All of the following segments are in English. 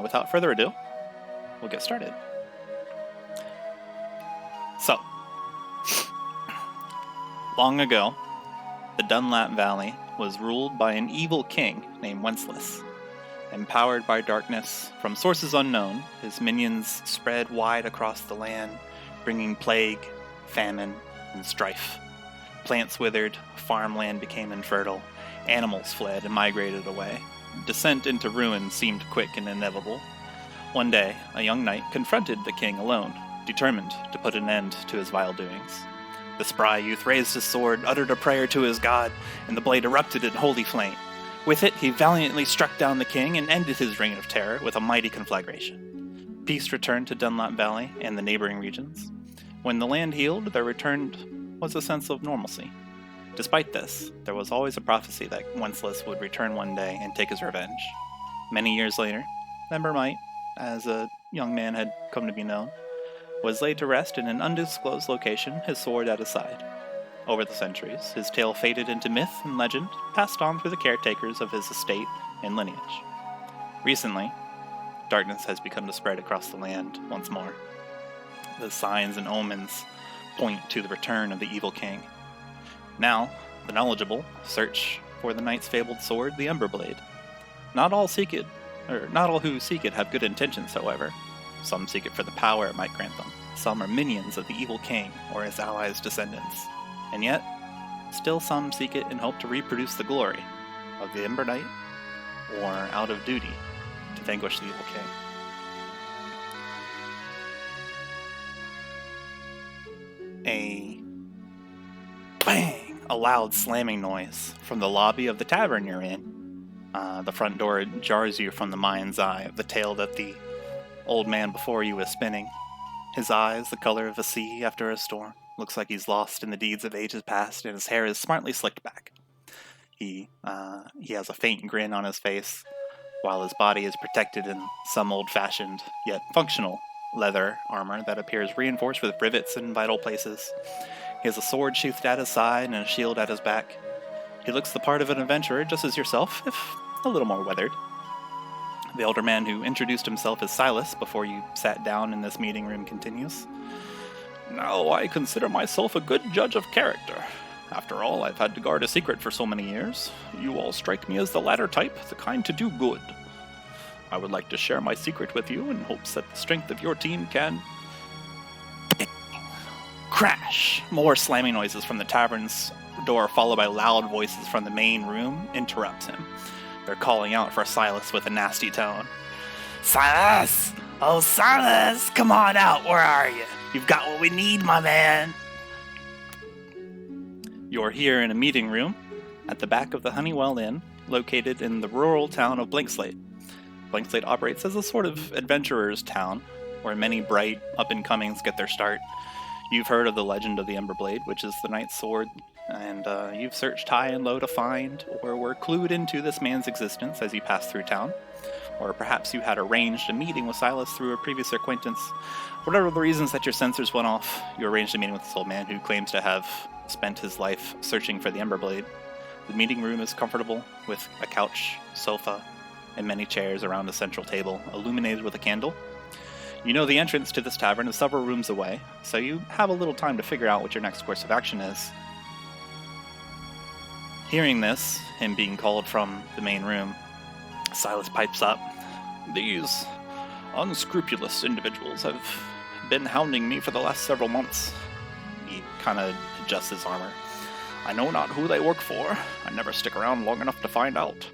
without further ado, we'll get started. So, long ago, the Dunlap Valley was ruled by an evil king named Wenceslas. Empowered by darkness from sources unknown, his minions spread wide across the land, bringing plague, famine, and strife. Plants withered, farmland became infertile, animals fled and migrated away. Descent into ruin seemed quick and inevitable. One day, a young knight confronted the king alone, determined to put an end to his vile doings. The spry youth raised his sword, uttered a prayer to his god, and the blade erupted in holy flame. With it, he valiantly struck down the king and ended his reign of terror with a mighty conflagration. Peace returned to Dunlap Valley and the neighboring regions. When the land healed, there returned was a sense of normalcy. Despite this, there was always a prophecy that Wenceslas would return one day and take his revenge. Many years later, Ember might, as a young man had come to be known, was laid to rest in an undisclosed location, his sword at his side. Over the centuries, his tale faded into myth and legend, passed on through the caretakers of his estate and lineage. Recently, darkness has begun to spread across the land once more. The signs and omens point to the return of the evil king. Now, the knowledgeable search for the knight's fabled sword, the Emberblade. Not all who seek it have good intentions, however. Some seek it for the power it might grant them. Some are minions of the evil king or his allies' descendants. And yet, still some seek it in hope to reproduce the glory of the Ember Knight, or out of duty to vanquish the evil king. A loud slamming noise from the lobby of the tavern you're in. The front door jars you from the mind's eye of the tale that the old man before you is spinning. His eyes, the color of a sea after a storm. Looks like he's lost in the deeds of ages past, and his hair is smartly slicked back. He has a faint grin on his face, while his body is protected in some old-fashioned, yet functional, leather armor that appears reinforced with rivets in vital places. He has a sword sheathed at his side and a shield at his back. He looks the part of an adventurer, just as yourself, if a little more weathered. The elder man who introduced himself as Silas before you sat down in this meeting room continues. Now I consider myself a good judge of character. After all, I've had to guard a secret for so many years. You all strike me as the latter type, the kind to do good. I would like to share my secret with you in hopes that the strength of your team can... Crash! More slamming noises from the tavern's door, followed by loud voices from the main room, interrupts him. They're calling out for Silas with a nasty tone. Silas! Oh, Silas! Come on out, where are you? You've got what we need, my man! You're here in a meeting room at the back of the Honeywell Inn, located in the rural town of Blankslate. Blankslate operates as a sort of adventurer's town, where many bright up-and-comings get their start. You've heard of the legend of the Emberblade, which is the knight's sword, and you've searched high and low to find, or were clued into this man's existence as you passed through town. Or perhaps you had arranged a meeting with Silas through a previous acquaintance. Whatever the reasons that your sensors went off, you arranged a meeting with this old man who claims to have spent his life searching for the Emberblade. The meeting room is comfortable, with a couch, sofa, and many chairs around a central table, illuminated with a candle. You know the entrance to this tavern is several rooms away, so you have a little time to figure out what your next course of action is. Hearing this, him being called from the main room, Silas pipes up. These unscrupulous individuals have been hounding me for the last several months. He kind of adjusts his armor. I know not who they work for. I never stick around long enough to find out.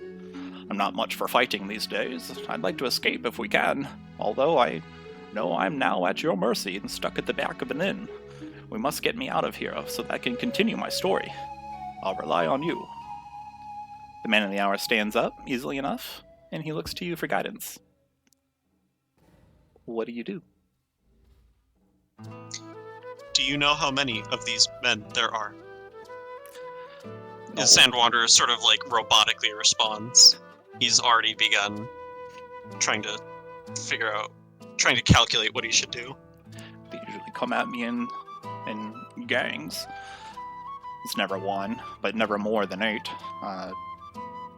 I'm not much for fighting these days. I'd like to escape if we can, although I know I'm now at your mercy and stuck at the back of an inn. We must get me out of here so that I can continue my story. I'll rely on you. The man in the hour stands up, easily enough, and he looks to you for guidance. What do you do? Do you know how many of these men there are? Oh. Sandwanderer sort of like robotically responds. He's already begun trying to calculate what he should do. They usually come at me in gangs. It's never one, but never more than 8.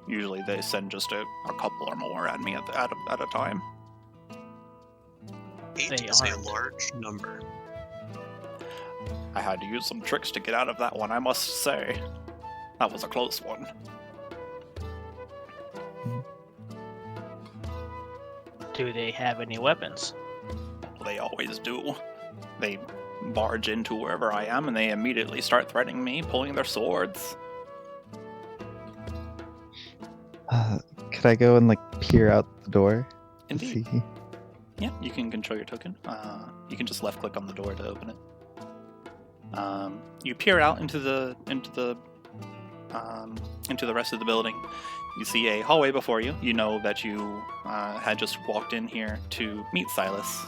Usually they send just a couple or more at me at a time. 8 They is a aren't. large number. I had to use some tricks to get out of that one, I must say. That was a close one. Do they have any weapons? They always do. They barge into wherever I am and they immediately start threatening me, pulling their swords. Could I go and like peer out the door? To Indeed. see? Yeah, you can control your token. You can just left click on the door to open it. You peer out into the rest of the building. You see a hallway before you. You know that you had just walked in here to meet Silas.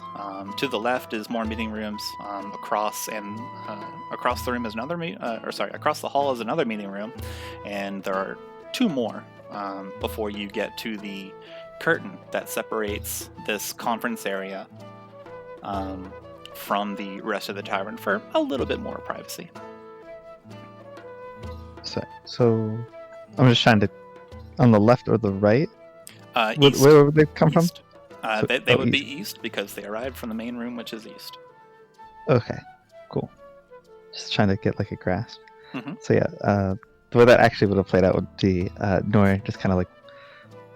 To the left is more meeting rooms. Across the room is across the hall is another meeting room, and there are two more before you get to the curtain that separates this conference area from the rest of the tavern for a little bit more privacy. So I'm just trying to, on the left or the right? East. Where would they come from? East. They Oh, would east. be east because they arrived from the main room, which is east. Okay, cool. Just trying to get like a grasp. Mhm. So yeah, the way that actually would have played out would be Noor just kind of like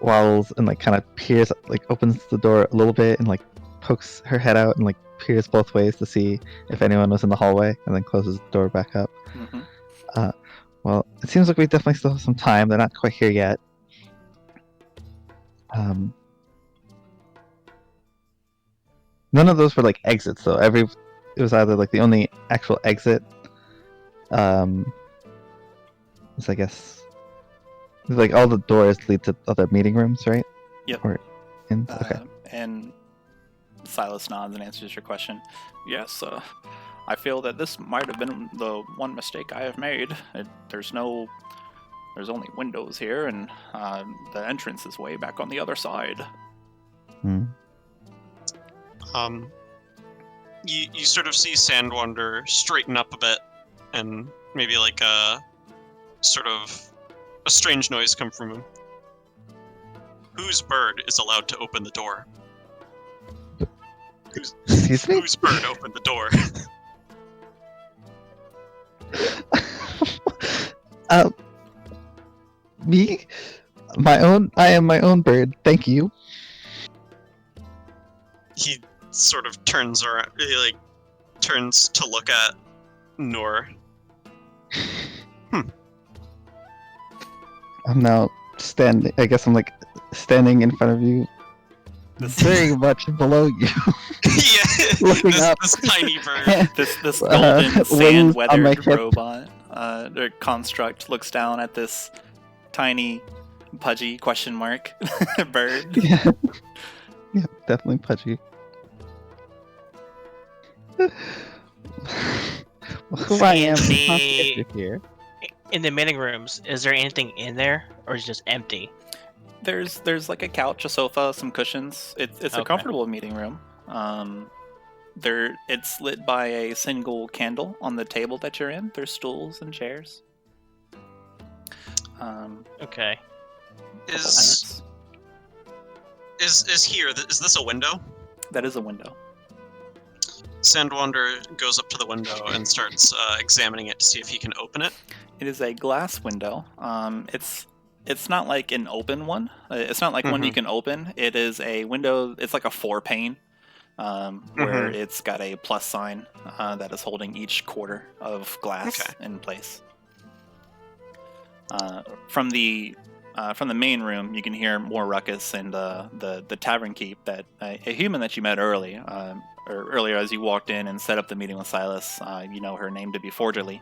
waddles and like kind of peers, like opens the door a little bit and like pokes her head out and like peers both ways to see if anyone was in the hallway, and then closes the door back up. Mhm. Well, it seems like we definitely still have some time. They're not quite here yet. None of those were like exits though. It was either like the only actual exit. Is I guess like all the doors lead to other meeting rooms, right? Yep. Or in okay. And Silas nods and answers your question. Yes, I feel that this might have been the one mistake I have made. There's only windows here, and the entrance is way back on the other side. You sort of see Sandwanderer straighten up a bit, and maybe like a strange noise come from him. Whose bird is allowed to open the door? Excuse me? Whose bird opened the door? Me? I am my own bird. Thank you. He sort of turns around, he turns to look at Noor. I'm now standing. I guess I'm like standing in front of you, very much below you. Yeah, Looking up. this tiny bird. This golden wings sand on my weathered hip. robot or construct looks down at this tiny pudgy question mark bird. Yeah, definitely pudgy. Who I am is not the issue here. In the meeting rooms, is there anything in there, or is it just empty? There's like a couch, a sofa, some cushions. It's a Okay. comfortable meeting room. It's lit by a single candle on the table that you're in. There's stools and chairs. Okay. Is this a window? That is a window. Sandwanderer goes up to the window and starts examining it to see if he can open it. It is a glass window. It's not like an open one. It's not like one you can open. It is a window. It's like a 4-pane, where it's got a plus sign that is holding each quarter of glass in place. From the main room, you can hear more ruckus and the tavern keep that a human that you met earlier as you walked in and set up the meeting with Silas. You know her name to be Forgerly.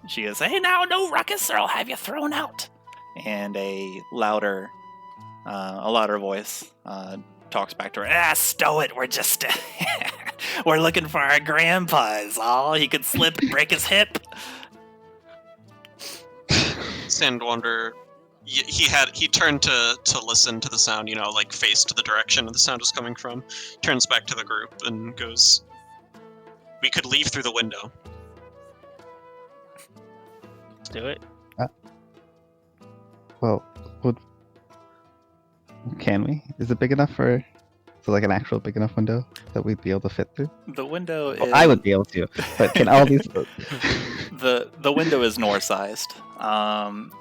She is, "Hey now, no ruckus or I'll have you thrown out." And a louder voice talks back to her. Stow it. We're just we're looking for our grandpa's. He could slip and break his hip. Sandwanderer, he turned to listen to the sound, face to the direction the sound was coming from. Turns back to the group and goes, "We could leave through the window." Let's do it. Well, Can we? Is it big enough for? So like an actual big enough window that we'd be able to fit through? The window is. Well, I would be able to, but can all these? The window is Noor sized.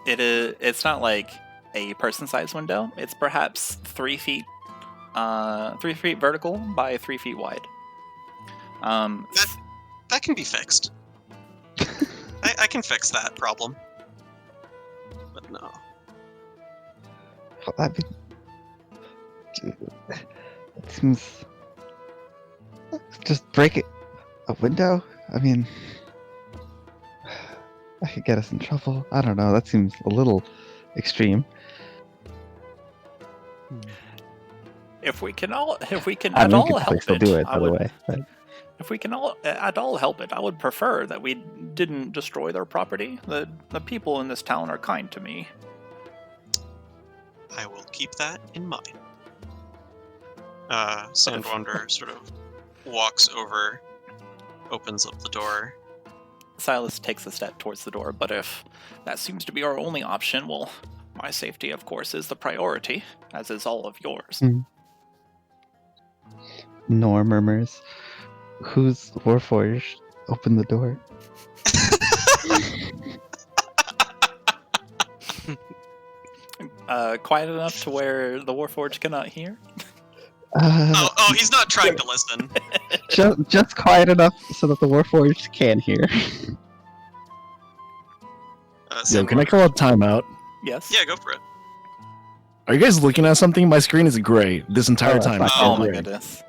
It's not like a person sized window. It's perhaps 3 feet, 3 feet vertical by 3 feet wide. That can be fixed. I can fix that problem. But no. Well, that'd be. It seems. Just break it. A window? I mean. I could get us in trouble. I don't know. That seems a little extreme. If we can I at mean, we all could help still it, do it, I by the would. way. But If we can at all help it, I would prefer that we didn't destroy their property. The people in this town are kind to me. I will keep that in mind. Sandwanderer sort of walks over, opens up the door. Silas takes a step towards the door, but if that seems to be our only option, well, my safety, of course, is the priority, as is all of yours. Noor murmurs, "Who's Warforged? Open the door." Quiet enough to where the Warforged cannot hear? Oh, he's not trying to listen. just quiet enough so that the Warforged can hear. Yo, can I call a timeout? Yes? Yeah, go for it. Are you guys looking at something? My screen is gray this entire Oh, time. that's It's Oh all my gray. goodness.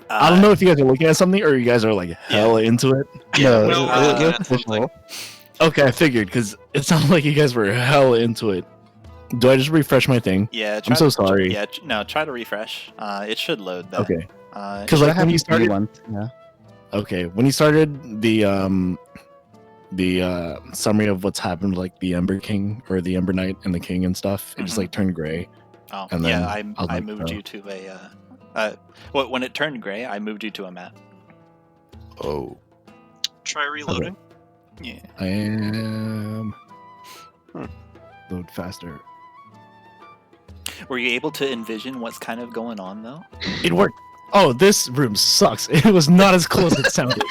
I don't know if you guys are looking at something or you guys are like hella into it. Yeah, no, we're looking at something. Okay, I figured because it sounded like you guys were hella into it. Do I just refresh my thing? Yeah, I'm so sorry. Yeah, no, try to refresh. It should load though. Okay. Uh, Because like when you started, yeah. okay, when you started the summary of what's happened, like the Ember King or the Ember Knight and the King and stuff, it just like turned gray. oh, and then yeah, I'll I like moved know. you to a. Well, when it turned gray, I moved you to a map. Oh, Try reloading. Yeah. I am. Load faster. Were you able to envision what's kind of going on though? It worked. Oh, this room sucks. It was not as close as it sounded.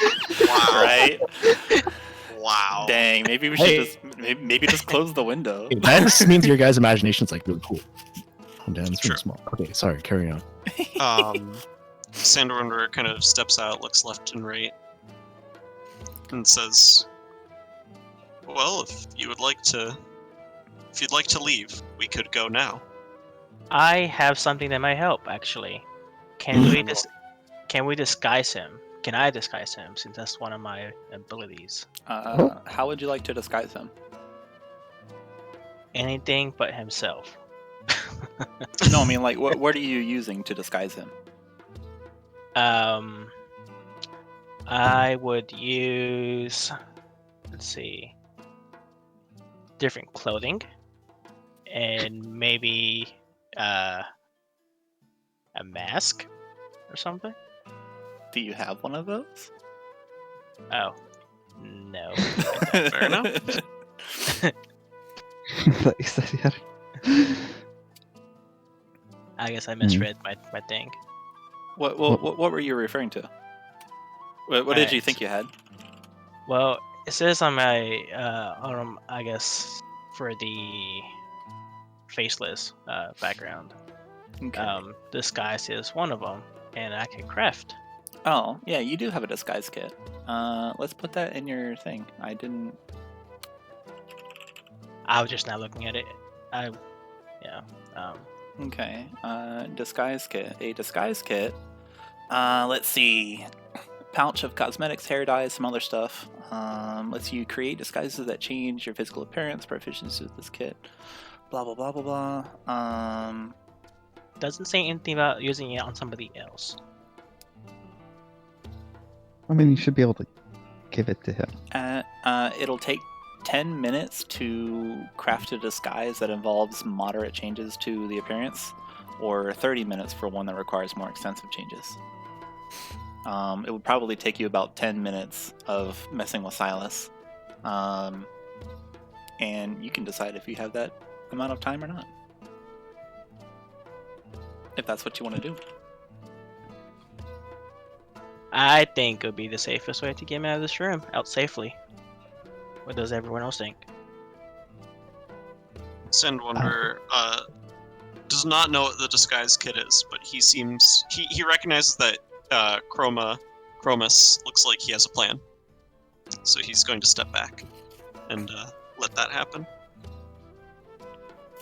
Wow. Right? Wow. Dang, maybe we should maybe just close the window. That just means your guys' imagination's like really cool. Oh, damn, this Sure. room's small. Okay, sorry. Carry on. Sandwanderer kind of steps out, looks left and right, and says, "Well, if you'd like to leave, we could go now." I have something that might help, actually. Can we disguise him? Can I disguise him, since that's one of my abilities? How would you like to disguise him? Anything but himself. No, I mean, like, what are you using to disguise him? I would use, let's see, different clothing, and maybe a mask or something. Do you have one of those? Oh, no. Fair enough. Thought you said you had. I guess I misread my thing. What were you referring to? What did you think you had? Well, it says on my I guess for the faceless background, Okay. disguise is one of them, and I can craft. Oh, yeah, you do have a disguise kit. Let's put that in your thing. I didn't. I was just not looking at it. Okay. Disguise kit. A disguise kit. Let's see. Pouch of cosmetics, hair dyes, some other stuff. Lets you create disguises that change your physical appearance. Proficiency with this kit. Blah blah blah blah blah. Doesn't say anything about using it on somebody else. I mean, you should be able to give it to him. It'll take 10 minutes to craft a disguise that involves moderate changes to the appearance, or 30 minutes for one that requires more extensive changes. It would probably take you about 10 minutes of messing with Silas. And you can decide if you have that amount of time or not. if that's what you want to do. I think it would be the safest way to get him out of this room, out safely. What does everyone else think? Sandwanderer does not know what the disguise kit is, but he recognizes that Chromas looks like he has a plan. So he's going to step back and let that happen.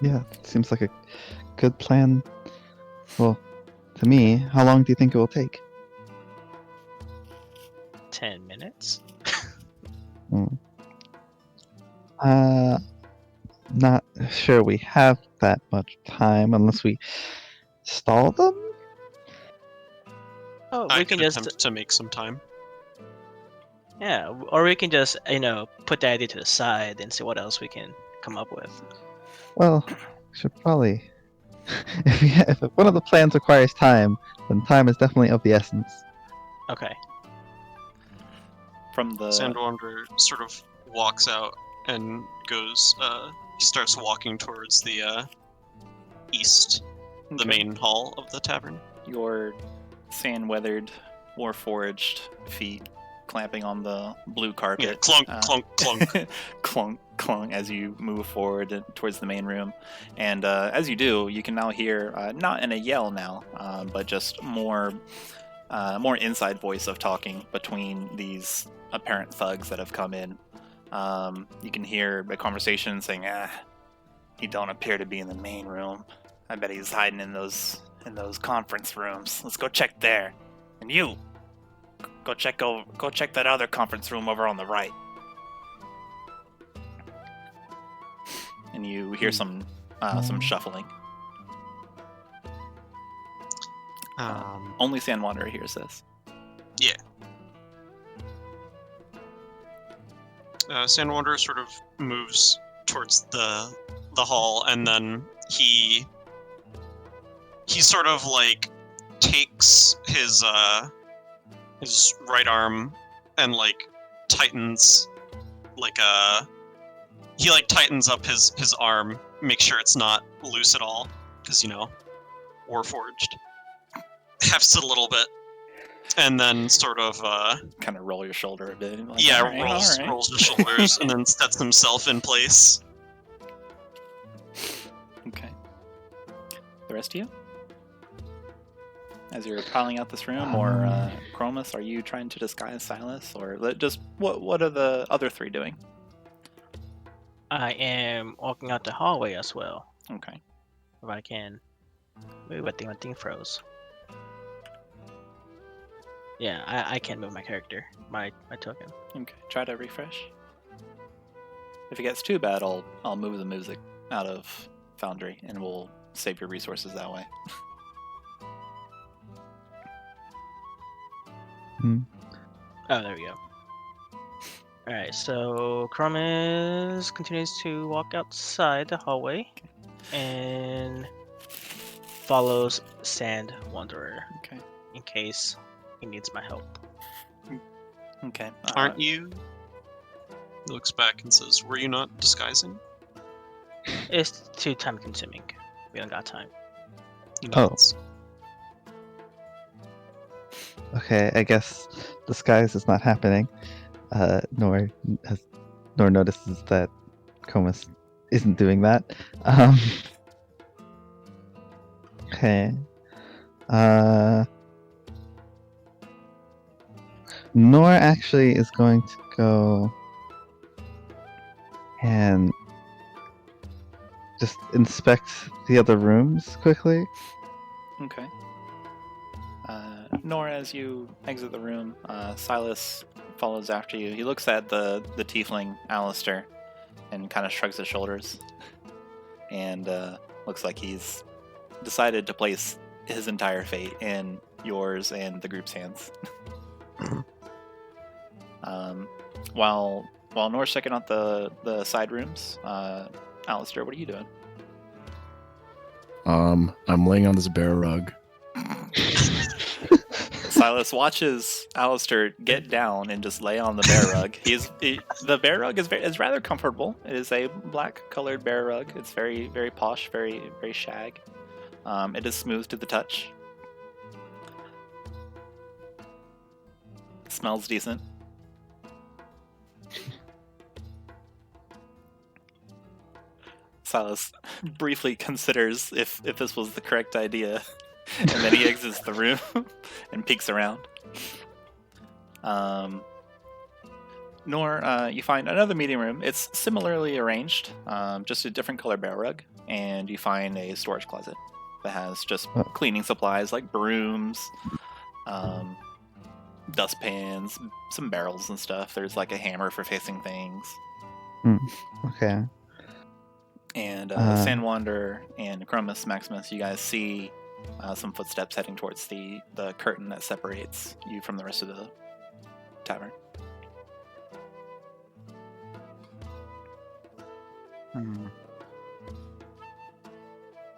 Yeah, seems like a good plan. Well, to me, how long do you think it will take? 10 minutes? Not sure we have that much time unless we stall them. Oh, I we can can just attempt to make some time. yeah, or we can just put the idea to the side and see what else we can come up with. Well, we should probably. If one of the plans requires time, then time is definitely of the essence. Okay. From the Sandwanderer sort of walks out and goes. He starts walking towards the east, the Okay. main hall of the tavern. Your sand-weathered, war-forged feet clamping on the blue carpet. Yeah, clunk, clunk, clunk. clunk, clunk as you move forward towards the main room. And as you do, you can now hear, not in a yell now, but just more inside voice of talking between these apparent thugs that have come in. You can hear a conversation saying, he don't appear to be in the main room. I bet he's hiding in those conference rooms. Let's go check there. And you, go check that other conference room over on the right. And you hear some shuffling. Only Sandwanderer hears this. Yeah. Sandwanderer sort of moves towards the hall, and then he sort of like takes his right arm and like tightens he tightens up his arm, make sure it's not loose at all, because Warforged. Hefts it a little bit, and then sort of Kind of roll your shoulder a bit. Like, rolls his shoulders, and then sets himself in place. Okay. The rest of you? As you're piling out this room, or Chromas, are you trying to disguise Silas, or just what are the other three doing? I am walking out the hallway as well. Okay. If I can. Ooh, I think my thing froze. Yeah, I can't move my character, my token. Okay. Try to refresh. If it gets too bad, I'll move the music out of Foundry, and we'll save your resources that way. Oh, there we go. Alright, so Chromas continues to walk outside the hallway and follows Sandwanderer Okay. in case he needs my help. Okay. Aren't you? He looks back and says, "Were you not disguising?" It's too time consuming. We don't got time. He nods. Okay, I guess disguise is not happening. Noor notices that Chromas isn't doing that. Okay. Noor actually is going to go and just inspect the other rooms quickly. Okay. Noor, as you exit the room, Silas follows after you. He looks at the tiefling Allister and kind of shrugs his shoulders, and looks like he's decided to place his entire fate in yours and the group's hands. While Noor's checking out the side rooms, Aleister, what are you doing? I'm laying on this bear rug. Silas watches Aleister get down and just lay on the bear rug. The bear rug is rather comfortable. It is a black-colored bear rug. It's very, very posh, very, very shag. It is smooth to the touch. Smells decent. Silas briefly considers if this was the correct idea, and then he exits the room and peeks around. Noor, you find another meeting room. It's similarly arranged, just a different color bear rug, and you find a storage closet that has just cleaning supplies like brooms, dustpans, some barrels and stuff. There's like a hammer for fixing things. Okay. And Sandwanderer and Chromas, Maximus, you guys see some footsteps heading towards the curtain that separates you from the rest of the tavern.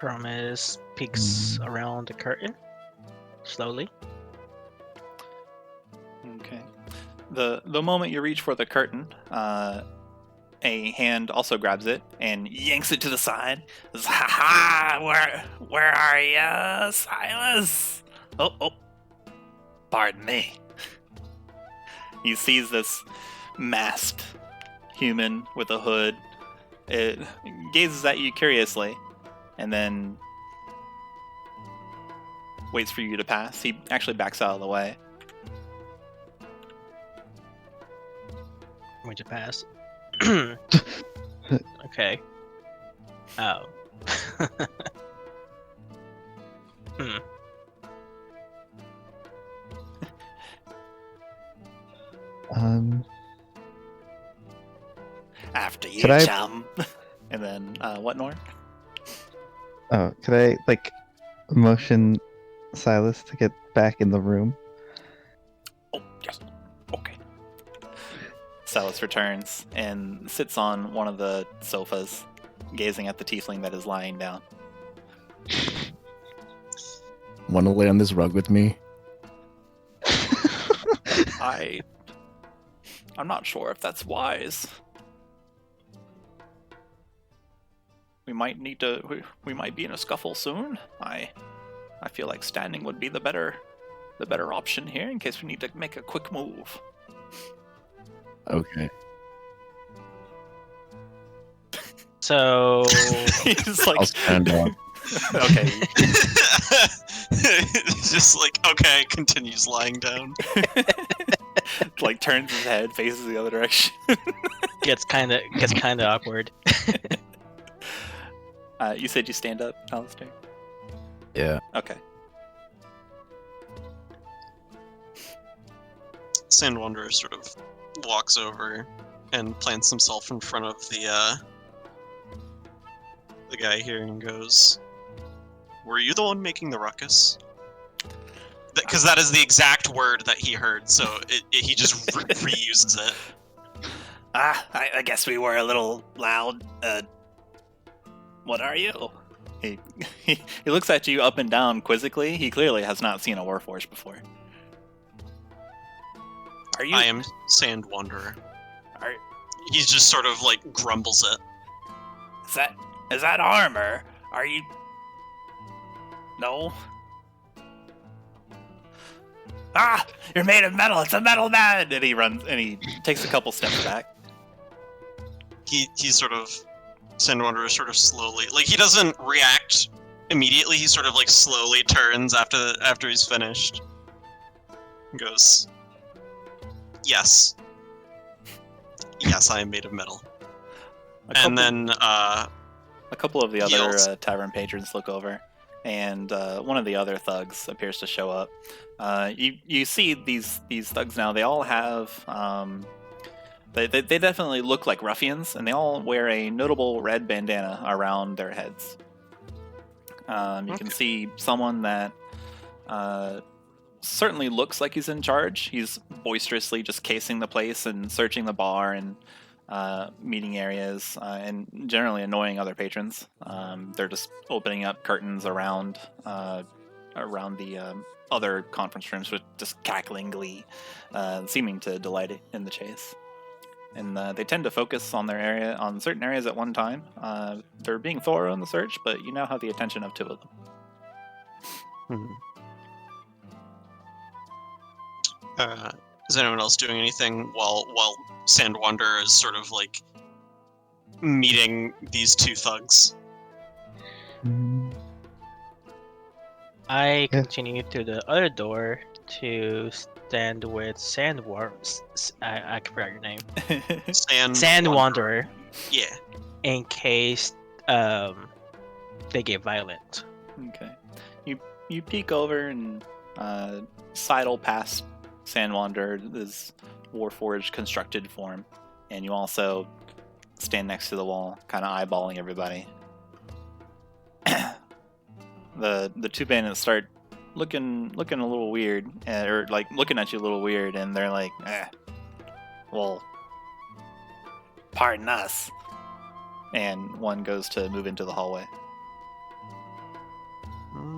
Chromas peeks around the curtain slowly. Okay. The moment you reach for the curtain, a hand also grabs it and yanks it to the side. Says, "Ha ha! Where are you, Silas?" Oh, pardon me. He sees this masked human with a hood. It gazes at you curiously, and then waits for you to pass. He actually backs out of the way. Would you pass? Okay. Oh. After you, Could I- chum. And then, what, Noor? Oh, could I like motion Silas to get back in the room? Oh, yes. Okay. Silas returns and sits on one of the sofas, gazing at the tiefling that is lying down. Want to lay on this rug with me? I'm not sure if that's wise. We might need to. We might be in a scuffle soon. I feel like standing would be the better option here in case we need to make a quick move. Okay. So He's like, I'll stand up. okay. Just like, okay, continues lying down. Like turns his head, faces the other direction. gets kind of awkward. You said you stand up, Allister? Yeah. Okay. Sandwanderer sort of walks over and plants himself in front of the guy here and goes, "Were you the one making the ruckus?" Because that is the exact word that he heard, so he just reuses it. I guess we were a little loud. What are you? He looks at you up and down quizzically. He clearly has not seen a warforged before. Are you? I am Sandwanderer. Are, He just sort of like grumbles it. is that armor? Are you? No. Ah! You're made of metal. It's a metal man. And he runs and he takes a couple steps back. He sort of Sandwanderer sort of slowly, like he doesn't react immediately. He sort of like slowly turns after he's finished. And goes, yes, I am made of metal. And then a couple of the other yells. tavern patrons look over, and one of the other thugs appears to show up. You see these thugs now. They all have they definitely look like ruffians, and they all wear a notable red bandana around their heads. You can see someone that certainly looks like he's in charge. He's boisterously just casing the place and searching the bar and meeting areas, and generally annoying other patrons. They're just opening up curtains around the other conference rooms with just cackling glee, seeming to delight in the chase. And they tend to focus on certain areas at one time. They're being thorough in the search, but you now have the attention of two of them. Hmm. Is anyone else doing anything while Sandwanderer is sort of like meeting these two thugs? I continue to the other door to stand with I forgot your name. Sandwanderer, Yeah. in case they get violent. Okay. You peek over and sidle past Sandwanderer, this Warforged constructed form, and you also stand next to the wall, kind of eyeballing everybody. The two bandits start looking a little weird, or like looking at you a little weird, and they're like, well, pardon us. And one goes to move into the hallway.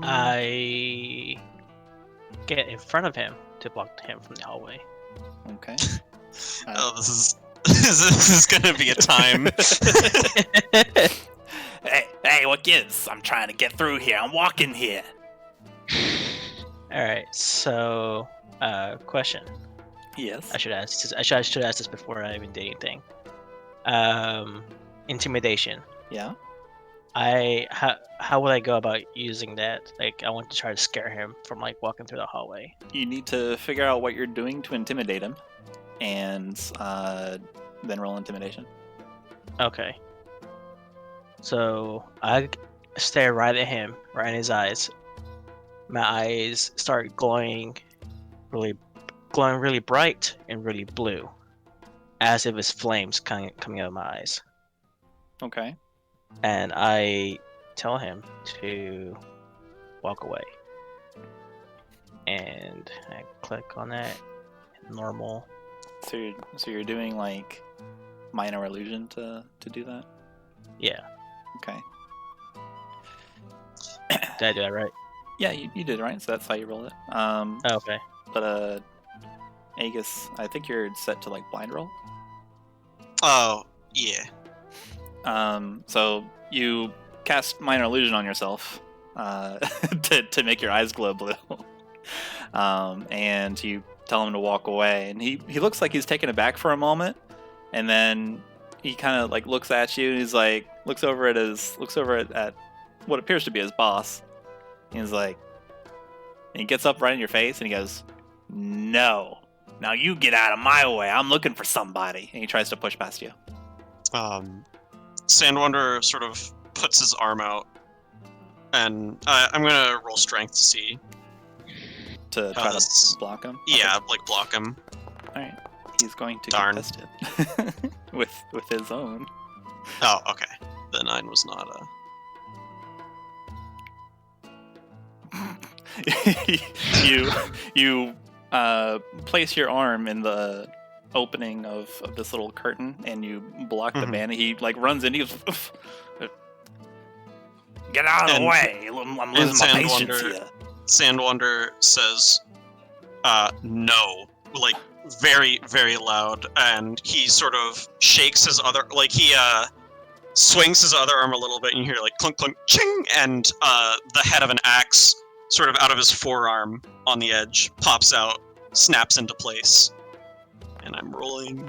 I get in front of him to block him from the hallway. Okay. Oh, this is gonna be a time. Hey, what gives? I'm trying to get through here. I'm walking here. All right. So, question. Yes. I should ask this. I should ask this before I even did anything. Intimidation. Yeah. How would I go about using that? Like, I want to try to scare him from like walking through the hallway. You need to figure out what you're doing to intimidate him, and then roll intimidation. Okay. So I stare right at him, right in his eyes. My eyes start glowing really bright and really blue, as if it's flames coming out of my eyes. Okay. And I tell him to walk away. And I click on that. Normal. So you're doing like minor illusion to do that? Yeah. Okay. Did I do that right? Yeah, you did right. So that's how you roll it. Oh, okay. But Aegis, I think you're set to like blind roll. Oh, yeah. So you cast minor illusion on yourself to make your eyes glow blue. And you tell him to walk away, and he looks like he's taken aback for a moment, and then he kind of like looks at you, and he's like looks over at what appears to be his boss. And he's like, and he gets up right in your face, and he goes, "No, now you get out of my way. I'm looking for somebody." And he tries to push past you. Sandwanderer sort of puts his arm out, and I'm gonna roll strength to see. To try to block him? Yeah, Okay. like block him. Alright. He's going to Darn. contest it. with his own. Oh, okay. The 9 was not you place your arm in the opening of this little curtain, and you block the man. He like runs in. He goes, "Get out of the way! I'm losing my patience here." Sandwanderer says, no, like very, very loud, and he sort of shakes his other, like he swings his other arm a little bit, and you hear like clunk, clunk, ching, and the head of an axe sort of out of his forearm on the edge pops out, snaps into place, and I'm rolling.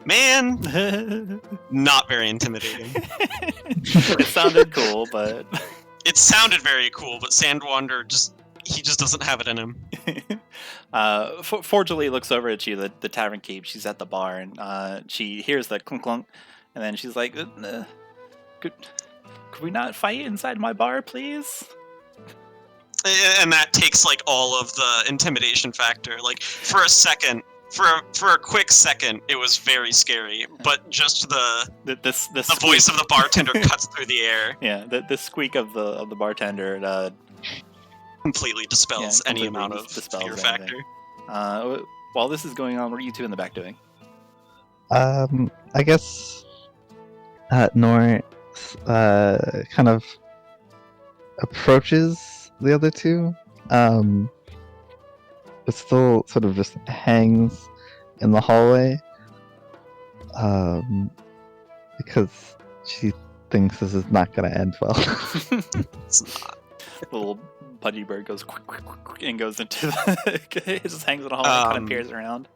Man, not very intimidating. It sounded cool, but It sounded very cool, but Sandwanderer he just doesn't have it in him. Fortunately, looks over at you, the tavern keep. She's at the bar, and she hears the clunk clunk, and then she's like, could we not fight inside my bar, please? And that takes like all of the intimidation factor. Like for a second, for a quick second, it was very scary. But just the voice of the bartender cuts through the air. Yeah, the squeak of the bartender completely dispels any amount of fear factor. While this is going on, what are you two in the back doing? I guess Noor kind of approaches the other two, but still sort of just hangs in the hallway, because she thinks this is not going to end well. It's not. Little pudgy bird goes quick, quick, quick, quick, and goes into the. It just hangs in a hole and kind of peers around.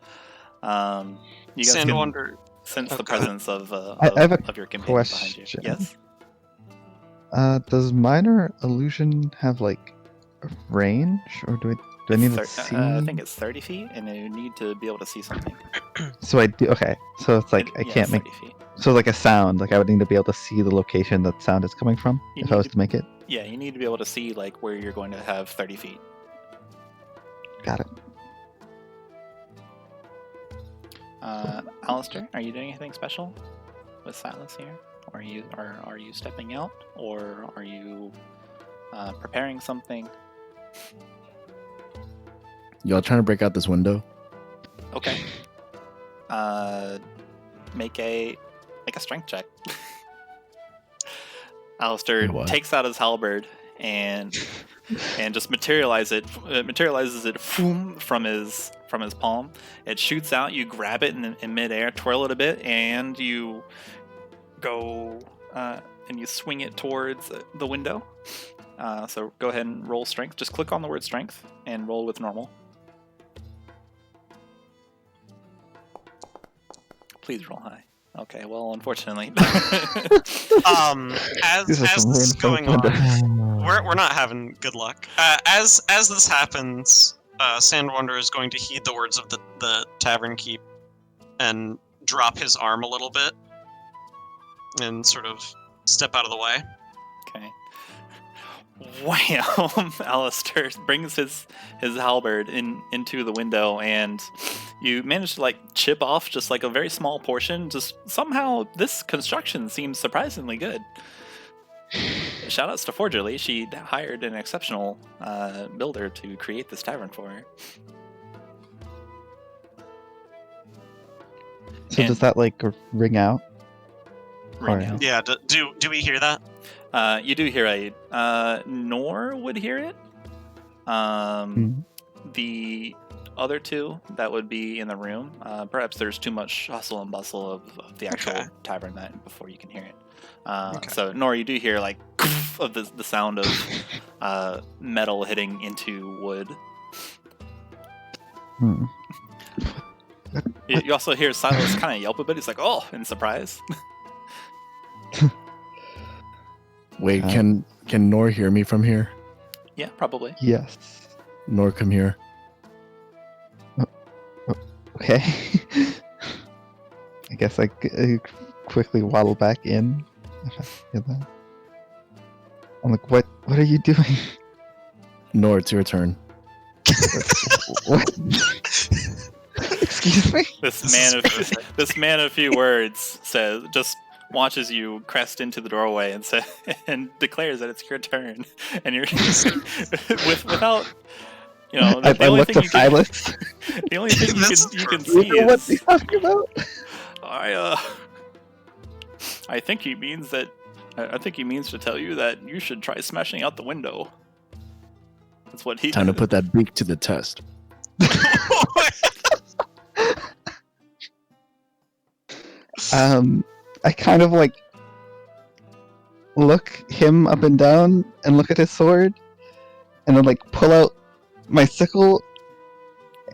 You guys can Sandwanderer. sense the go ahead. presence of I have a of your companion behind you. question. Yes. Does minor illusion have like a range, or do I need to see? I think it's 30 feet, and you need to be able to see something. So I do. Okay, so it's like I Yeah, can't make. 30 feet. So like a sound, like I would need to be able to see the location that sound is coming from You if I need was to- to make it. Yeah, you need to be able to see like where you're going to have 30 feet. Got it. Allister, are you doing anything special with Silas here? Or are you stepping out? Or are you preparing something? Y'all trying to break out this window? Okay. Make a strength check. Alistair What? takes out his halberd and just materializes it from his palm. It shoots out. You grab it in midair, twirl it a bit, and you go and you swing it towards the window. So go ahead and roll strength. Just click on the word strength and roll with normal. Please roll high. Okay, well, unfortunately. As These are some this is weird going on, photos. we're not having good luck. As this happens, Sandwanderer is going to heed the words of the tavern keep and drop his arm a little bit and sort of step out of the way. Okay. Wham! Allister brings his halberd into the window, and you manage to like chip off just like a very small portion. Just somehow this construction seems surprisingly good. Shoutouts to Forgerly. She hired an exceptional builder to create this tavern for her. So And- does that like ring out? Ring Alright. out. Yeah. Do we hear that? You do hear a Noor would hear it. The other two that would be in the room. Perhaps there's too much hustle and bustle of the actual Okay. tavern that before you can hear it. Okay. So Noor, you do hear like of the sound of metal hitting into wood. Hmm. You also hear Silas kind of yelp a bit. He's like, "Oh!" in surprise. Wait, Uh, can Noor hear me from here? Yeah, probably. Yes. Noor, come here. Okay. I guess I quickly waddle back in. If I hear that. I'm like, what are you doing? Noor, it's your turn. What? Excuse me? This man of few words says, just watches you crest into the doorway and declares that it's your turn, and you're without, you know, I look to Silas. the only thing That's you can You see know what is he's talking about? I think he means that. I think he means to tell you that you should try smashing out the window. That's what he. Time to put that beak to the test. I kind of like look him up and down and look at his sword, and then like pull out my sickle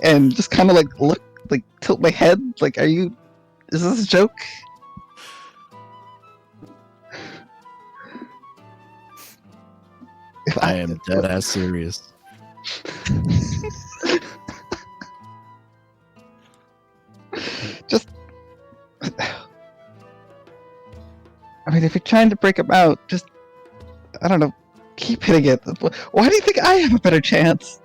and just kind of like look, like tilt my head, like, is this a joke? If I am dead ass serious. Just, I mean, if you're trying to break him out, just, I don't know, keep hitting it. Why do you think I have a better chance?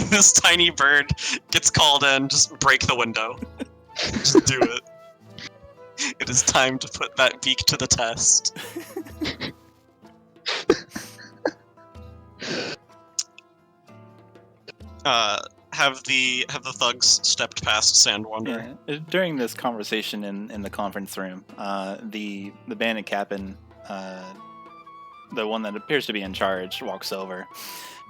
This tiny bird gets called in. Just break the window. Just do it. It is time to put that beak to the test. Have the thugs stepped past Sandwanderer? Yeah. During this conversation in the conference room, the bandit captain, the one that appears to be in charge, walks over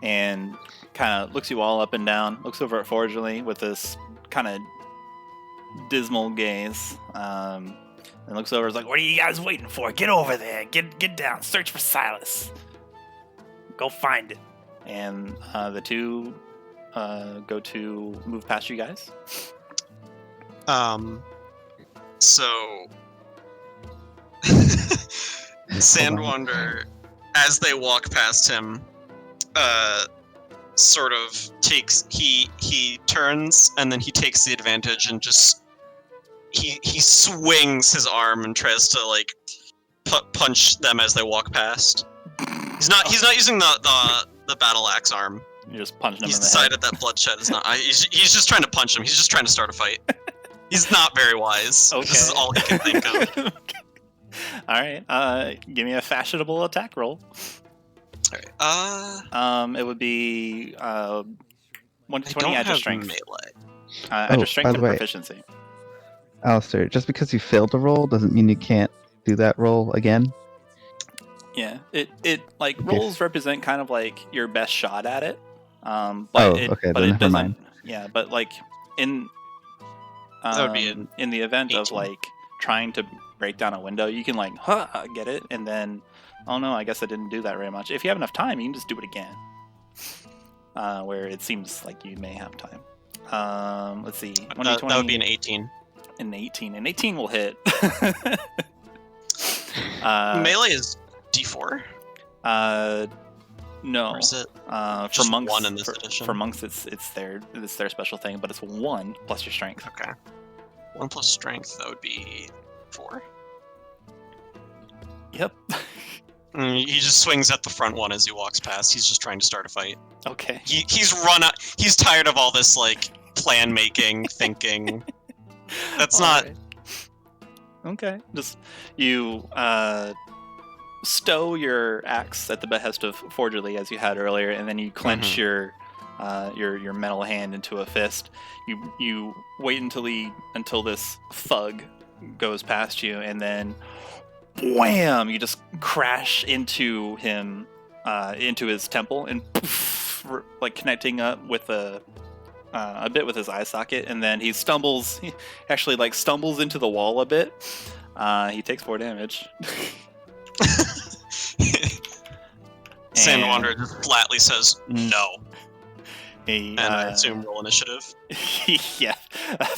and kind of looks you all up and down, looks over at Forgerly with this kind of dismal gaze, and looks over. Is like, "What are you guys waiting for? Get over there. Get down. Search for Silas. Go find it." And the two go to move past you guys. So Sandwanderer, as they walk past him, sort of he turns and then he takes the advantage and just he swings his arm and tries to like punch them as they walk past. He's not using the battle axe arm. You just punch them He's in the head. decided that bloodshed is not. He's just trying to punch him. He's just trying to start a fight. He's not very wise. Okay. This is all he can think of. All right. Give me a fashionable attack roll. Alright. It would be 1 to I 20 don't add your have strength. melee. Add your strength by the and way, proficiency. Alistair, just because you failed a roll doesn't mean you can't do that roll again. Yeah. It like Okay. rolls represent kind of like your best shot at it. But Oh, it, okay, but then it never doesn't. mind. Yeah, but like in That would be an in the event of 18. like trying to break down a window, you can like get it, and then oh no, I guess I didn't do that very much. If you have enough time, you can just do it again. Where it seems like you may have time. Let's see. that would be an 18. An 18. An 18 will hit. Melee is D4? No. Or is it? For just monks, 1 in this edition? for monks, it's their special thing, but it's 1 plus your strength. Okay. 1 plus strength, that would be 4. Yep. He just swings at the front one as he walks past. He's just trying to start a fight. Okay. He's run out. He's tired of all this like plan making, thinking. That's not. Alright. Okay. Just you stow your axe at the behest of Forgerly as you had earlier, and then you clench your metal hand into a fist. You wait until this thug goes past you, and then wham! You just crash into him, into his temple, and poof, like connecting up with a bit with his eye socket, and then he stumbles. He actually like stumbles into the wall a bit. He takes 4 damage. Sandwanderer just flatly says no, He, and I assume roll initiative. yeah,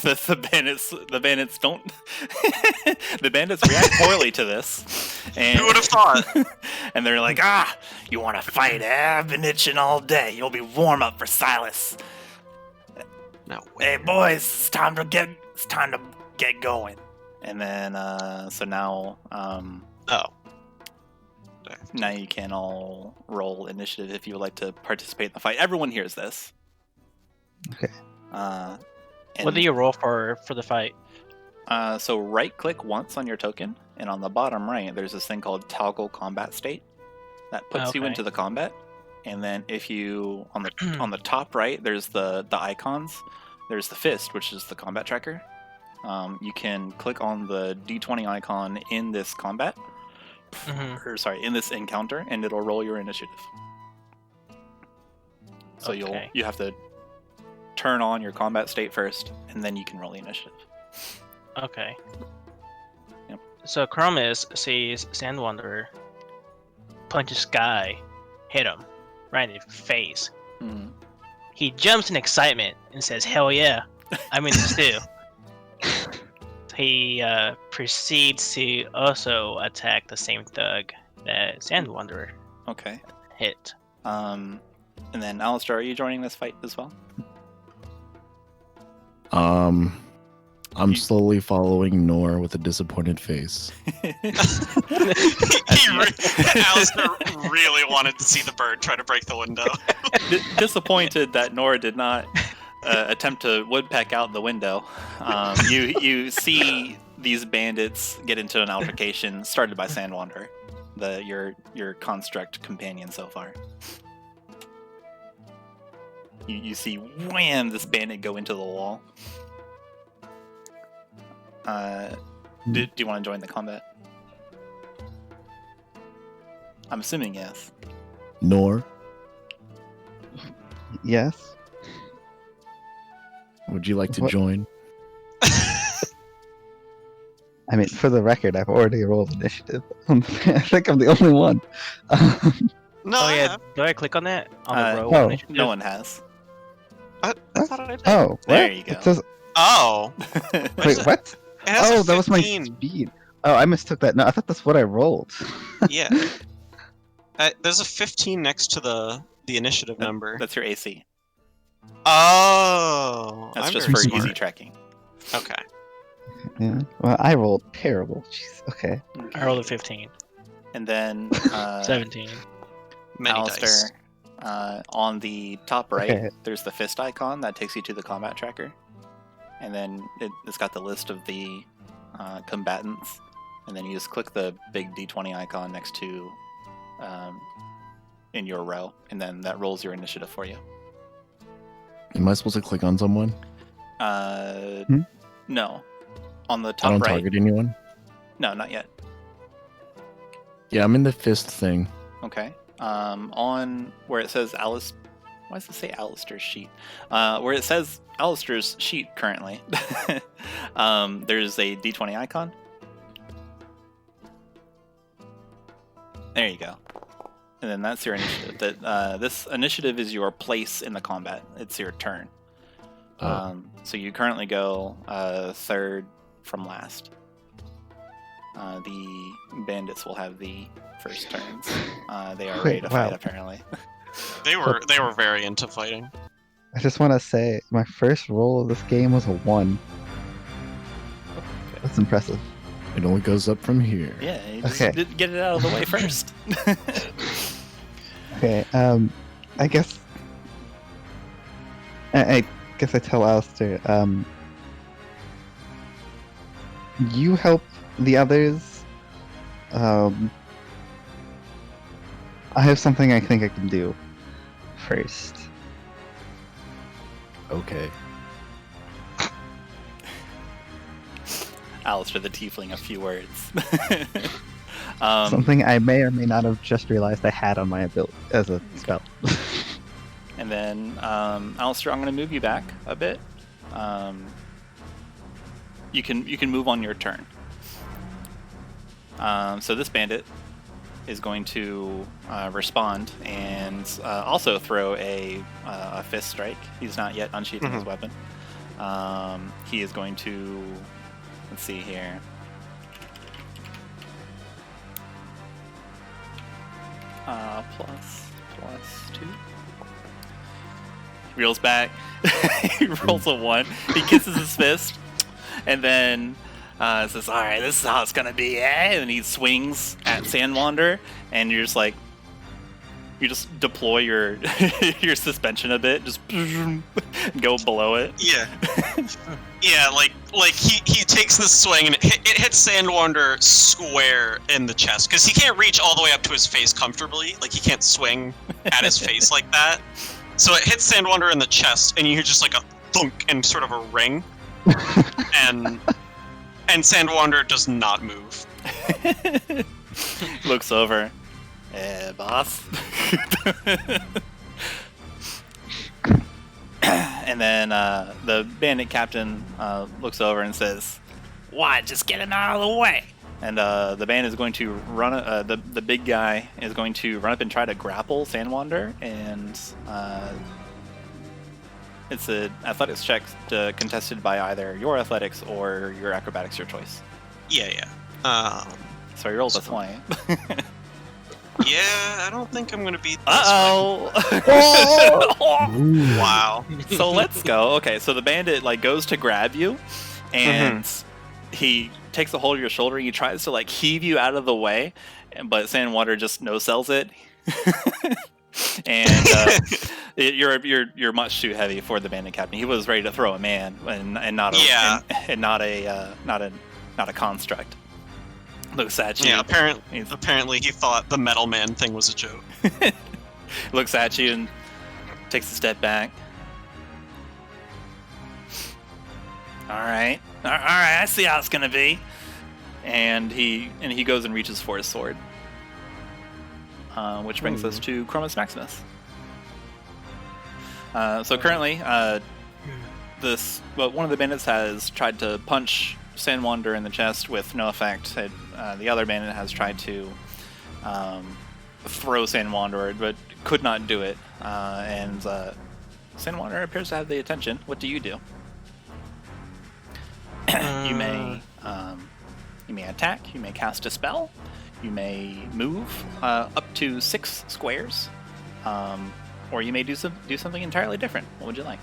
the bandits don't. The bandits react poorly to this, and Who would have thought? and they're like, you want to fight? I've been itching all day. You'll be warm up for Silas. No. Hey boys, it's time to get going. And then so now Oh. now you can all roll initiative if you would like to participate in the fight. Everyone hears this. Okay. And, What do you roll for the fight? so right click once on your token, and on the bottom right there's this thing called toggle combat state that puts you Okay. into the combat. And then if you on the top right there's the icons. There's the fist, which is the combat tracker. You can click on the D20 icon in this combat, or sorry, in this encounter, and it'll roll your initiative. So Okay. you have to turn on your combat state first, and then you can roll the initiative. Okay. Yep. So Chromas sees Sandwanderer punch this guy, hit him right in the face. Hmm. He jumps in excitement and says, "Hell yeah, I'm in this too." He proceeds to also attack the same thug that Sandwanderer Okay. hit. And then Allister, are you joining this fight as well? I'm slowly following Noor with a disappointed face. Alistair really wanted to see the bird try to break the window. Disappointed that Nora did not attempt to woodpeck out the window. You see these bandits get into an altercation started by Sandwanderer, your construct companion so far. You see wham, this bandit go into the wall. Do you want to join the combat? I'm assuming yes. Noor, Yes. would you like to What? join? I mean, for the record, I've already rolled initiative. I think I'm the only one. No, Oh I yeah, have. do I click on that on the row? oh. initiative? No one has. I What? thought I did. Oh, what? There you go. It says, Oh, wait, what? it has Oh, a that was my 15. speed. Oh, I mistook that. No, I thought that's what I rolled. Yeah. There's a 15 next to the initiative number. That's your AC. Oh, That's I'm just very for smart. easy tracking. Okay. Yeah. Well, I rolled terrible. Jeez. Okay. I rolled a 15. And then 17. Many dice. Aleister, on the top right, Okay. there's the fist icon that takes you to the combat tracker. And then it's got the list of the combatants. And then you just click the big D20 icon next to in your row. And then that rolls your initiative for you. Am I supposed to click on someone? No. On the I top don't right. target anyone. No, not yet. Yeah, I'm in the fist thing. Okay. On where it says Alice, why does it say Allister's sheet? Where it says Allister's sheet currently, there's a D20 icon. There you go. And then that's your initiative. This initiative is your place in the combat. It's your turn. So you currently go third from last. The bandits will have the first turns. They are ready to fight, Wow. apparently. They were very into fighting. I just want to say, my first roll of this game was a 1. That's impressive. It only goes up from here. Yeah, you just Okay. did get it out of the way first. Okay, I guess... I guess I tell Aleister, you help the others. I have something I think I can do first. Okay. Alistair the Tiefling, a few words. Something I may or may not have just realized I had on my ability as a spell. And then, Alistair, I'm going to move you back a bit. You can move on your turn. So this bandit is going to respond and also throw a fist strike. He's not yet unsheathing his weapon. He is going to, let's see here. Plus 2. He reels back. He rolls a 1. He kisses his fist, and then says, "All right, this is how it's gonna be." And he swings at Sandwanderer, and you're just like, you just deploy your your suspension a bit, just go below it. Yeah. Yeah, like he takes the swing and it hits Sandwanderer square in the chest because he can't reach all the way up to his face comfortably. Like he can't swing at his face like that. So it hits Sandwanderer in the chest, and you hear just like a thunk and sort of a ring, and Sandwanderer does not move. Looks over. Boss. And then the bandit captain looks over and says, "Why? Just get him out of the way." And the band is going to run. The big guy is going to run up and try to grapple Sandwanderer, and it's an athletics check contested by either your athletics or your acrobatics, your choice. Yeah. So you rolled a 20. Yeah, I don't think I'm gonna beat this. Uh-oh! Wow. So let's go. Okay, so the bandit goes to grab you, and he takes a hold of your shoulder. And he tries to heave you out of the way, but Sandwanderer just no-sells it. And you're much too heavy for the bandit captain. He was ready to throw a man and not a construct. Looks at you. Yeah, apparently he thought the metal man thing was a joke. Looks at you and takes a step back. All right, I see how it's gonna be. And he goes and reaches for his sword, which brings us to Chromas Maximus. So currently, one of the bandits has tried to punch Sandwanderer in the chest with no effect. The other bandit has tried to throw Sandwanderer, but could not do it. And Sandwanderer appears to have the attention. What do? You may attack. You may cast a spell. You may move up to 6 squares, or you may do something entirely different. What would you like?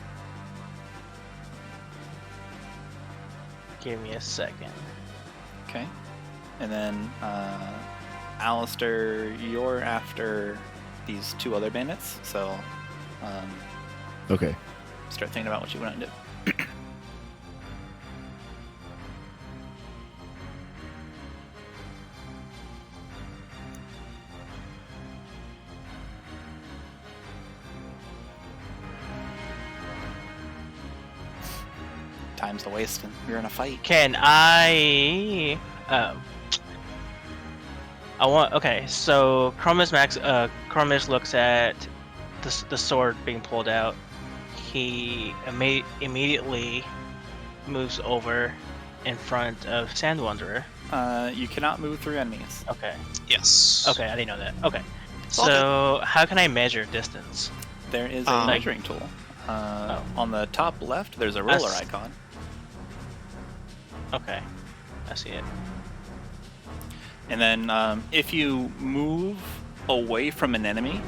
Give me a second. Okay. And then, Allister, you're after these 2 other bandits, so Okay. start thinking about what you want to do. Time's to waste, and you're in a fight. Can I? I want. Okay, so Chromas looks at the sword being pulled out. He immediately moves over in front of Sandwanderer. You cannot move through enemies. Okay. Yes. Okay, I didn't know that. Okay. all So how can I measure distance? There is a measuring tool. On the top left, there's a ruler icon. Okay, I see it. And then if you move away from an enemy,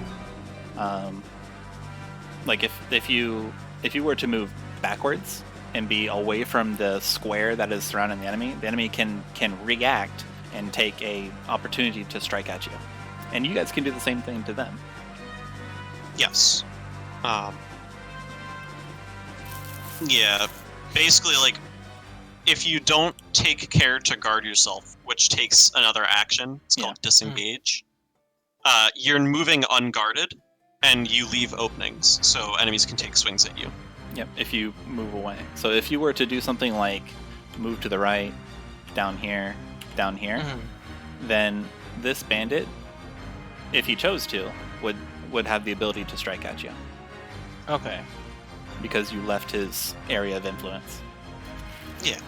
like if you were to move backwards and be away from the square that is surrounding the enemy can react and take a opportunity to strike at you. And you guys can do the same thing to them. Yes. Yeah. Basically, like, if you don't take care to guard yourself, which takes another action, it's called disengage, you're moving unguarded, and you leave openings, so enemies can take swings at you. Yep, if you move away. So if you were to do something like move to the right, down here, then this bandit, if he chose to, would have the ability to strike at you. Okay. Because you left his area of influence. Yeah.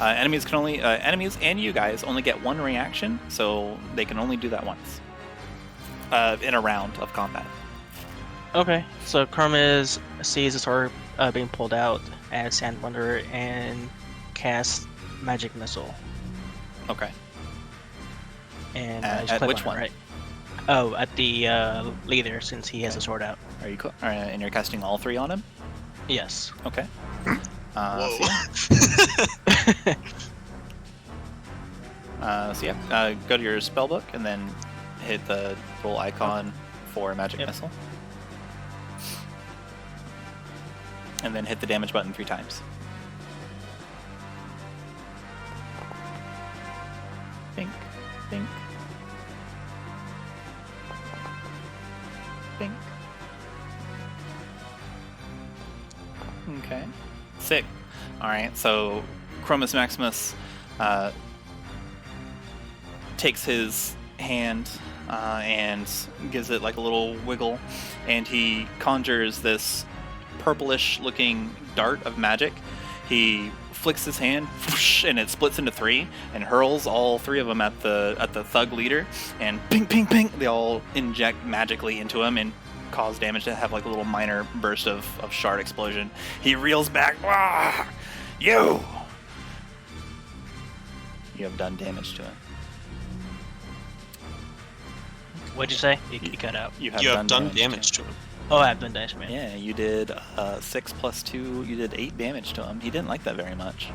Enemies can only enemies and you guys only get 1 reaction, so they can only do that once in a round of combat. Okay, so Chromas sees the sword being pulled out as Sandwanderer and casts Magic Missile. Okay. And At which one? Right? Oh, at the leader, since he has a sword out. Are you and you're casting all 3 on him? Yes. Okay. Whoa. Go to your spellbook and then hit the little icon for Magic Missile. And then hit the damage button 3 times. Bink, bink. Bink. Okay. Sick. Alright, so Chromas Maximus takes his hand and gives it like a little wiggle, and he conjures this purplish looking dart of magic. He flicks his hand and it splits into 3 and hurls all 3 of them at the thug leader, and ping ping ping, they all inject magically into him and cause damage to have like a little minor burst of shard explosion. He reels back. Ah, you have done damage to him. What'd you say? You cut out. You have done damage to him. Oh, I've done damage, man. Yeah, you did 6 plus 2. You did 8 damage to him. He didn't like that very much.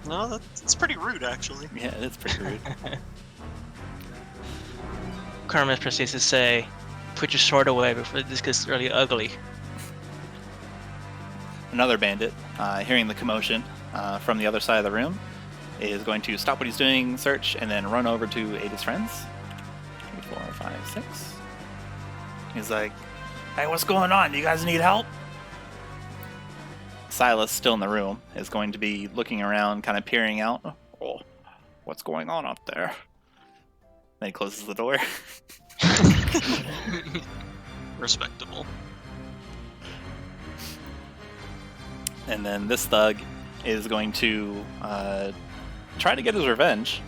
No, that's pretty rude, actually. Yeah, it's pretty rude. Chromas proceeds to say, "Put your sword away before this gets really ugly." Another bandit, hearing the commotion from the other side of the room, is going to stop what he's doing, search, and then run over to aid his friends. 3, 4, 5, 6. He's like, "Hey, what's going on? Do you guys need help?" Silas, still in the room, is going to be looking around, kind of peering out. Oh, what's going on up there? Then he closes the door. Respectable. And then this thug is going to try to get his revenge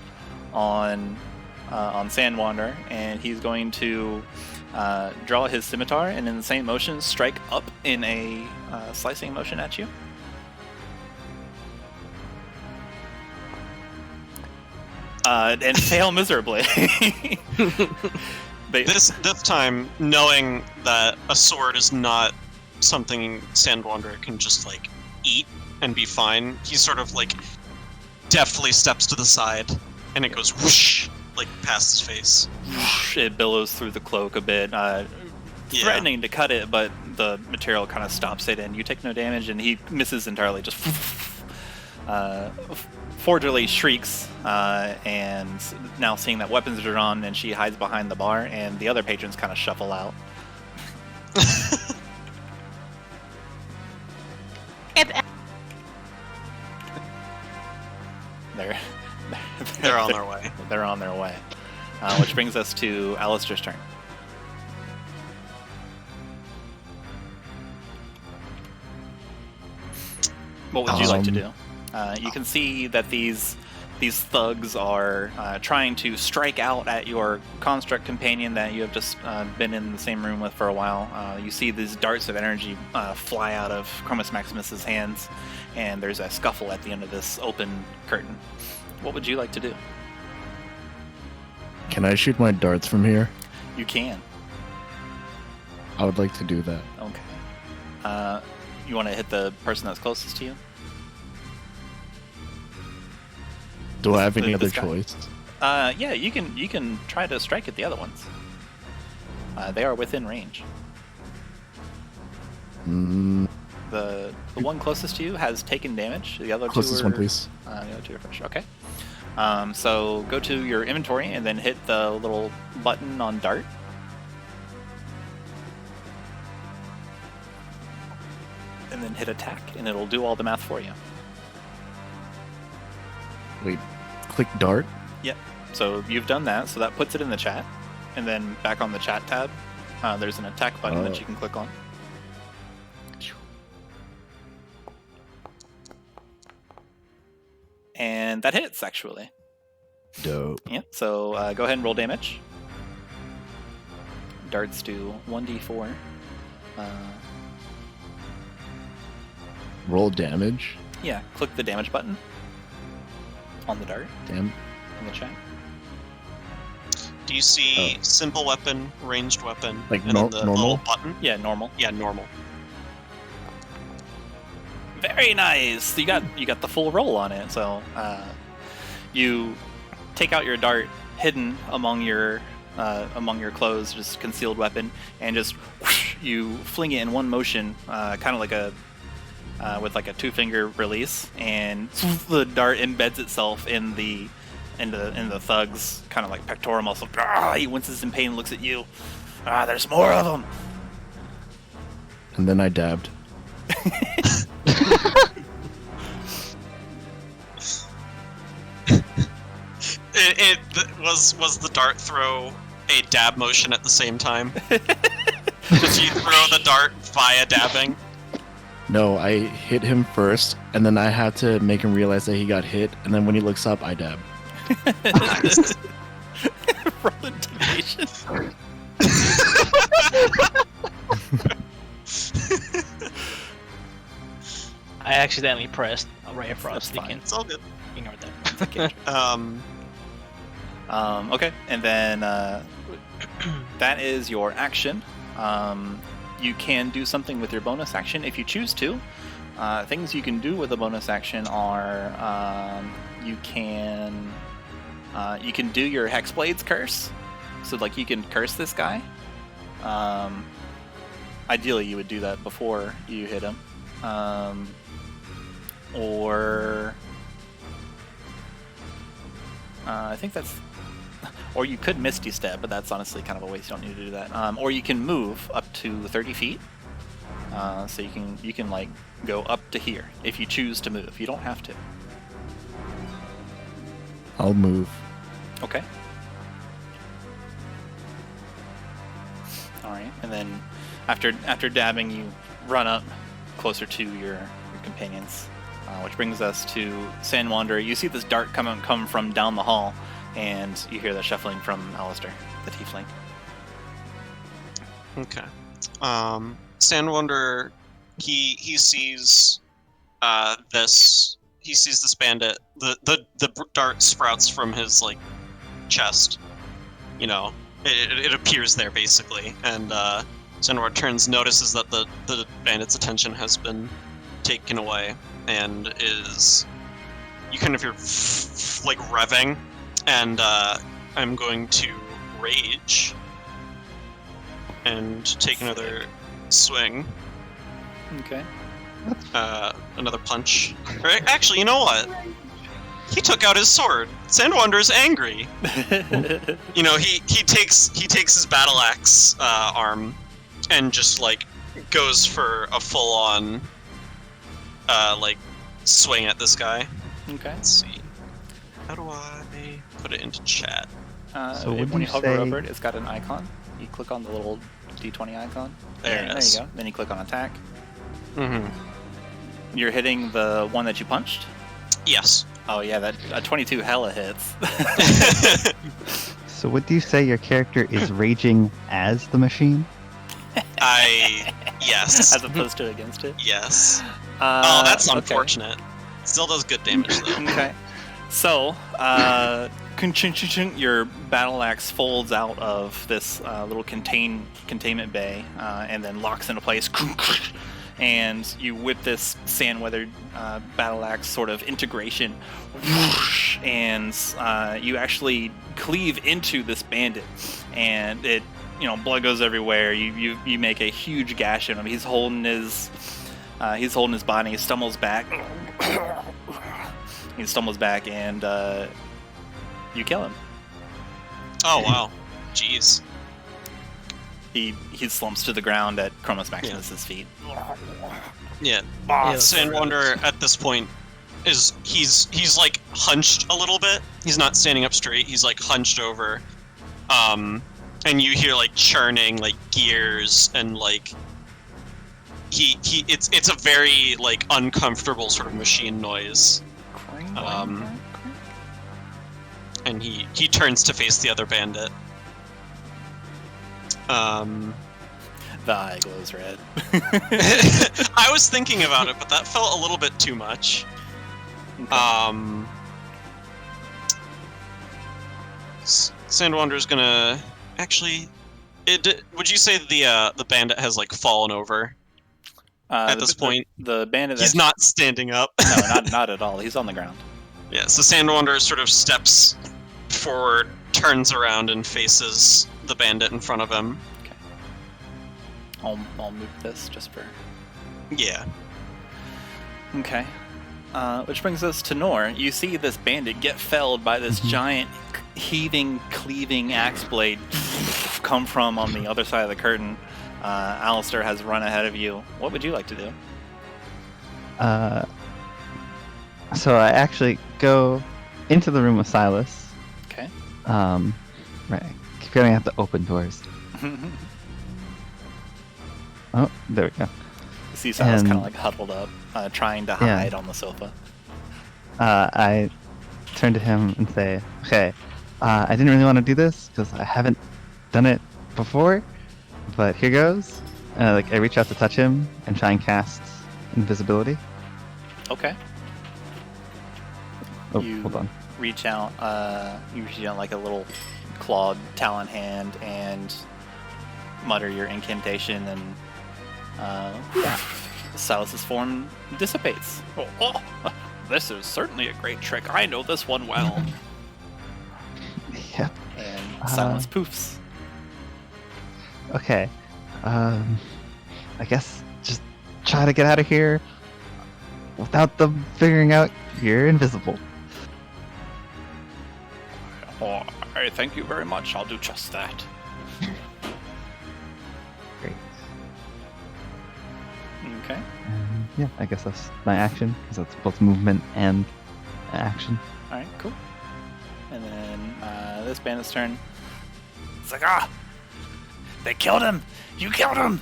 on Sandwanderer, and he's going to draw his scimitar, and in the same motion, strike up in a slicing motion at you. And fail miserably. This time, knowing that a sword is not something Sandwanderer can just like eat and be fine, he sort of like deftly steps to the side, and it goes whoosh like past his face. It billows through the cloak a bit, threatening to cut it, but the material kind of stops it, and you take no damage, and he misses entirely. Just Forgerly shrieks, and now seeing that weapons are drawn, and she hides behind the bar, and the other patrons kind of shuffle out. They're on their way. They're on their way. Which brings us to Allister's turn. What would you like to do? You can see that these thugs are trying to strike out at your construct companion that you have just been in the same room with for a while. You see these darts of energy fly out of Chromas Maximus's hands, and there's a scuffle at the end of this open curtain. What would you like to do? Can I shoot my darts from here? You can. I would like to do that. Okay. You want to hit the person that's closest to you? Do I have any other This guy. choice? Yeah, you can try to strike at the other ones. They are within range. The one closest to you has taken damage. The other Closest two are, one, please. The other two are fresh. Okay. So go to your inventory and then hit the little button on dart. And then hit attack, and it'll do all the math for you. Wait, click dart? Yep. So you've done that, so that puts it in the chat. And then back on the chat tab, there's an attack button that you can click on. And that hits, actually. Dope. Yep, so go ahead and roll damage. Darts do 1d4. Roll damage? Yeah, click the damage button on the dart Damn. in the chat. Do you see simple weapon, ranged weapon, Like and then the normal? little button? Yeah, normal. Yeah, normal. Very nice. You got the full roll on it. So you take out your dart hidden among your clothes, just concealed weapon, and just whoosh, you fling it in one motion, kind of like a with like a 2-finger release, and the dart embeds itself in the thug's kind of like pectoral muscle. He winces in pain and looks at you. There's more of them. And then I dabbed. Was the dart throw a dab motion at the same time? Did you throw the dart via dabbing? No, I hit him first, and then I had to make him realize that he got hit, and then when he looks up, I dab. Roll intimidation. I accidentally pressed a Ray of Frost. That's You fine. can It's all good. ignore that. Okay, and then that is your action. You can do something with your bonus action if you choose to. Things you can do with a bonus action are you can do your Hexblade's curse. So like you can curse this guy. Ideally, you would do that before you hit him. Or I think that's. Or you could Misty Step, but that's honestly kind of a waste. You don't need to do that. Or you can move up to 30 feet. So you can like go up to here if you choose to move. You don't have to. I'll move. Okay. All right, and then after dabbing, you run up closer to your companions. which brings us to Sandwanderer. You see this dart come from down the hall, and you hear the shuffling from Allister, the tiefling. Okay. Sandwanderer, he sees this. He sees this bandit. The dart sprouts from his like chest. You know, it appears there basically, and Sandwanderer turns, notices that the bandit's attention has been taken away, and is you kind of hear like revving, and I'm going to rage and take another swing. Okay. Another punch. Actually, you know what? He took out his sword. Sandwanderer's angry. You know, he takes his battle axe arm and just like goes for a full on like swing at this guy. Okay. Let's see. How do I put it into chat? So would when you you hover say- over it, it's got an icon. You click on the little D20 icon. There it is. There you go. Then you click on attack. Mm-hmm. You're hitting the one that you punched? Yes. Oh yeah, that 22 hella hits. So would you say your character is raging as the machine? Yes. As opposed to against it? Yes. Oh, that's okay. unfortunate. Still does good damage though. Okay. So, your battle axe folds out of this little containment bay and then locks into place. And you whip this sand-weathered battle axe sort of integration, and you actually cleave into this bandit, and it, blood goes everywhere. You make a huge gash in him. He's holding his body. He stumbles back. And you kill him. Oh wow. Jeez. He slumps to the ground at Chromas Maximus's feet. Yeah. Yes. Sandwanderer at this point is he's like hunched a little bit. He's not standing up straight. He's like hunched over. And you hear like churning like gears and like it's a very like uncomfortable sort of machine noise. And he turns to face the other bandit. The eye glows red. I was thinking about it, but that felt a little bit too much. Sandwanderer's gonna actually. Would you say the bandit has like fallen over at this point? The bandit. He's not standing up. No, not at all. He's on the ground. Yeah. So Sandwanderer sort of steps forward, turns around, and faces the bandit in front of him. I'll move this just for... Yeah. Okay. Which brings us to Noor. You see this bandit get felled by this giant, heaving, cleaving axe blade come from on the other side of the curtain. Allister has run ahead of you. What would you like to do? So I actually go into the room with Silas. Okay. Right. Keep going, I have to open doors. Oh, there we go. You see Silas kind of like huddled up, trying to hide on the sofa. I turn to him and say, okay, I didn't really want to do this because I haven't done it before, but here goes. I reach out to touch him and try and cast invisibility. Okay. Oh, You- hold on. Reach out, like a little clawed talon hand and mutter your incantation, and Silas's form dissipates. Oh, this is certainly a great trick. I know this one well. Yep. And Silence poofs. Okay. I guess just try to get out of here without them figuring out you're invisible. Oh, I thank you very much. I'll do just that. Great. Okay. Yeah, I guess that's my action, because that's both movement and action. Alright, cool. And then this bandit's turn. It's like, they killed him! You killed him!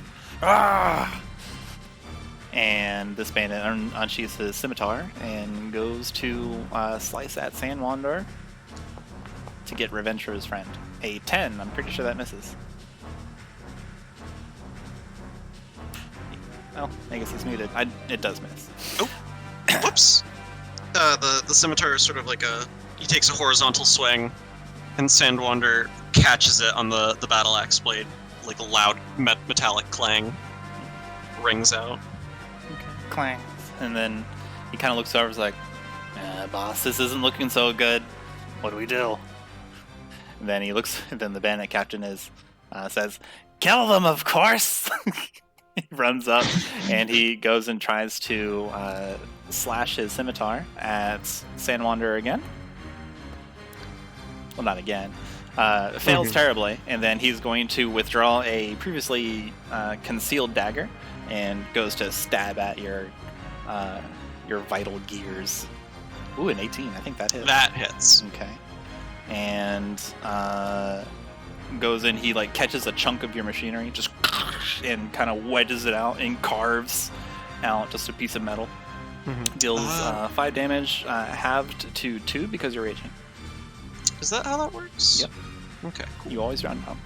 And this bandit unsheathes his scimitar and goes to slice at Sandwanderer to get revenge for his friend. A 10, I'm pretty sure that misses. Well, I guess he's muted. It does miss. Oh, whoops. The scimitar is sort of like he takes a horizontal swing, and Sandwanderer catches it on the battle axe blade. Like a loud metallic clang rings out. Okay. Clang. And then he kind of looks over and is like, boss, this isn't looking so good. What do we do? And then he looks, then the bandit captain says, kill them, of course! He runs up and he goes and tries to slash his scimitar at Sandwanderer again. Well, not again. Fails terribly, and then he's going to withdraw a previously concealed dagger and goes to stab at your vital gears. Ooh, an 18. I think that hits. That hits. Okay. And goes in, he like catches a chunk of your machinery, just and kind of wedges it out and carves out just a piece of metal. Deals 5 damage, halved to 2 because you're raging. Is that how that works? Yep. Okay, cool. You always round up.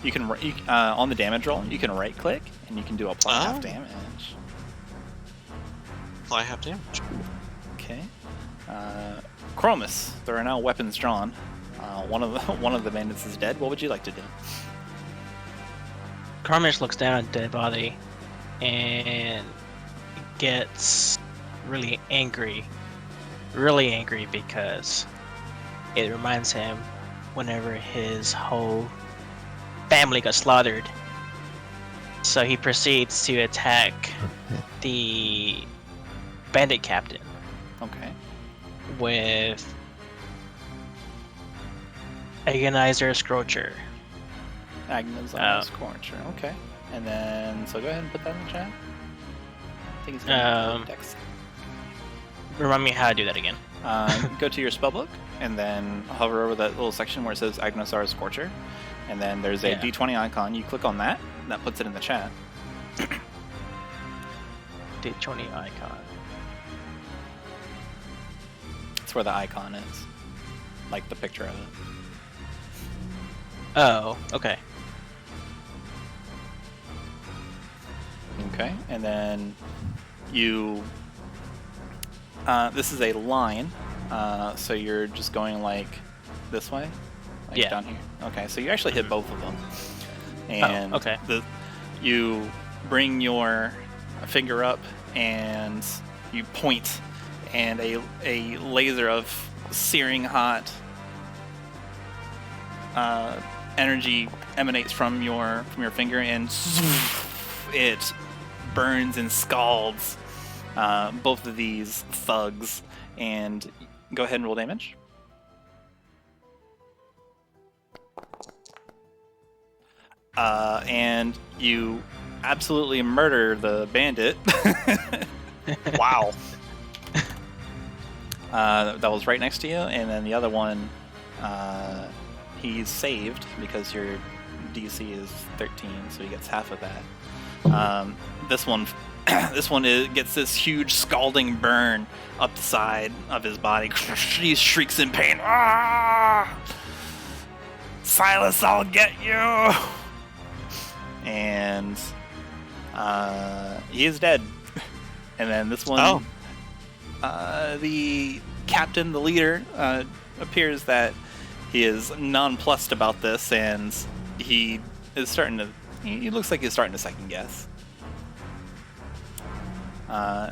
You can on the damage roll, you can right click and you can do apply half damage. Apply half damage. Okay. Chromas, there are now weapons drawn. One of the bandits is dead. What would you like to do? Chromas looks down at the dead body and gets really angry because it reminds him whenever his whole family got slaughtered. So he proceeds to attack the bandit captain. Okay. With Agonizer Scorcher. Agonizer Scorcher. Okay. And then, so go ahead and put that in the chat. I think it's going to text. Remind me how to do that again. Go to your spellbook and then hover over that little section where it says Agonizer Scorcher. And then there's a D20 icon. You click on that, and that puts it in the chat. D20 icon. That's where the icon is. Like the picture of it. Oh, okay. Okay, and then you... this is a line, so you're just going like this way? Like down here. Okay, so you actually hit both of them. And okay. You bring your finger up and you point, and a laser of searing hot energy emanates from your finger, and it burns and scalds both of these thugs. And go ahead and roll damage. And you absolutely murder the bandit. Wow. That was right next to you, and then the other one, he's saved because your DC is 13, so he gets half of that. This one gets this huge scalding burn up the side of his body. He shrieks in pain. Ah! Silas, I'll get you! And he is dead. And then this one, the captain, the leader, appears that he is nonplussed about this, and he is starting to. He looks like he's starting to second guess.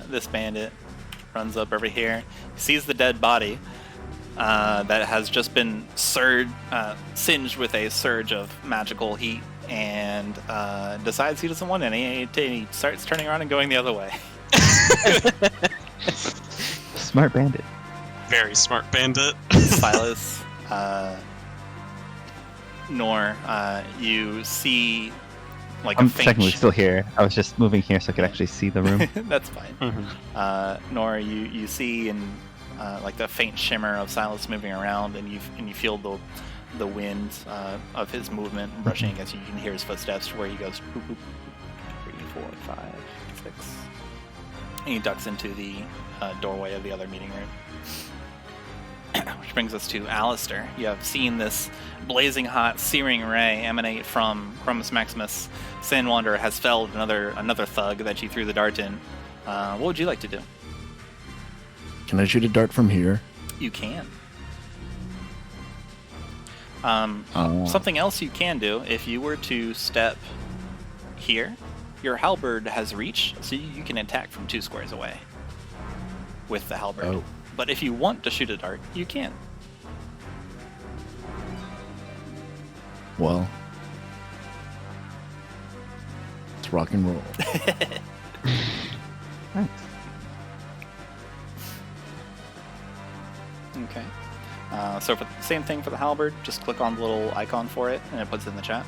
This bandit runs up over here, sees the dead body that has just been singed with a surge of magical heat, and decides he doesn't want any. He starts turning around and going the other way. Smart bandit. Very smart bandit. Silas, Noor, you see like I'm a faint... technically still here. I was just moving here so I could actually see the room. That's fine. Noor, you see in like the faint shimmer of Silas moving around, and you feel the wind of his movement brushing against you. You can hear his footsteps where he goes boop, boop, 3, 4, 5, 6. And he ducks into the doorway of the other meeting room. Which brings us to Allister. You have seen this blazing hot, searing ray emanate from Chromas Maximus. Sandwanderer has felled another thug that you threw the dart in. What would you like to do? Can I shoot a dart from here? You can. Something else you can do, if you were to step here, your halberd has reach, so you can attack from 2 squares away with the halberd. Oh. But if you want to shoot a dart, you can. Well, let's rock and roll. Nice. Okay. So for the same thing for the halberd, just click on the little icon for it, and it puts it in the chat.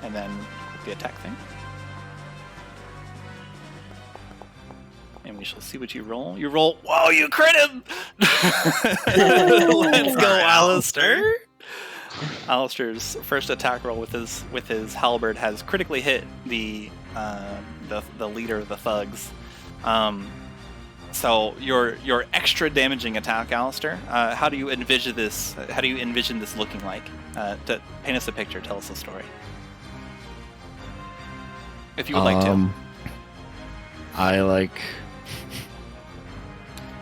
And then click the attack thing. And we shall see what you roll. You roll. Whoa, you crit him! Let's go, Allister! Alister's first attack roll with his halberd has critically hit the leader of the thugs. So your extra damaging attack, Aleister. How do you envision this? How do you envision this looking like? To paint us a picture, tell us a story. If you would like to. I like.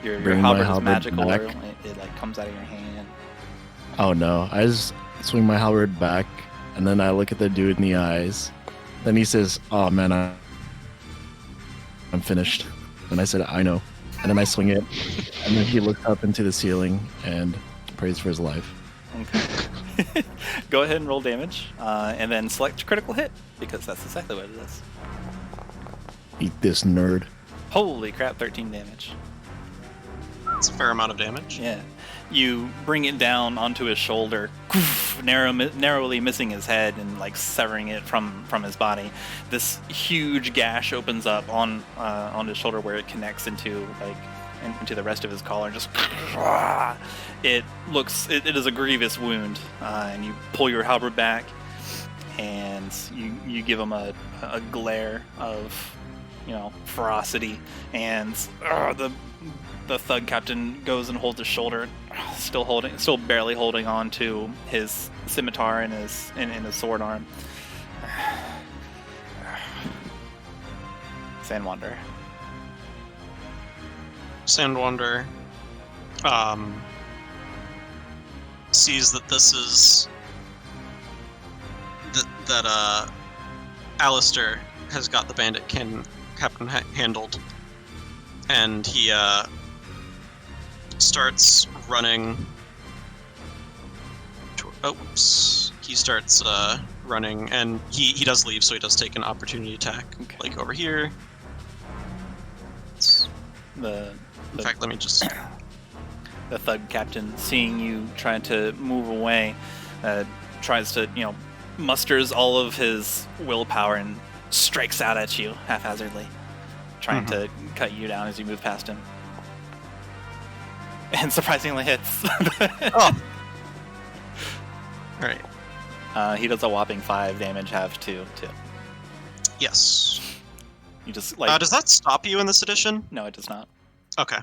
Your bring my halberd is halberd magical. back. It like comes out of your hand. Oh no! I just swing my halberd back, and then I look at the dude in the eyes. Then he says, "Oh man, I'm finished." And I said, "I know." And then I swing it, and then he looks up into the ceiling and prays for his life. Okay. Go ahead and roll damage, and then select critical hit because that's exactly what it is. Eat this, nerd. Holy crap! 13 damage. It's a fair amount of damage. Yeah. You bring it down onto his shoulder, narrowly missing his head and like severing it from his body. This huge gash opens up on his shoulder where it connects into into the rest of his collar. Just it is a grievous wound, and you pull your halberd back, and you give him a glare of ferocity, and the thug captain goes and holds his shoulder, still barely holding on to his scimitar in his sword arm. Sandwanderer. Sandwanderer sees that this is that Allister has got the bandit captain handled, and he starts running. He starts running, and he does leave, so he does take an opportunity attack, like over here. In fact, let me just. The thug captain, seeing you trying to move away, tries to musters all of his willpower and strikes out at you haphazardly, trying to cut you down as you move past him. And surprisingly hits. Oh. Alright. He does a whopping 5 damage, have 2 too. Yes. You just does that stop you in this edition? No, it does not. Okay.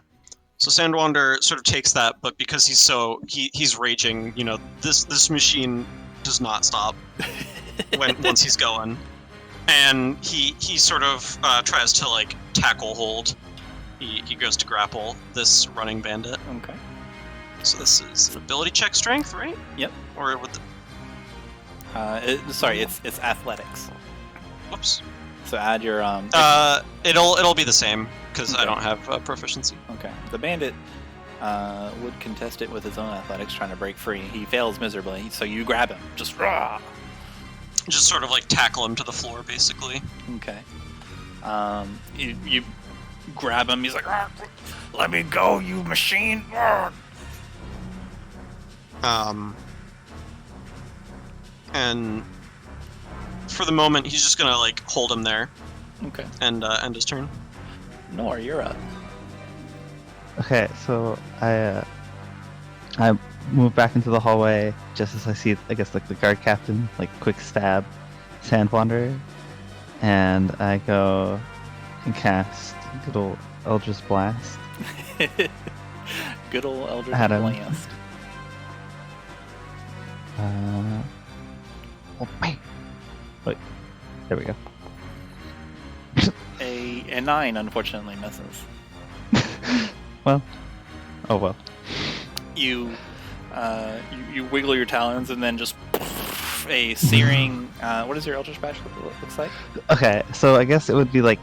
So Sandwanderer sort of takes that, but because he's raging, this machine does not stop once he's going. And he sort of tries to tackle hold. He goes to grapple this running bandit. Okay. So this is an ability check strength, right? Yep. Or with it's athletics. Whoops. So add your it'll be the same because I don't have proficiency. Okay. The bandit would contest it with his own athletics, trying to break free. He fails miserably, so you grab him. Just sort of tackle him to the floor, basically. Okay. You grab him. He's like, "Let me go, you machine!" And for the moment, he's just gonna hold him there. Okay. And end his turn. Noor, you're up. Okay, so I move back into the hallway just as I see, I guess, like the guard captain, like quick stab Sandwanderer, and I go and cast good old Eldritch Blast. Good old Eldritch Adam. Blast. Wait, there we go. A 9 unfortunately misses. Well, oh well. You wiggle your talons and then just a searing. What does your Eldritch Blast looks like? Okay, so I guess it would be like,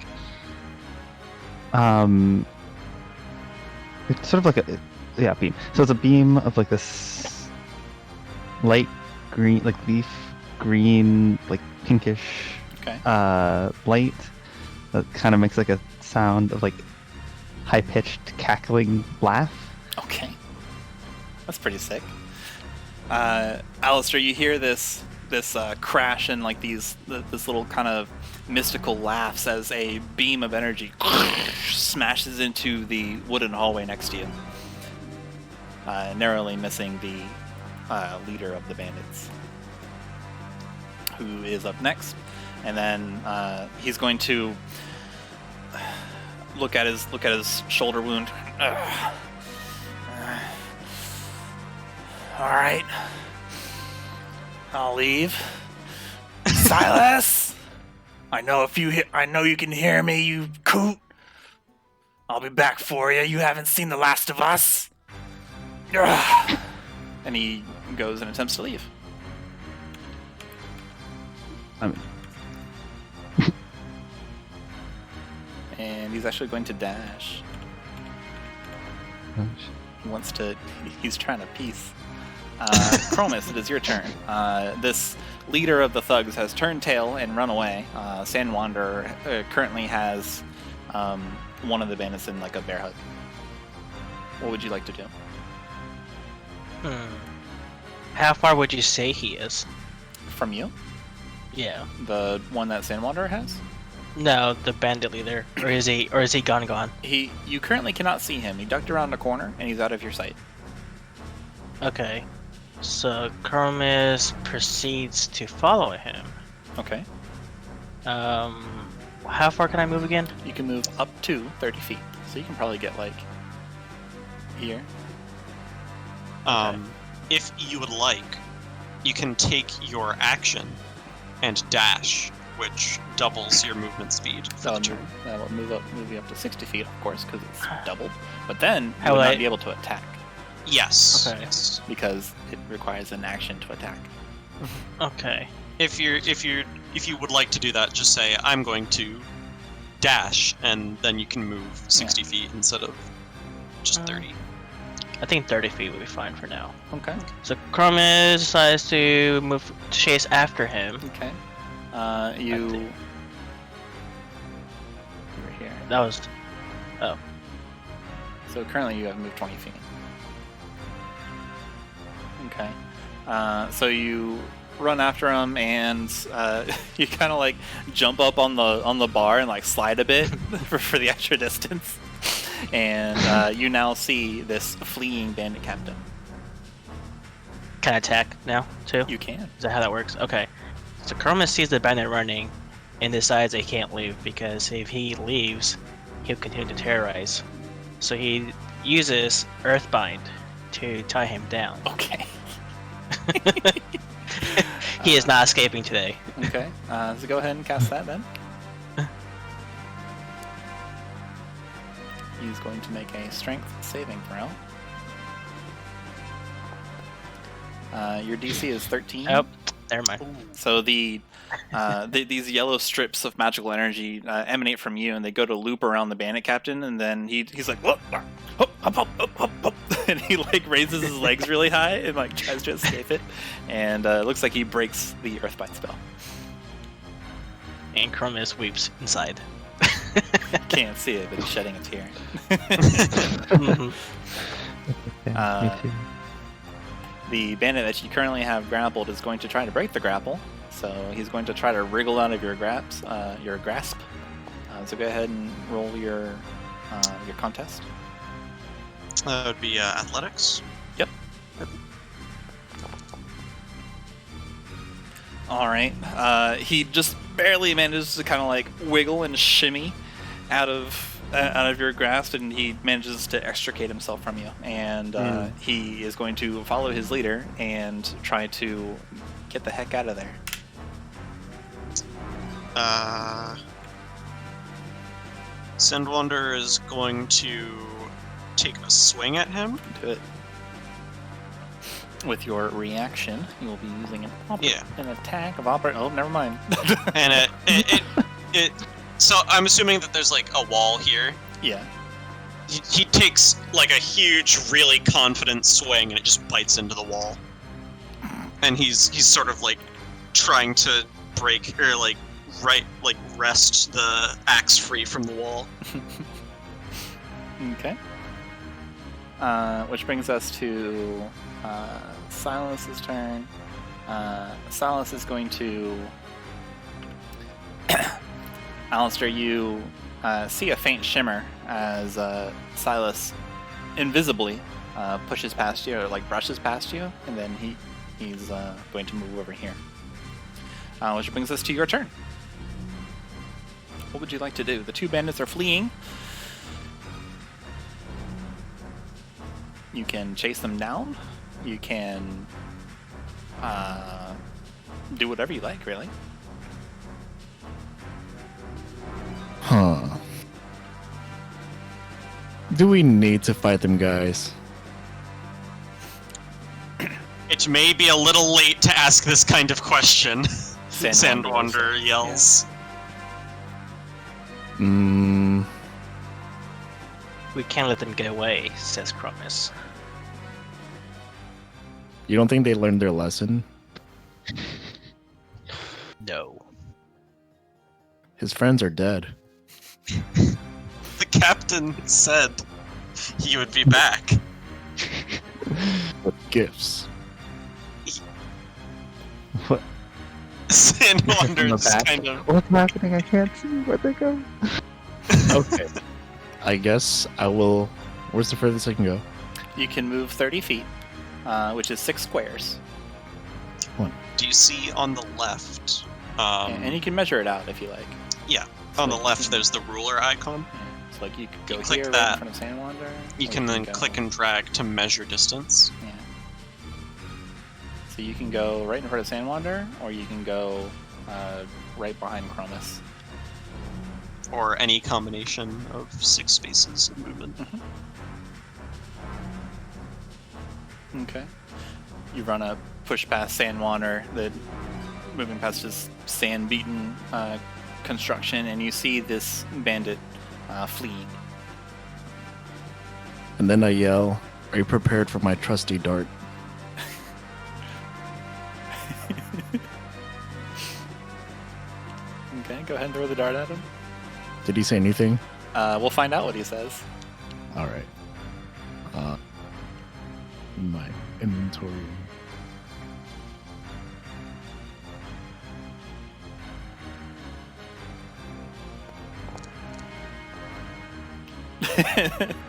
it's sort of like a beam. So it's a beam of like this light green, like leaf green, like pinkish, Okay. light that kind of makes like a sound of like high pitched cackling laugh. Okay. That's pretty sick. Allister, you hear this crash and like this little kind of mystical laughs as a beam of energy smashes into the wooden hallway next to you, narrowly missing the leader of the bandits, who is up next. And then he's going to look at his shoulder wound. All right, I'll leave. Silas, I know you can hear me, you coot. I'll be back for you. You haven't seen the last of us. And he goes and attempts to leave. I mean, And he's actually going to dash. He's trying to piece. Chromas, it is your turn. This leader of the thugs has turned tail and run away. Sandwanderer currently has one of the bandits in like a bear hug. What would you like to do? How far would you say he is? From you? Yeah. The one that Sandwanderer has? No, the bandit leader. Or is he gone? You currently cannot see him. He ducked around a corner and he's out of your sight. Okay. So Chromas proceeds to follow him. Okay. How far can I move again? You can move up to 30 feet. So you can probably get like here. If you would like, you can take your action and dash, which doubles your movement speed for the turn. That will move you up to 60 feet, of course, because it's doubled. But then you How will would not I- be able to attack Yes. Okay. Yes. because it requires an action to attack. Okay. If you would like to do that, just say I'm going to dash, and then you can move 60 feet instead of just 30. I think 30 feet would be fine for now. Okay. So Chromas decides to move to chase after him. Okay. think- You were here. That was So currently you have moved 20 feet. Okay. So you run after him and you kind of like jump up on the bar and like slide a bit for the extra distance. And you now see this fleeing bandit captain. Can I attack now too? You can. Is that how that works? Okay. So Chromas sees the bandit running and decides he can't leave because if he leaves, he'll continue to terrorize. So he uses Earthbind to tie him down. Okay. He is not escaping today. Okay. So go ahead and cast that then. He's going to make a strength saving throw. Your DC is 13. Oh, never mind. So these yellow strips of magical energy emanate from you, and they go to loop around the bandit captain, and then he's like, whoop, hop, hop, hop, hop, hop, hop, and he like raises his legs really high and like tries to escape it, and it looks like he breaks the Earthbite spell. And Chromas weeps inside. Can't see it, but he's shedding a tear. Mhm. yeah, me too. The bandit that you currently have grappled is going to try to break the grapple, so he's going to try to wriggle out of your grasp. So go ahead and roll your contest. That would be athletics. Yep. All right. He just barely manages to kind of like wiggle and shimmy out of your grasp, and he manages to extricate himself from you. And he is going to follow his leader and try to get the heck out of there. Sandwanderer is going to take a swing at him. Do it. With your reaction, you will be using an attack of opera. Oh, never mind. And it. So I'm assuming that there's like a wall here. Yeah. He takes like a huge, really confident swing, and it just bites into the wall. And he's sort of like trying to break or wrest the axe free from the wall. Okay. Which brings us to Silas's turn. Silas is going to... Allister, you see a faint shimmer as Silas invisibly pushes past you, or like brushes past you, and then he's going to move over here. Which brings us to your turn. What would you like to do? The two bandits are fleeing. You can chase them down. You can do whatever you like, really. Huh. Do we need to fight them, guys? It may be a little late to ask this kind of question. Sandwanderer Sandwanderer yells. We can't let them get away, says Chromas. You don't think they learned their lesson? No. His friends are dead. The captain said he would be back. With gifts. What? Sandwanderer's back? kind of... What's happening? I can't see where they go. Okay. I guess I will... Where's the furthest I can go? You can move 30 feet, which is 6 squares. Do you see on the left? And you can measure it out if you like. Yeah, on the left there's the ruler icon. Yeah. So like you could go You click here that. right in front of Sandwanderer. You or can then go- click and drag to measure distance. Yeah. So you can go right in front of Sandwanderer, or you can go right behind Chromas. Or any combination of 6 spaces of movement. Okay. You run a push past Sandwanderer, moving past his sand-beaten construction, and you see this bandit fleeing. And then I yell, "Are you prepared for my trusty dart?" Okay, go ahead and throw the dart at him. Did he say anything? We'll find out what he says. All right. My inventory.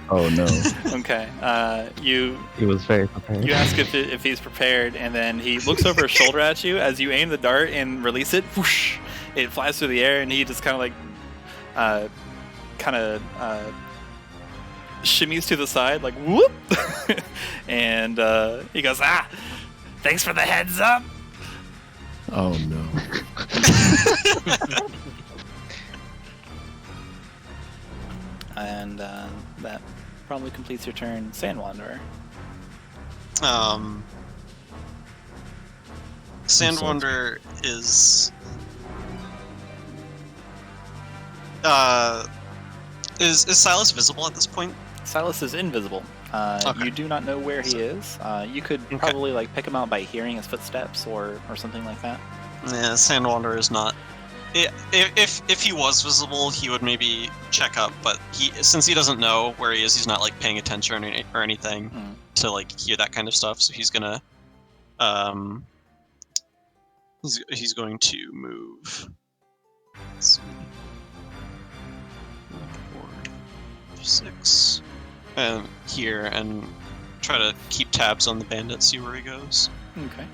Oh no. Okay. He was very prepared. You ask if he's prepared, and then he looks over his shoulder at you as you aim the dart and release it. Whoosh, it flies through the air, and he just kind of shimmies to the side, like whoop, and he goes, "Ah, thanks for the heads up." Oh no. And that probably completes your turn, Sandwanderer. Sandwanderer is Silas visible at this point? Silas is invisible. Okay. You do not know where he is. You could probably like pick him out by hearing his footsteps or something like that. Yeah, Sandwanderer is not. If he was visible, he would maybe check up, but since he doesn't know where he is, he's not like paying attention or anything to like hear that kind of stuff. So he's gonna he's going to move. Let's see. 4, 6, and here, and try to keep tabs on the bandit, see where he goes. Okay.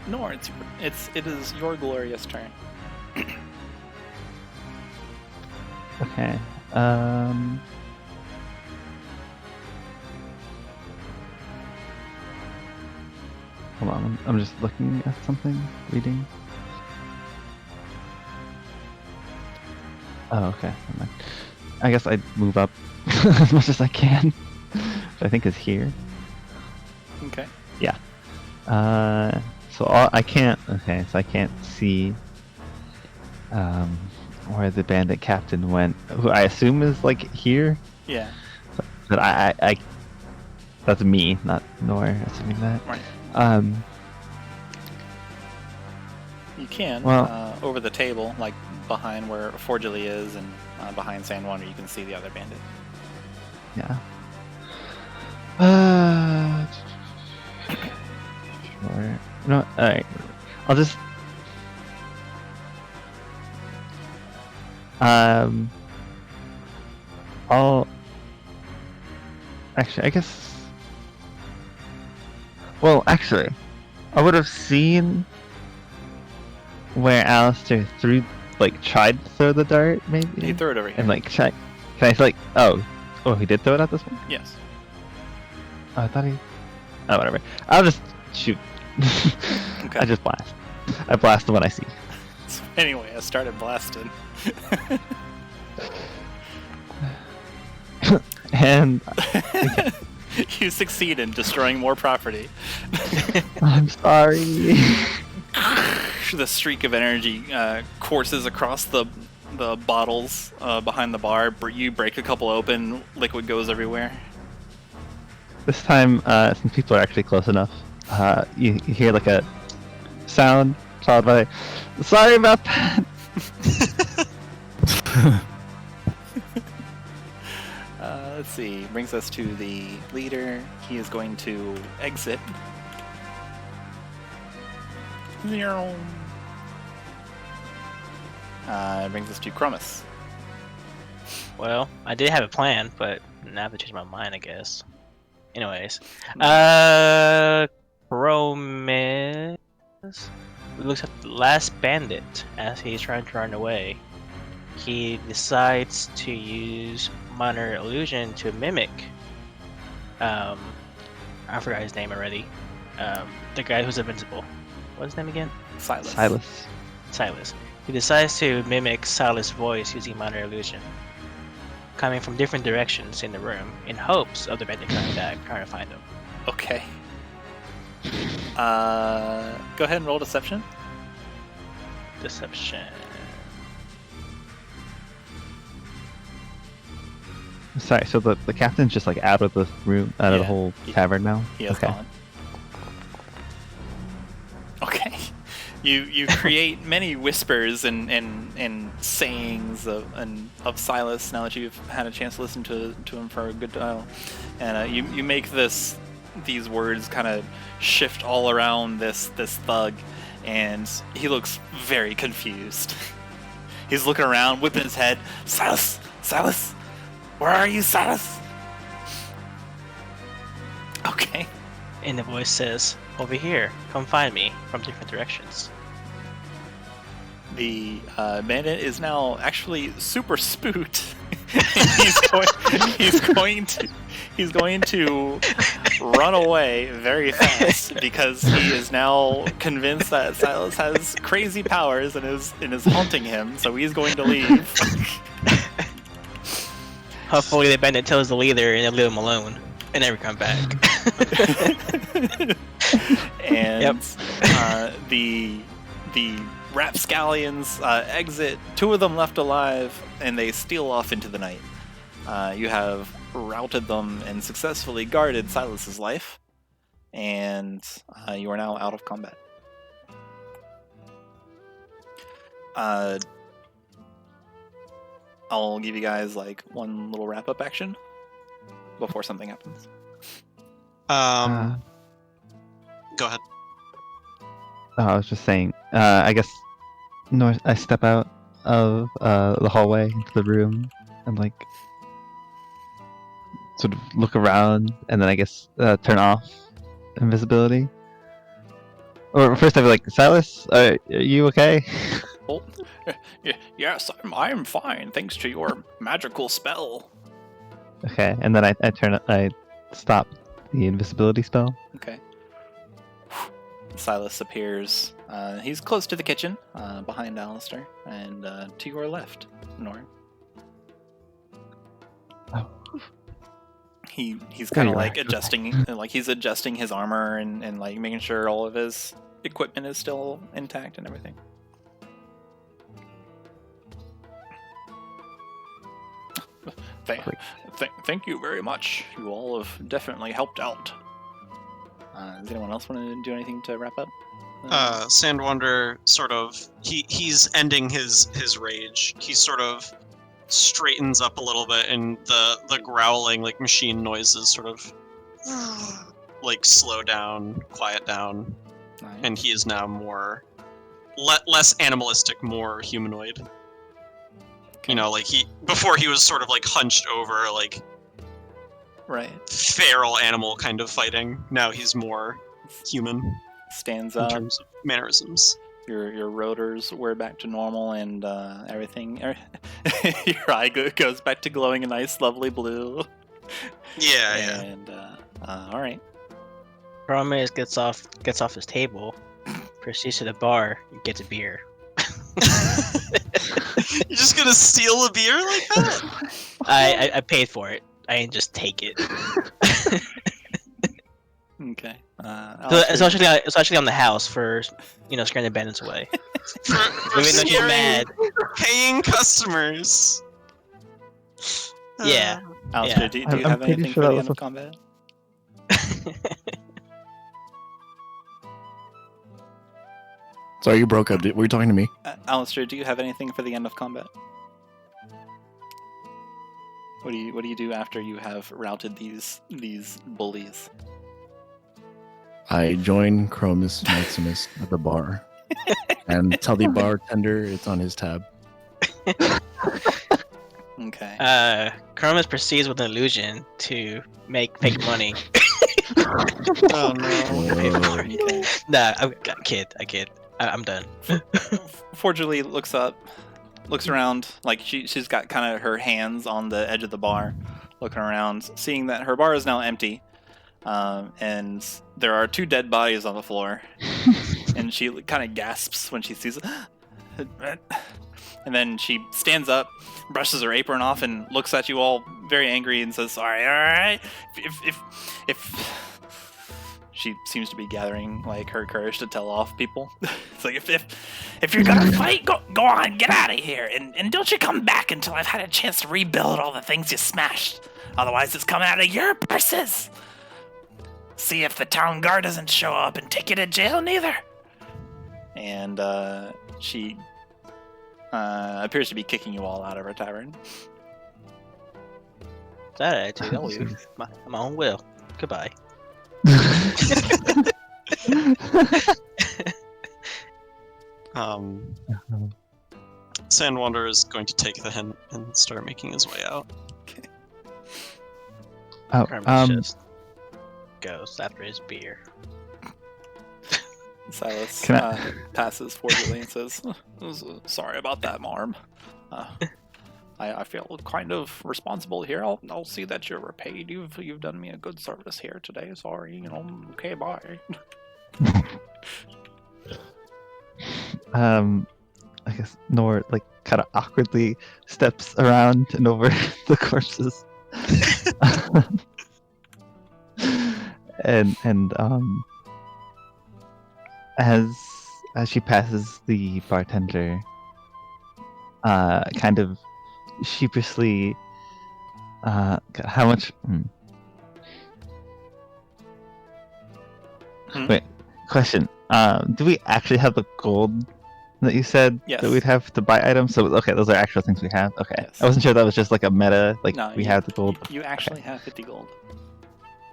Noor, it is your glorious turn. Okay. Hold on, I'm just looking at something, reading. Oh, okay. Never mind. I guess I'd move up as much as I can, which I think is here. Okay. Yeah. So I can't. Okay, so I can't see where the bandit captain went, who I assume is like here. Yeah. But I that's me, not Noor, assuming that. Right. You can over the table, like behind where Forgily is, and behind Sandwanderer, you can see the other bandit. Yeah. Sure. No. Alright. I'll just. I'll. Actually, I guess. Well, actually, I would have seen where Allister tried to throw the dart, maybe. He threw it over here. And check. Can I oh, he did throw it at this one? Yes. Oh, I thought he. Oh, whatever. I'll just shoot. Okay. I just blast. I blast the one I see. So anyway, I started blasting. And you succeed in destroying more property. I'm sorry. The streak of energy courses across the bottles behind the bar. You break a couple open, liquid goes everywhere. This time, since people are actually close enough, you hear like a sound followed by, "Sorry about that." Let's see. Brings us to the leader. He is going to exit. Brings us to Chromas. Well, I did have a plan, but now I have to change my mind, I guess. Anyways, Chromas looks at the last bandit as he's trying to run away. He decides to use minor illusion to mimic. I forgot his name already. The guy who's invincible. What's his name again? Silas. Silas. He decides to mimic Silas' voice using minor illusion, coming from different directions in the room in hopes of the bandit coming back, trying to find him. Okay. Go ahead and roll deception. Deception. Sorry, so the captain's just like out of the room, out of the Yeah, whole tavern now? He has Okay. gone. Okay. You create many whispers and sayings of Silas now that you've had a chance to listen to him for a good while, and you make these words kind of shift all around this thug, and he looks very confused. He's looking around, whipping his head. Silas, where are you, Silas? Okay. And the voice says, "Over here, come find me," from different directions. The bandit is now actually super spooked. he's going to run away very fast because he is now convinced that Silas has crazy powers and is haunting him. So he's going to leave. Hopefully the bandit tells the leader and they'll leave him alone and never come back. And the rapscallions exit, two of them left alive, and they steal off into the night. You have routed them and successfully guarded Silas's life, and you are now out of combat. I'll give you guys like one little wrap-up action before something happens. Go ahead. I was just saying, I guess I step out of the hallway into the room and like sort of look around, and then I guess turn off invisibility. Or first I'd be like, Silas, are you okay? Oh, yes, I'm fine, thanks to your magical spell. Okay, and then I stop the invisibility spell. Okay. Silas appears. He's close to the kitchen, behind Allister, and to your left, Noor. Oh. He's kind of you like are. adjusting his armor and like making sure all of his equipment is still intact and everything. Thank you very much. You all have definitely helped out. Does anyone else want to do anything to wrap up? Sandwanderer sort of he's ending his rage. He sort of straightens up a little bit, and the growling like machine noises sort of like slow down, quiet down, Nice. and he is now more less animalistic, more humanoid. Okay. You know, like before he was sort of like hunched over, like Right. feral animal kind of fighting. Now he's more human Stands in up. terms of mannerisms. Your rotors were back to normal, and everything. Your eye goes back to glowing a nice, lovely blue. Yeah. And all right. Chromas gets off his table, proceeds to the bar, and gets a beer. You're just gonna steal a beer like that? I paid for it. I didn't just take it. Okay. So it's actually on the house for scaring the bandits away. For Even though she's scaring mad. paying customers. Yeah. Alistair, Yeah. do you I'm have pretty anything sure for that the was end of combat? Sorry, you broke up. Were you talking to me? Alistair, do you have anything for the end of combat? What do you do after you have routed these bullies? I join Chromas Maximus at the bar and tell the bartender it's on his tab. Okay. Chromas proceeds with an illusion to make fake money. Oh no. Okay. Nah, I kid. I'm done. Forgerly looks around, like she's got kind of her hands on the edge of the bar, looking around, seeing that her bar is now empty, and there are 2 dead bodies on the floor, and she kind of gasps when she sees it. And then she stands up, brushes her apron off, and looks at you all very angry and says, all right. If she seems to be gathering like her courage to tell off people. It's like if you're gonna fight, go on, get out of here, and don't you come back until I've had a chance to rebuild all the things you smashed. Otherwise, it's coming out of your purses. See if the town guard doesn't show up and take you to jail, neither. And she appears to be kicking you all out of her tavern. That attitude, I'll leave. My own will. Goodbye. Sandwanderer is going to take the hint and start making his way out. Chromas just goes after his beer. Silas Can I- passes forwardly and says, sorry about that, Marm. I feel kind of responsible here. I'll see that you're repaid. You've done me a good service here today. Sorry, okay, bye. I guess Noor kind of awkwardly steps around and over the corpses. and as she passes the bartender, kind of sheepishly, how much? Wait, question. Do we actually have the gold that you said Yes. that we'd have to buy items? So okay, those are actual things we have. Okay, Yes. I wasn't sure if that was just like a meta, like No, we have the gold. You actually have 50 gold.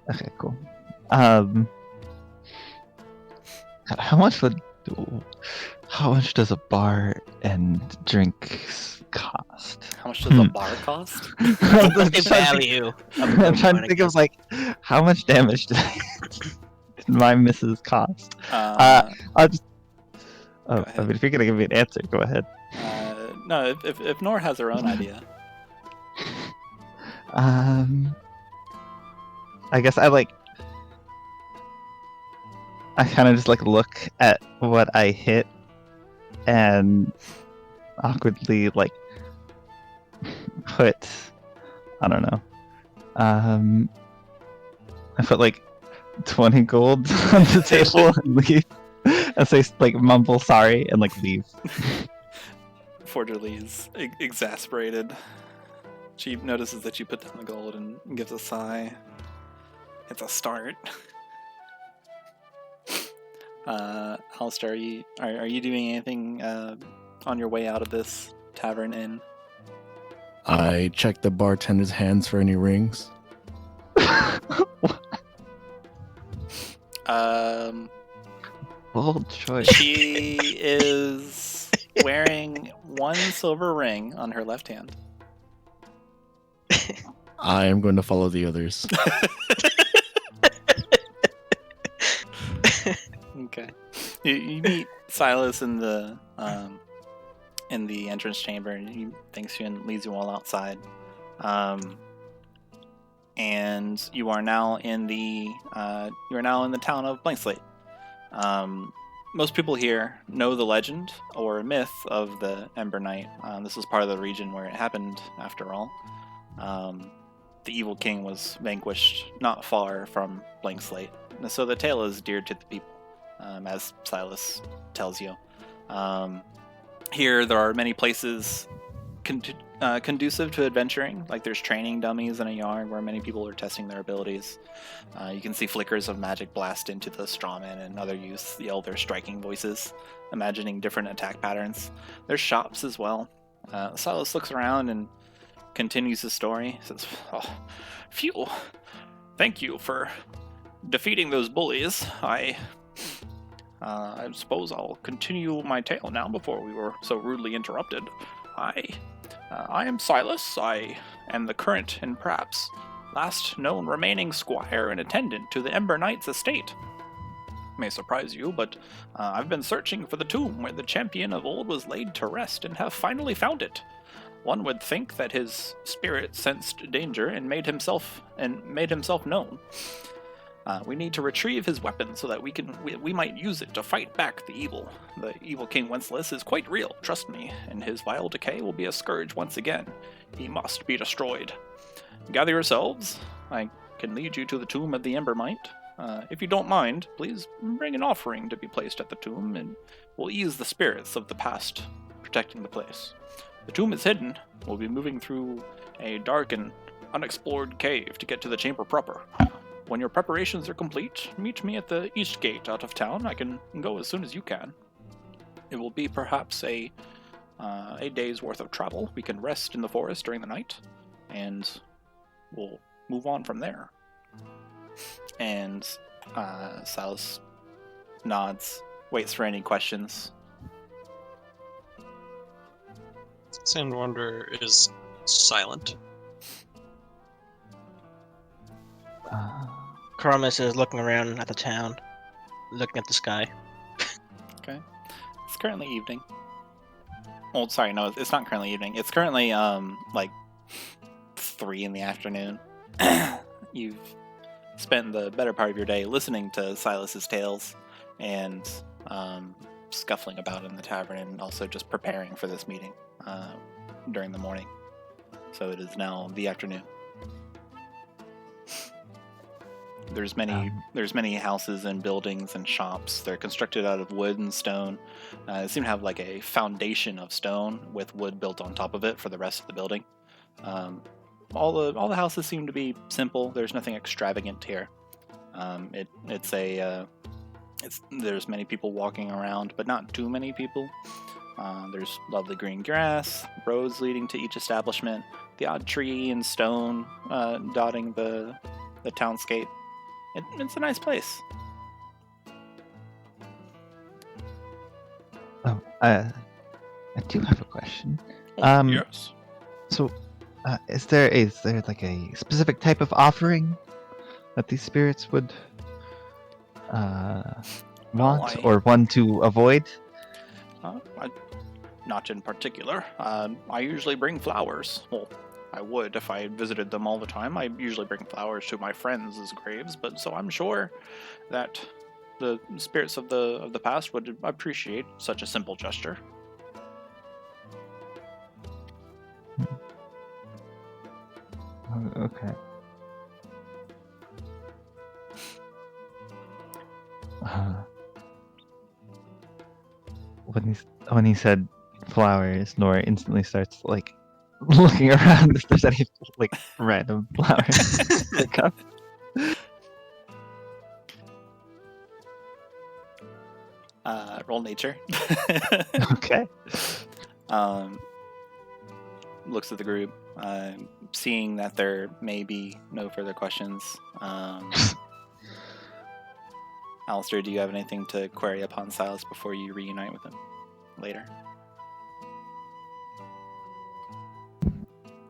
Okay, cool. God, how much does a bar and drinks cost? How much does a bar cost? The value. I'm trying to think of how much damage do my misses cost. I'll just. Oh, Go I ahead. mean, if you're gonna give me an answer, go ahead. No, if Noor has her own idea. I guess I kind of just look at what I hit and awkwardly put, I don't know. I put 20 gold on the table and leave. And say mumble sorry and leave. Forgerly is exasperated. She notices that you put down the gold and gives a sigh. It's a start. Allister, are you doing anything on your way out of this tavern inn? I check the bartender's hands for any rings. Bold choice. She is wearing one silver ring on her left hand. I am going to follow the others. Okay. You meet Silas in the entrance chamber, and he thanks you and leads you all outside. And you are now in the town of Blank Slate. Most people here know the legend or myth of the Ember Knight. This is part of the region where it happened, after all. The evil king was vanquished not far from Blank Slate. So the tale is dear to the people, as Silas tells you. Here there are many places conducive to adventuring. There's training dummies in a yard where many people are testing their abilities. You can see flickers of magic blast into the strawmen and other youths yell their striking voices, imagining different attack patterns. There's shops as well. Silas looks around and continues his story. He says, "Oh, phew. Thank you for defeating those bullies. I suppose I'll continue my tale now before we were so rudely interrupted. I am Silas. I am the current and perhaps last known remaining squire and attendant to the Ember Knight's estate. May surprise you, but I've been searching for the tomb where the champion of old was laid to rest and have finally found it. One would think that his spirit sensed danger and made himself known. We need to retrieve his weapon so that we might use it to fight back the evil. The evil King Wenceslas is quite real, trust me, and his vile decay will be a scourge once again. He must be destroyed. Gather yourselves. I can lead you to the tomb of the Ember Knight. If you don't mind, please bring an offering to be placed at the tomb, and we'll ease the spirits of the past, protecting the place. The tomb is hidden. We'll be moving through a dark and unexplored cave to get to the chamber proper. When your preparations are complete, meet me at the east gate out of town. I can go as soon as you can. It will be perhaps a day's worth of travel. We can rest in the forest during the night, and we'll move on from there." And Silas nods, waits for any questions. Sandwanderer is silent. Chromas is looking around at the town, looking at the sky. Okay. It's currently evening. Oh, sorry, no, it's not currently evening. It's currently 3 in the afternoon. You've spent the better part of your day listening to Silas's tales and scuffling about in the tavern, and also just preparing for this meeting during the morning. So it is now the afternoon. There's many houses and buildings and shops. They're constructed out of wood and stone. They seem to have a foundation of stone with wood built on top of it for the rest of the building. All the houses seem to be simple. There's nothing extravagant here. There's many people walking around, but not too many people. There's lovely green grass, roads leading to each establishment, the odd tree and stone dotting the townscape. It's a nice place. Oh, I do have a question. Yes. So, is there a specific type of offering that these spirits would want I- or one to avoid? Not in particular. I usually bring flowers. Well, I would if I visited them all the time. I usually bring flowers to my friends' graves, but so I'm sure that the spirits of the past would appreciate such a simple gesture. Okay. When he said flowers, Noor instantly starts like looking around if there's any like random flowers to pick up. Roll nature. Okay. Looks at the group, seeing that there may be no further questions. Allister, do you have anything to query upon Silas before you reunite with him later?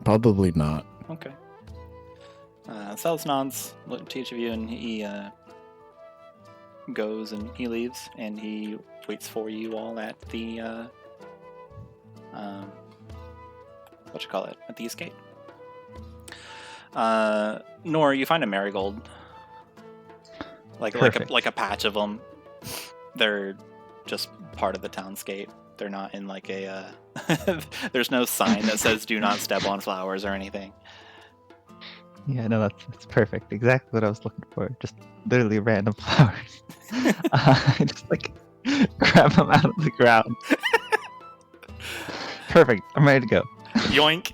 Probably not. Okay. Silas nods, look to each of you, and he goes and he leaves, and he waits for you all at the at the escape. Noor, you find a marigold, like a patch of them. They're just part of the townscape. They're not in like a. There's no sign that says "Do not step on flowers" or anything. Yeah, no, that's perfect. Exactly what I was looking for. Just literally random flowers. I just like grab them out of the ground. Perfect. I'm ready to go. Yoink!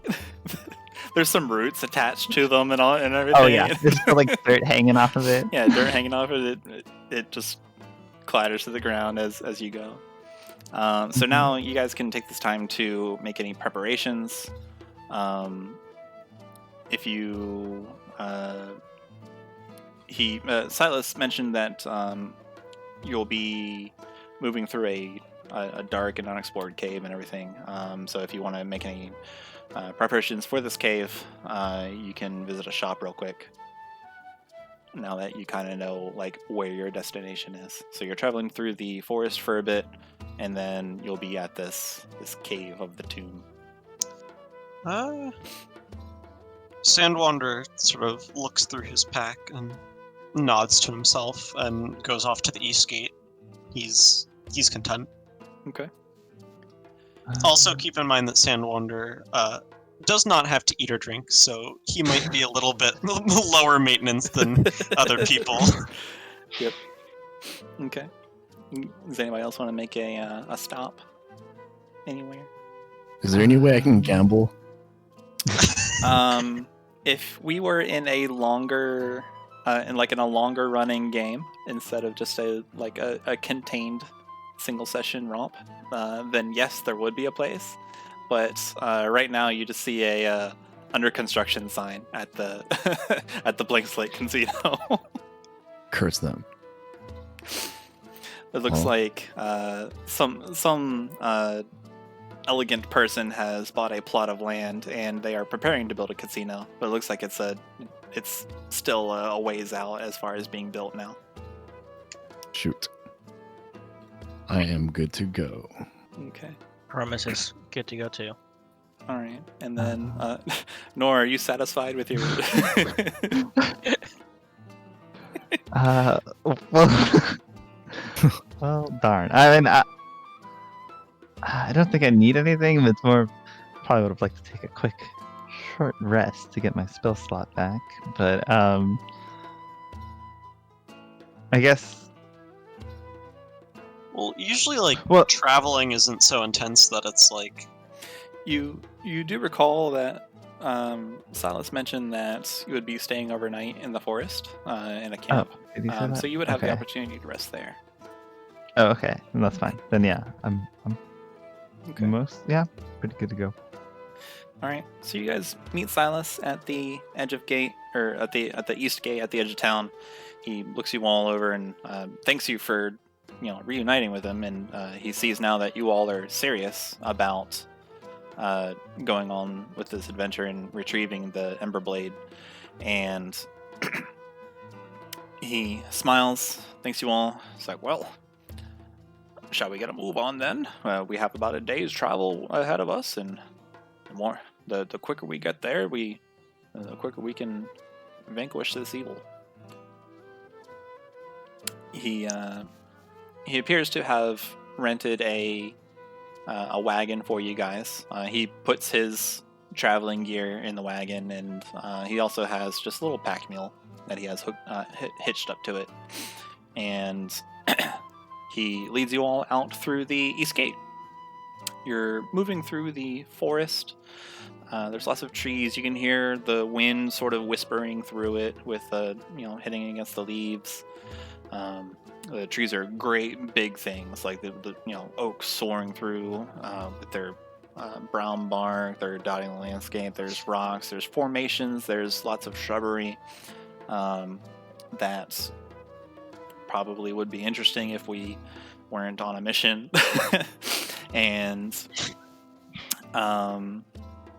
There's some roots attached to them and all and everything. Oh yeah, there's still like dirt hanging off of it. Yeah, dirt hanging off of it. It just clatters to the ground as you go. So now you guys can take this time to make any preparations. If you, Silas mentioned that you'll be moving through a dark and unexplored cave and everything. So if you want to make any preparations for this cave, you can visit a shop real quick. Now that you kind of know like where your destination is, so you're traveling through the forest for a bit, and then you'll be at this cave of the tomb. Sandwanderer sort of looks through his pack and nods to himself and goes off to the east gate. He's content. Okay. Also, keep in mind that Sandwanderer does not have to eat or drink, so he might be a little bit lower maintenance than other people. Yep. Okay. Does anybody else want to make a stop anywhere? Is there any way I can gamble? If we were in a longer, in a longer running game instead of just a contained single session romp, then yes, there would be a place. But right now, you just see a under construction sign at the at the Blank Slate Casino. Curse them. It looks like some elegant person has bought a plot of land and they are preparing to build a casino. But it looks like it's still a ways out as far as being built now. Shoot. I am good to go. Okay. Chromas is good to go too. All right. And then, Noor, are you satisfied with your? Well, darn. I mean, I don't think I need anything, but it's more probably would have liked to take a quick, short rest to get my spell slot back. But I guess. Well, usually, traveling isn't so intense that it's like... You do recall that Silas mentioned that you would be staying overnight in the forest in a camp. Oh, did he say that? So you would have the Okay. opportunity to rest there. Oh, okay. Then that's fine. Then yeah, I'm Okay. pretty good to go. All right. So you guys meet Silas at the edge of gate, or at the east gate at the edge of town. He looks you all over and thanks you for reuniting with him, and he sees now that you all are serious about going on with this adventure and retrieving the Emberblade, and He smiles, thanks you all. He's like, well, shall we get a move on then? We have about a day's travel ahead of us, and the quicker we get there, the quicker we can vanquish this evil. He appears to have rented a wagon for you guys. He puts his traveling gear in the wagon, and he also has just a little pack mule that he has hitched up to it. And he leads you all out through the east gate. You're moving through the forest. There's lots of trees. You can hear the wind sort of whispering through it with hitting against the leaves. The trees are great big things, like the oaks soaring through with their brown bark. They're dotting the landscape. There's rocks. There's formations. There's lots of shrubbery that probably would be interesting if we weren't on a mission. And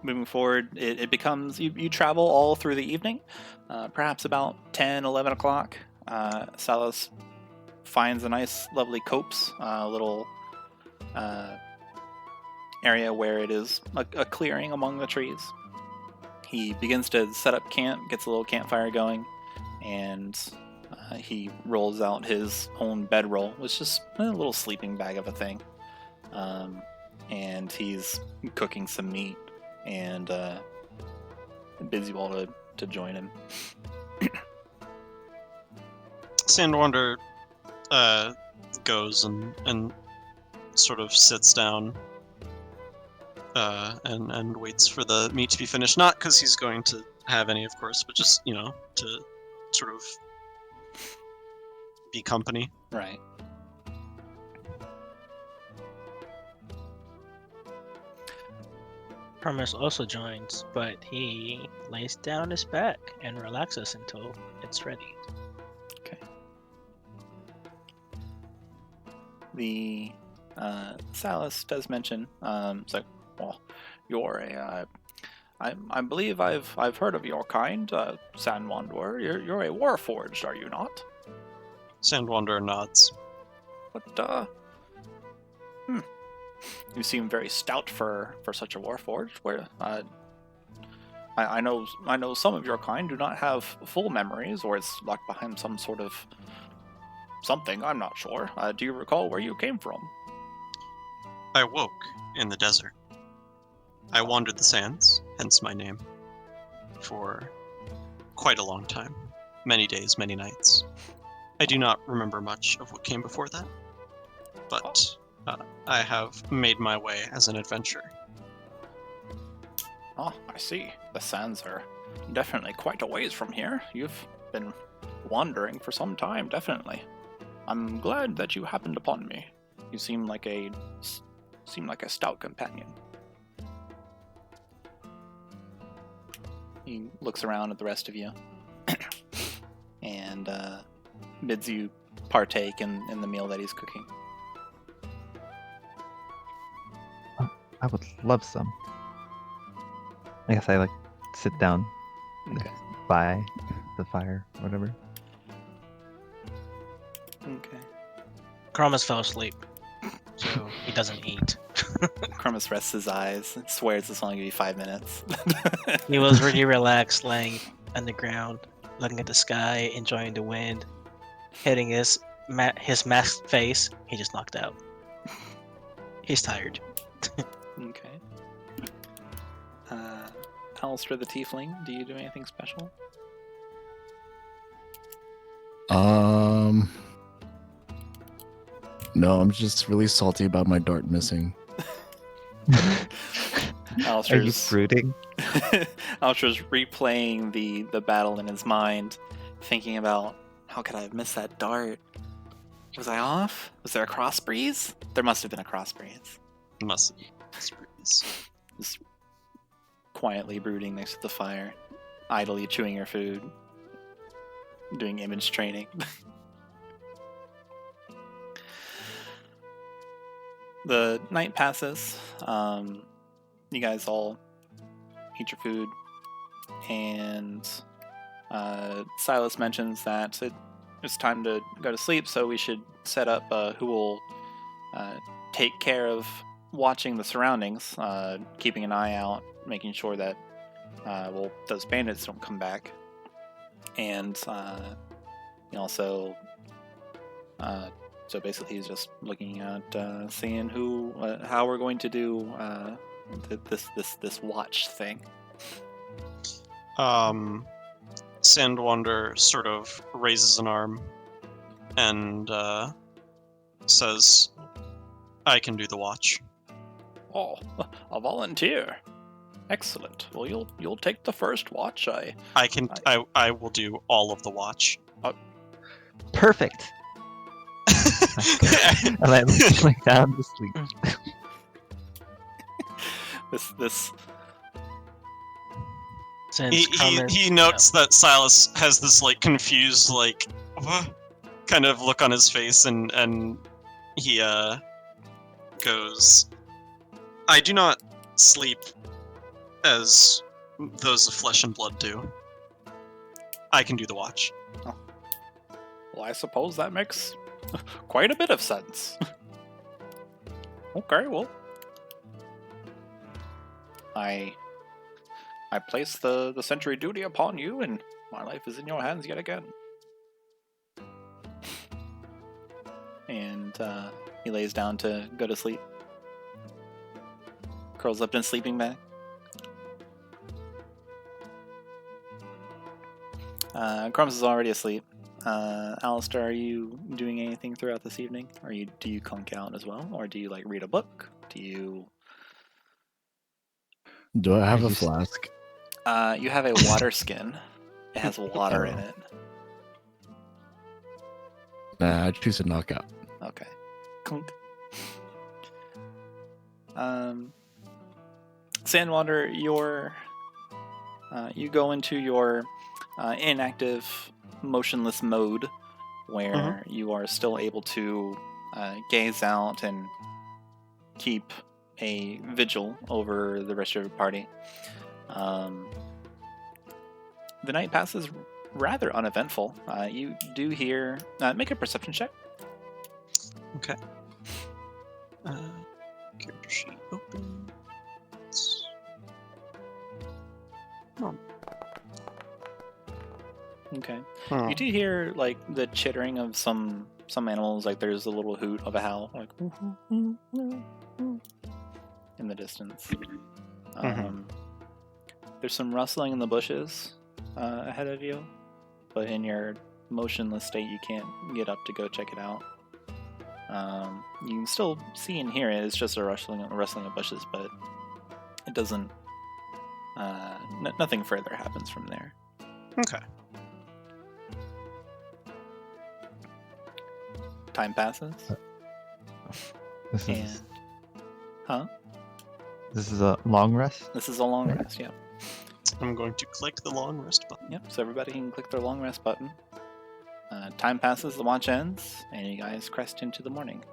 moving forward, it becomes you travel all through the evening, perhaps about 10, 11 o'clock. Silas finds a nice, lovely copse, a little area where it is a clearing among the trees. He begins to set up camp, gets a little campfire going, and he rolls out his own bedroll, which is just a little sleeping bag of a thing. And he's cooking some meat and bids you all to join him. Sandwanderer goes and sort of sits down and waits for the meat to be finished. Not because he's going to have any, of course, but just, to sort of be company. Right. Chromas also joins, but he lays down his back and relaxes until it's ready. Okay. The Silas does mention, it's like, well, you're a, I believe I've heard of your kind, Sandwanderer. You're a warforged, are you not? Sandwanderer nods. But you seem very stout for such a warforged. Where I know some of your kind do not have full memories, or it's locked behind some sort of something. I'm not sure. Do you recall where you came from? I woke in the desert. I wandered the sands, hence my name, for quite a long time. Many days, many nights. I do not remember much of what came before that, but I have made my way as an adventurer. Oh, I see. The sands are definitely quite a ways from here. You've been wandering for some time, definitely. I'm glad that you happened upon me. You seem like a stout companion. He looks around at the rest of you and bids you partake in the meal that he's cooking. I would love some. I guess I sit down Okay. by the fire, whatever. Okay. Chromas fell asleep, so he doesn't eat. Chromas rests his eyes and swears it's only going to be 5 minutes. He was really relaxed, laying on the ground, looking at the sky, enjoying the wind, hitting his masked face. He just knocked out. He's tired. Okay. Aleister the Tiefling, do you do anything special? No, I'm just really salty about my dart missing. Aleister's, Are you brooding? Aleister's replaying the battle in his mind, thinking about, how could I have missed that dart? Was I off? Was there a cross breeze? There must have been a cross breeze. Must be. Just quietly brooding next to the fire, idly chewing your food, doing image training. The night passes. You guys all eat your food, and Silas mentions that it's time to go to sleep, so we should set up who will take care of watching the surroundings, keeping an eye out, making sure that those bandits don't come back, and also so basically he's just looking at seeing how we're going to do this watch thing. Sandwanderer sort of raises an arm and says, "I can do the watch." Oh, a volunteer! Excellent. Well, you'll take the first watch. I will do all of the watch. Perfect. And I lay down to sleep. This Since He notes that Silas has this like confused like kind of look on his face, and he goes, "I do not sleep as those of flesh and blood do. I can do the watch." Well, I suppose that makes quite a bit of sense. Okay, well, I place the sentry duty upon you, and my life is in your hands yet again. And he lays down to go to sleep. Curls up in a sleeping bag. Chromas is already asleep. Allister, are you doing anything throughout this evening? Or do you clunk out as well? Or do you read a book? Do I have a flask? You have a water skin. It has water in it. Nah, I choose a knockout. Okay. Clunk. Sandwanderer, you go into your inactive, motionless mode, where you are still able to gaze out and keep a vigil over the rest of your party. The night passes rather uneventful. You do hear... make a perception check. Okay. Character sheet open. Okay. You do hear the chittering of some animals. There's a little hoot of a owl, in the distance. There's some rustling in the bushes ahead of you, but in your motionless state, you can't get up to go check it out. You can still see and hear it. It's just a rustling of bushes, but it doesn't. Nothing further happens from there. Okay. Time passes. This And is this a long rest. is a long rest. Yeah. I'm going to click the long rest button. Yep. So everybody can click their long rest button. Time passes. The watch ends, and you guys crest into the morning.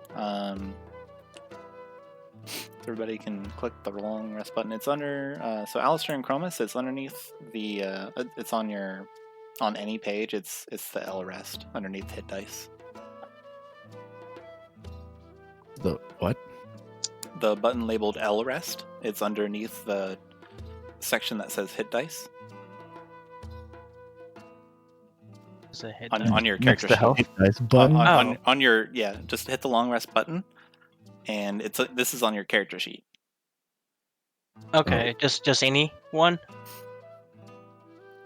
Everybody can click the long rest button. It's under. So Allister and Chromas. It's underneath the. It's on any page. It's the L rest underneath hit dice. The what? The button labeled L rest. It's underneath the section that says hit dice Is it hit on your Next character to sheet. health. Nice button. On your just hit the long rest button, and this is on your character sheet. Okay, just any one.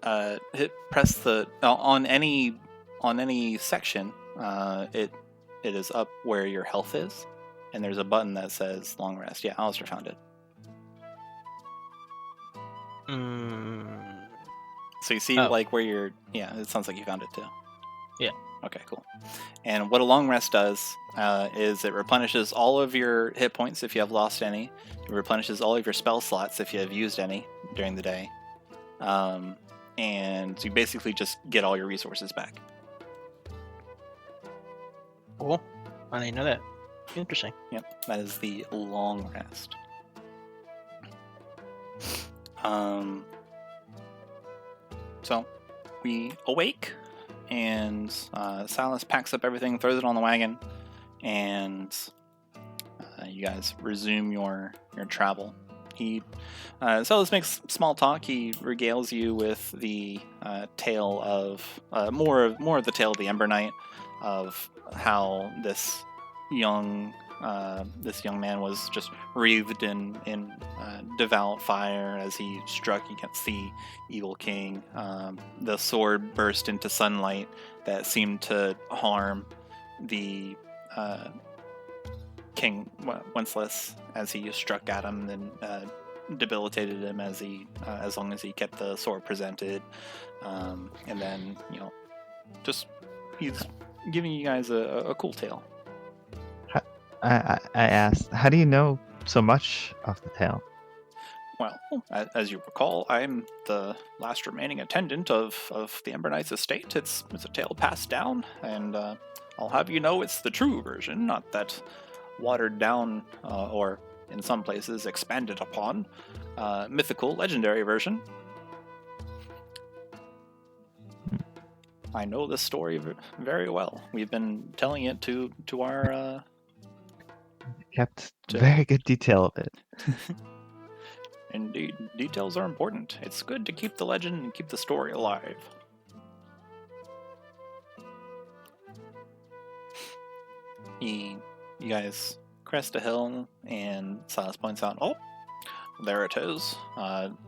Press the on any section. It is up where your health is, and there's a button that says long rest. Yeah, Allister found it. So you see where you're. Yeah, it sounds like you found it too. Yeah. Okay, cool. And what a long rest does is it replenishes all of your hit points if you have lost any. It replenishes all of your spell slots if you have used any during the day. And you basically just get all your resources back. Cool. I didn't know that. Interesting. Yep, that is the long rest. So we awake, and Silas packs up everything, throws it on the wagon, and you guys resume your travel. Silas makes small talk. He regales you with the tale of more of the tale of the Ember Knight, of how this young man was just wreathed in devout fire as he struck against the evil king. The sword burst into sunlight that seemed to harm the King Wenceslas as he struck at him, and debilitated him as long as he kept the sword presented. And then, just he's giving you guys a cool tale. I asked, how do you know so much of the tale? Well, as you recall, I'm the last remaining attendant of the Ember Knight's estate. It's a tale passed down, and I'll have you know it's the true version, not that watered down or in some places expanded upon mythical, legendary version. I know this story very well. We've been telling it to our Kept very good detail of it. Indeed, details are important. It's good to keep the legend and keep the story alive. You guys crest a hill, and Silas points out, oh, there it is.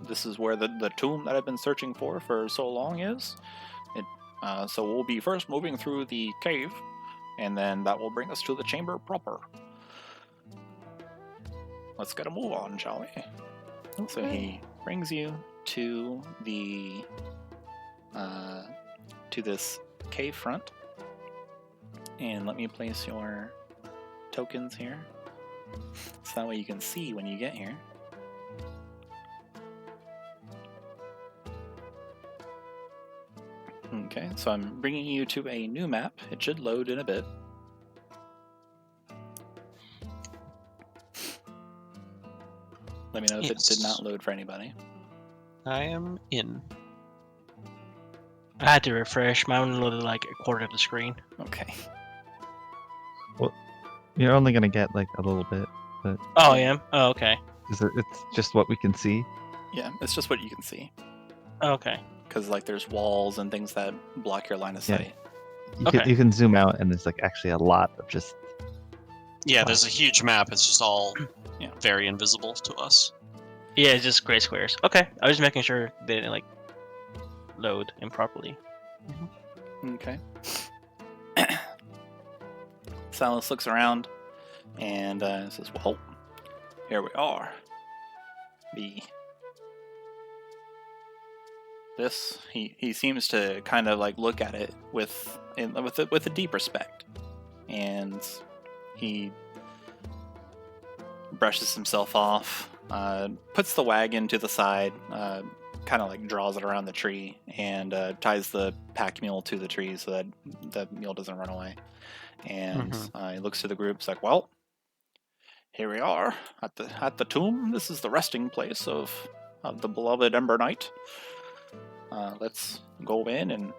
This is where the tomb that I've been searching for so long is. So we'll be first moving through the cave, and then that will bring us to the chamber proper. Let's get a move on, shall we? Okay. So he brings you to this cave front, and let me place your tokens here, so that way you can see when you get here. Okay, so I'm bringing you to a new map. It should load in a bit. Let me know if it did not load for anybody. I am in. I had to refresh. Mine loaded like a quarter of the screen. Okay. You're only gonna get like a little bit, but Oh, I am? Oh, okay. it's just what we can see. Yeah, it's just what you can see. Okay. Because there's walls and things that block your line of Yeah. sight. You can zoom out, and there's like actually a lot of just. Yeah, there's a huge map. It's just all Yeah. very invisible to us. Yeah, it's just gray squares. Okay. I was making sure they didn't like load improperly. Okay. Silas looks around and says, well, here we are. He seems to kind of look at it with a deep respect, and he brushes himself off, puts the wagon to the side, kind of draws it around the tree, and ties the pack mule to the tree so that the mule doesn't run away. And he looks to the group, it's like, well, here we are at the tomb. This is the resting place of the beloved Ember Knight. Let's go in and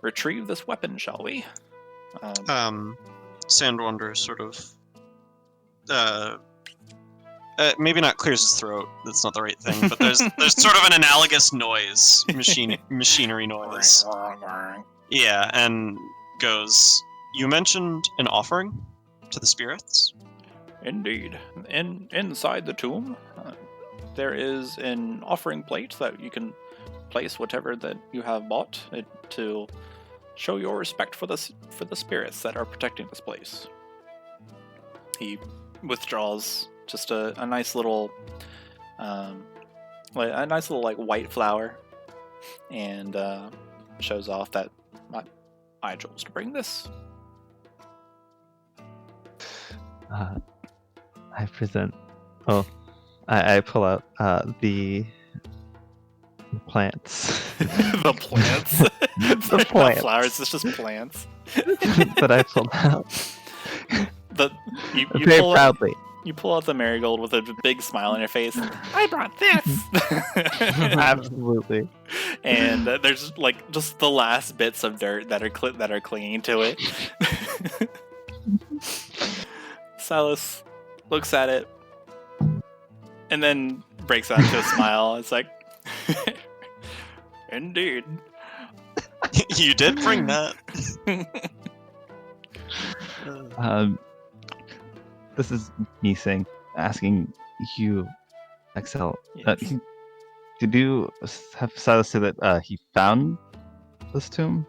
retrieve this weapon, shall we? Sandwanderer sort of maybe not clears his throat. That's not the right thing, but there's sort of an analogous noise, machinery noise. Yeah, and goes, you mentioned an offering to the spirits? Indeed. Inside the tomb, there is an offering plate that you can place whatever that you have bought to show your respect for the spirits that are protecting this place. He withdraws just a nice little white flower, and shows off that I chose to bring this. I present. Oh, I pull out the plants. The plants. The Not plants. flowers. It's just plants. That I pulled out You very pull proudly. You pull out the marigold with a big smile on your face. I brought this. Absolutely. And there's like just the last bits of dirt that are clinging to it. Silas looks at it and then breaks out into a smile. It's like, indeed. You did bring that. This is me asking you, Excel. Yes. Did you have Silas say that he found this tomb?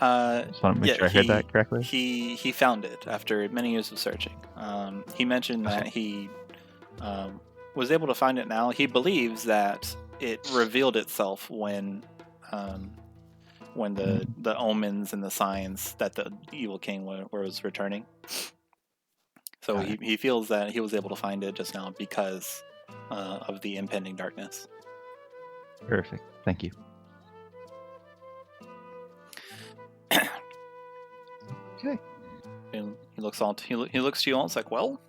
Just want to make sure I heard that correctly. He found it after many years of searching. He mentioned that he was able to find it now. He believes that it revealed itself when the omens and the signs that the evil king was returning. So he feels that he was able to find it just now because of the impending darkness. Perfect. Thank you. Okay. And he looks to you all. It's like, well,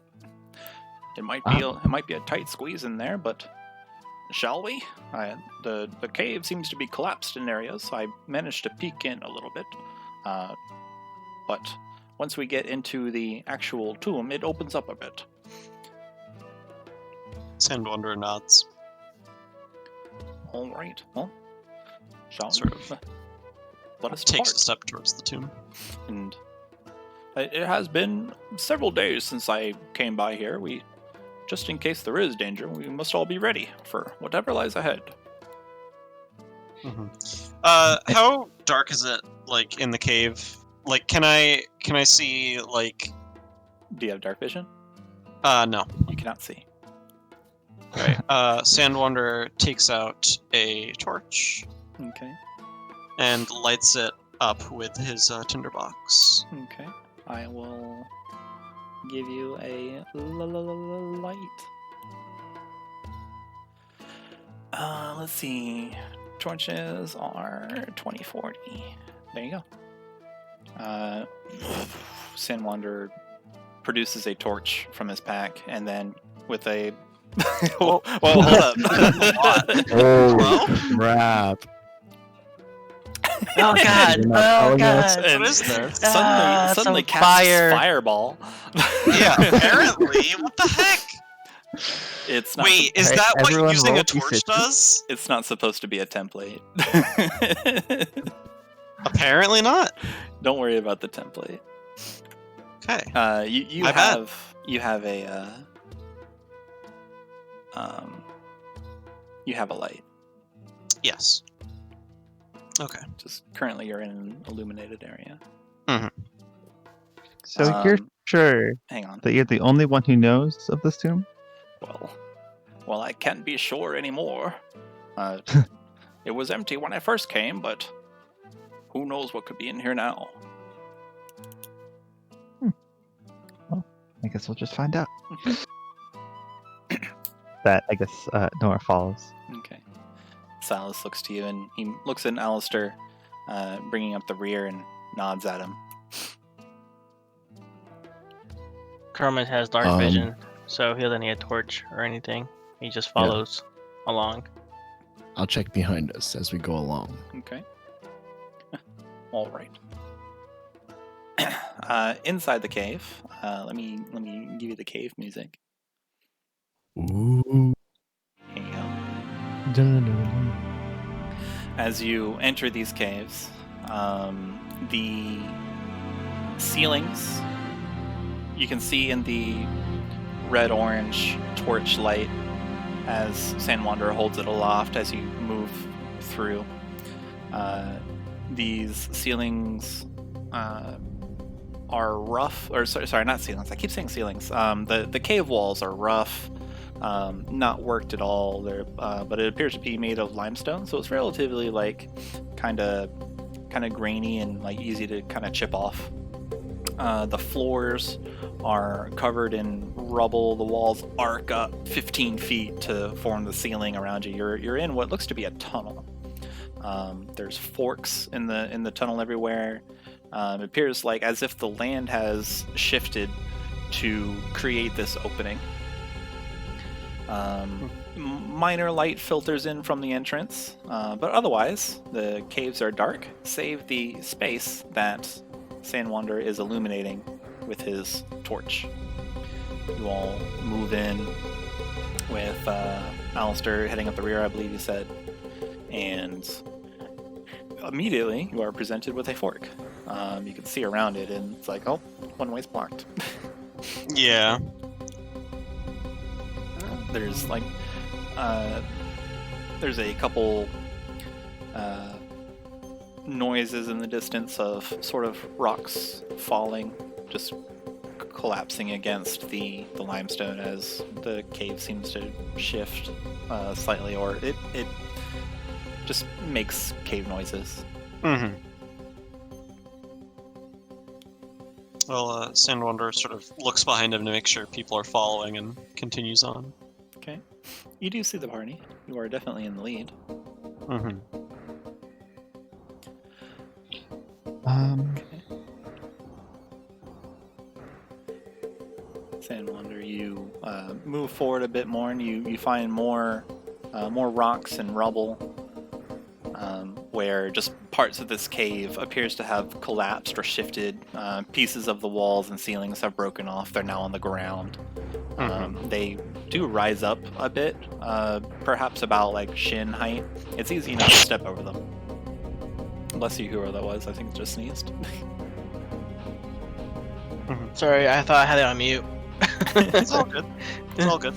it might be a tight squeeze in there, but shall we? The cave seems to be collapsed in areas. I managed to peek in a little bit, but once we get into the actual tomb, it opens up a bit. Sandwanderer nods. All right. Well, shall Sort we? Let us Takes a depart. step towards the tomb. And it has been several days since I came by here. Just in case there is danger, we must all be ready for whatever lies ahead. How dark is it, like, in the cave? Like, can I see, like... Do you have dark vision? No. You cannot see. Right. Sandwanderer takes out a torch Okay. and lights it up with his tinderbox. Okay. I will give you a light. Let's see. Torches are 2040. There you go. Sandwanderer produces a torch from his pack, and then with a well, hold up. Oh, crap. Oh god! You're not Oh telling us? god! And What is this? Suddenly some casts fire. fireball. Yeah, apparently. What the heck? It's not. Wait, is Alright, that what everyone using a roll torch D6. does? It's not supposed to be a template. Apparently not. Don't worry about the template. Okay. You My bad. have a you have a light. Yes. Okay. Just currently you're in an illuminated area. So you're sure Hang on. that you're the only one who knows of this tomb? Well, I can't be sure anymore. It was empty when I first came, but who knows what could be in here now? Well, I guess we'll just find out. That, I guess, Noor follows. Okay. Silas looks to you, and he looks at Allister, bringing up the rear, and nods at him. Chromas has dark Um, vision, so he doesn't need a torch or anything. He just follows along. I'll check behind us as we go along. Okay. All right. Inside the cave, let me give you the cave music. Ooh. Here you go. Dun-dun-dun. As you enter these caves, the ceilings you can see in the red-orange torch light as Sandwanderer holds it aloft as you move through. These ceilings are rough, or sorry, not ceilings. I keep saying ceilings. The cave walls are rough, not worked at all. But it appears to be made of limestone, so it's relatively like kind of grainy and like easy to kind of chip off. The floors are covered in rubble. The walls arc up 15 feet to form the ceiling around you. You're in what looks to be a tunnel. There's forks in the tunnel everywhere. It appears like as if the land has shifted to create this opening. Minor light filters in from the entrance, but otherwise the caves are dark, save the space that Sandwanderer is illuminating with his torch. You all move in with Allister heading up the rear, I believe you said, and immediately you are presented with a fork. You can see around it, and it's like, oh, one way's blocked. Yeah. There's like, there's a couple noises in the distance of sort of rocks falling, just collapsing against the limestone as the cave seems to shift slightly, or it just makes cave noises. Mm-hmm. Well, Sandwanderer sort of looks behind him to make sure people are following and continues on. Okay. You do see the party. You are definitely in the lead. Mm-hmm. Sandwanderer, you move forward a bit more, and you find more rocks and rubble, where just parts of this cave appears to have collapsed or shifted. Pieces of the walls and ceilings have broken off. They're now on the ground. They do rise up a bit, perhaps about like shin height. It's easy enough to step over them. Bless you, whoever that was. I think it just sneezed. Sorry, I thought I had it on mute. It's all good. It's all good.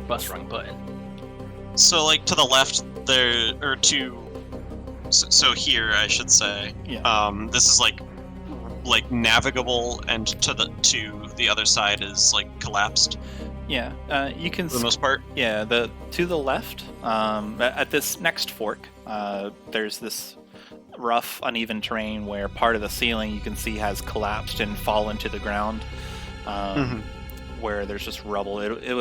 Bus wrong button. So, like, to the left, there, or to, so here, I should say, Yeah. this is like navigable, and to the other side is like collapsed Yeah. You can. for the most part. Yeah. To the left, at this next fork, there's this rough, uneven terrain where part of the ceiling you can see has collapsed and fallen to the ground, where there's just rubble. It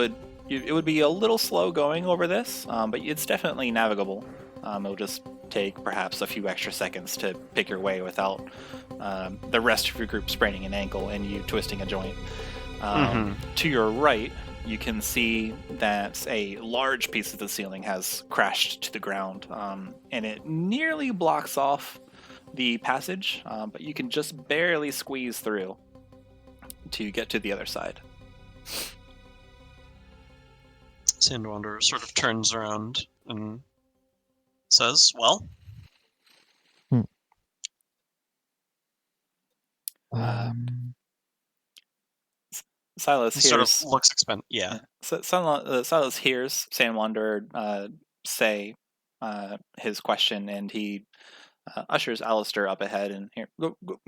would be a little slow going over this, but it's definitely navigable. It'll just take perhaps a few extra seconds to pick your way without the rest of your group spraining an ankle and you twisting a joint. To your right, you can see that a large piece of the ceiling has crashed to the ground, and it nearly blocks off the passage, but you can just barely squeeze through to get to the other side. Sandwanderer sort of turns around and says, "Well, Silas he sort of hears. looks yeah. Silas hears Sandwanderer say his question, and he ushers Allister up ahead and here,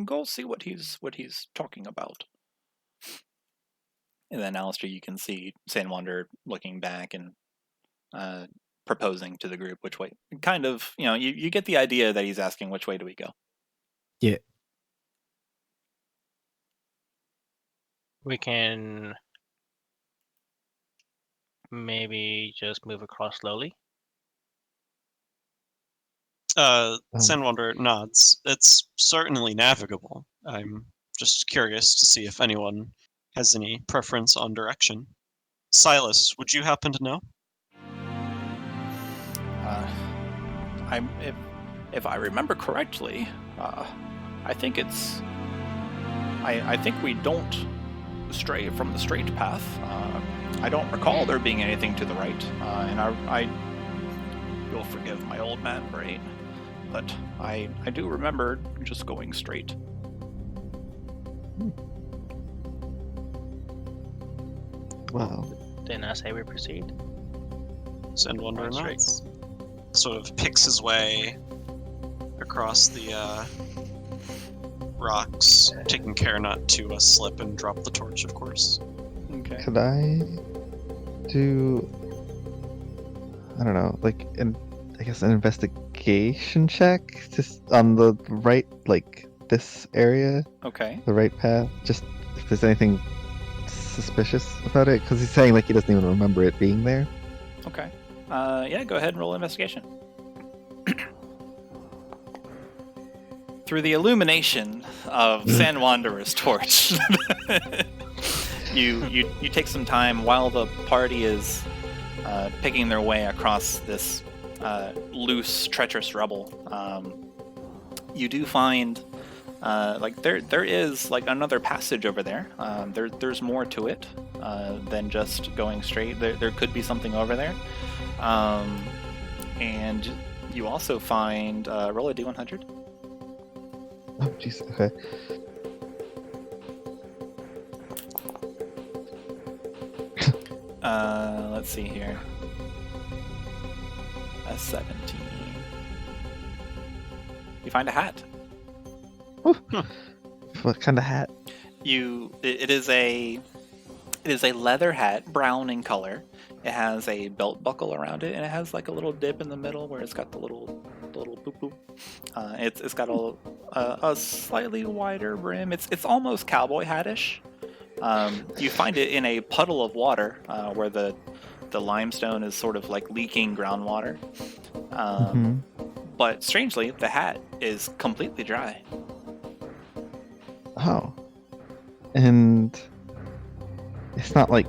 go see what he's talking about. And then Allister, you can see Sandwanderer looking back and proposing to the group which way. Kind of, you get the idea that he's asking which way do we go. Yeah. We can maybe just move across slowly. Sandwanderer nods. It's certainly navigable. I'm just curious to see if anyone has any preference on direction. Silas, would you happen to know? If I remember correctly, I think it's. I think we don't stray from the straight path. I don't recall there being anything to the right, and you'll forgive my old man brain, but I do remember just going straight. Wow. Didn't I say we proceed? Sandwanderer Right, nods. Sort of picks his way across the rocks, taking care not to slip and drop the torch, of course. Okay. Could I do, I don't know, like an investigation check just on the right, like this area, Okay. the right path, just if there's anything suspicious about it, because he's saying like he doesn't even remember it being there. Okay. Yeah, go ahead and roll investigation. through the illumination of Sandwanderer's torch, you take some time while the party is picking their way across this loose, treacherous rubble. You do find there is like another passage over there. There's more to it than just going straight. There could be something over there, and you also find roll a d100. Oh, jeez. Okay. Let's see here. A 17. You find a hat. What kind of hat? It is a leather hat, brown in color. It has a belt buckle around it, and it has like a little dip in the middle where it's got the little boop boop. It's got a slightly wider brim. It's almost cowboy hattish. You find it in a puddle of water where the limestone is sort of like leaking groundwater. But strangely, the hat is completely dry. Oh. And it's not like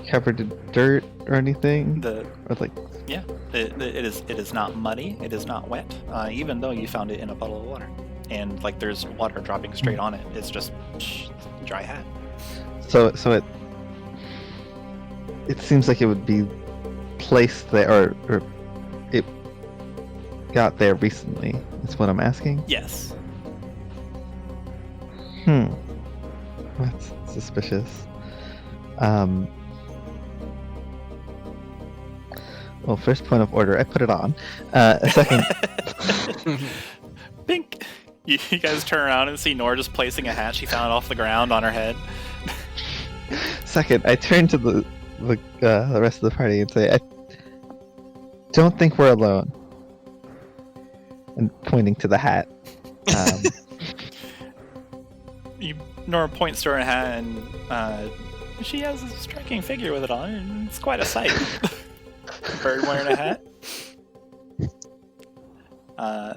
covered in dirt or anything? Or like... Yeah, it is not muddy. It is not wet, even though you found it in a puddle of water. And like there's water dropping straight on it. It's just dry hat. So it seems like it would be placed there, or it got there recently. That's what I'm asking. Yes. That's suspicious. Well, first point of order, I put it on. Second... Bink! You guys turn around and see Noor just placing a hat she found off the ground on her head. Second, I turn to the rest of the party and say, I don't think we're alone. And pointing to the hat. Noor points to her hat, and she has a striking figure with it on, and it's quite a sight. A bird wearing a hat.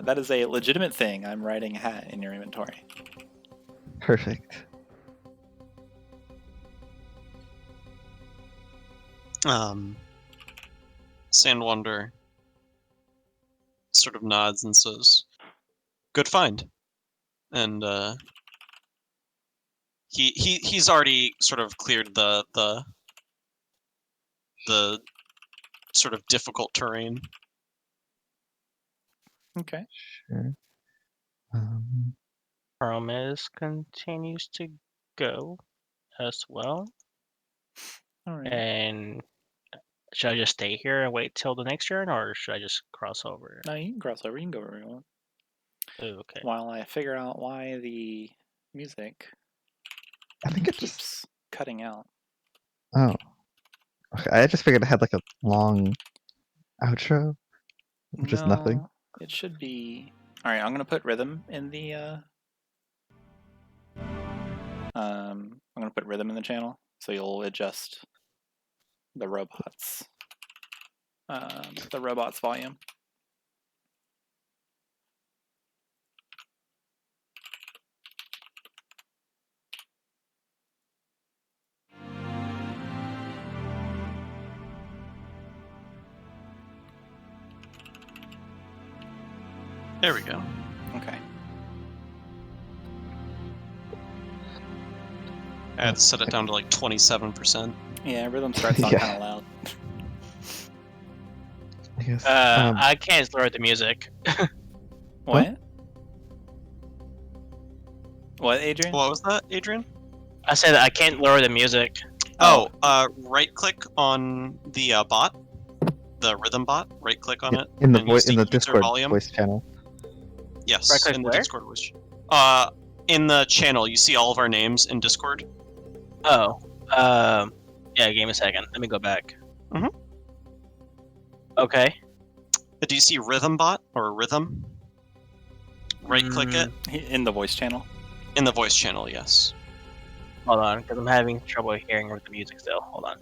That is a legitimate thing. I'm writing a hat in your inventory. Perfect. Sandwanderer sort of nods and says, "Good find." And he's already sort of cleared the sort of difficult terrain. Okay. Sure. Chromas continues to go as well. All right. And should I just stay here and wait till the next turn, or should I just cross over? No, you can cross over. You can go wherever you want. Oh, okay. While I figure out why the music I think it keeps just... cutting out. Oh. Okay, I just figured it had like a long outro, which is nothing. It should be... Alright, I'm going to put rhythm in the... I'm going to put rhythm in the channel, so you'll adjust the robot's volume. There we go. Okay. I had to set it down to like 27%. Yeah, rhythm starts on Yeah. kind of loud. I guess. I can't lower the music. What? What, Adrian? What was that, Adrian? I said I can't lower the music. Oh, right-click on the bot, the rhythm bot. Right-click on it. in the and you'll see in the user Discord volume. voice channel. Yes, Right-click in the where? Discord voice. In the channel, you see all of our names in Discord. Oh, yeah. Give me a second. Let me go back. Mhm. Okay. Do you see rhythm bot or rhythm? Right-click it In the voice channel. in the voice channel. Yes. Hold on, because I'm having trouble hearing with the music still. Hold on.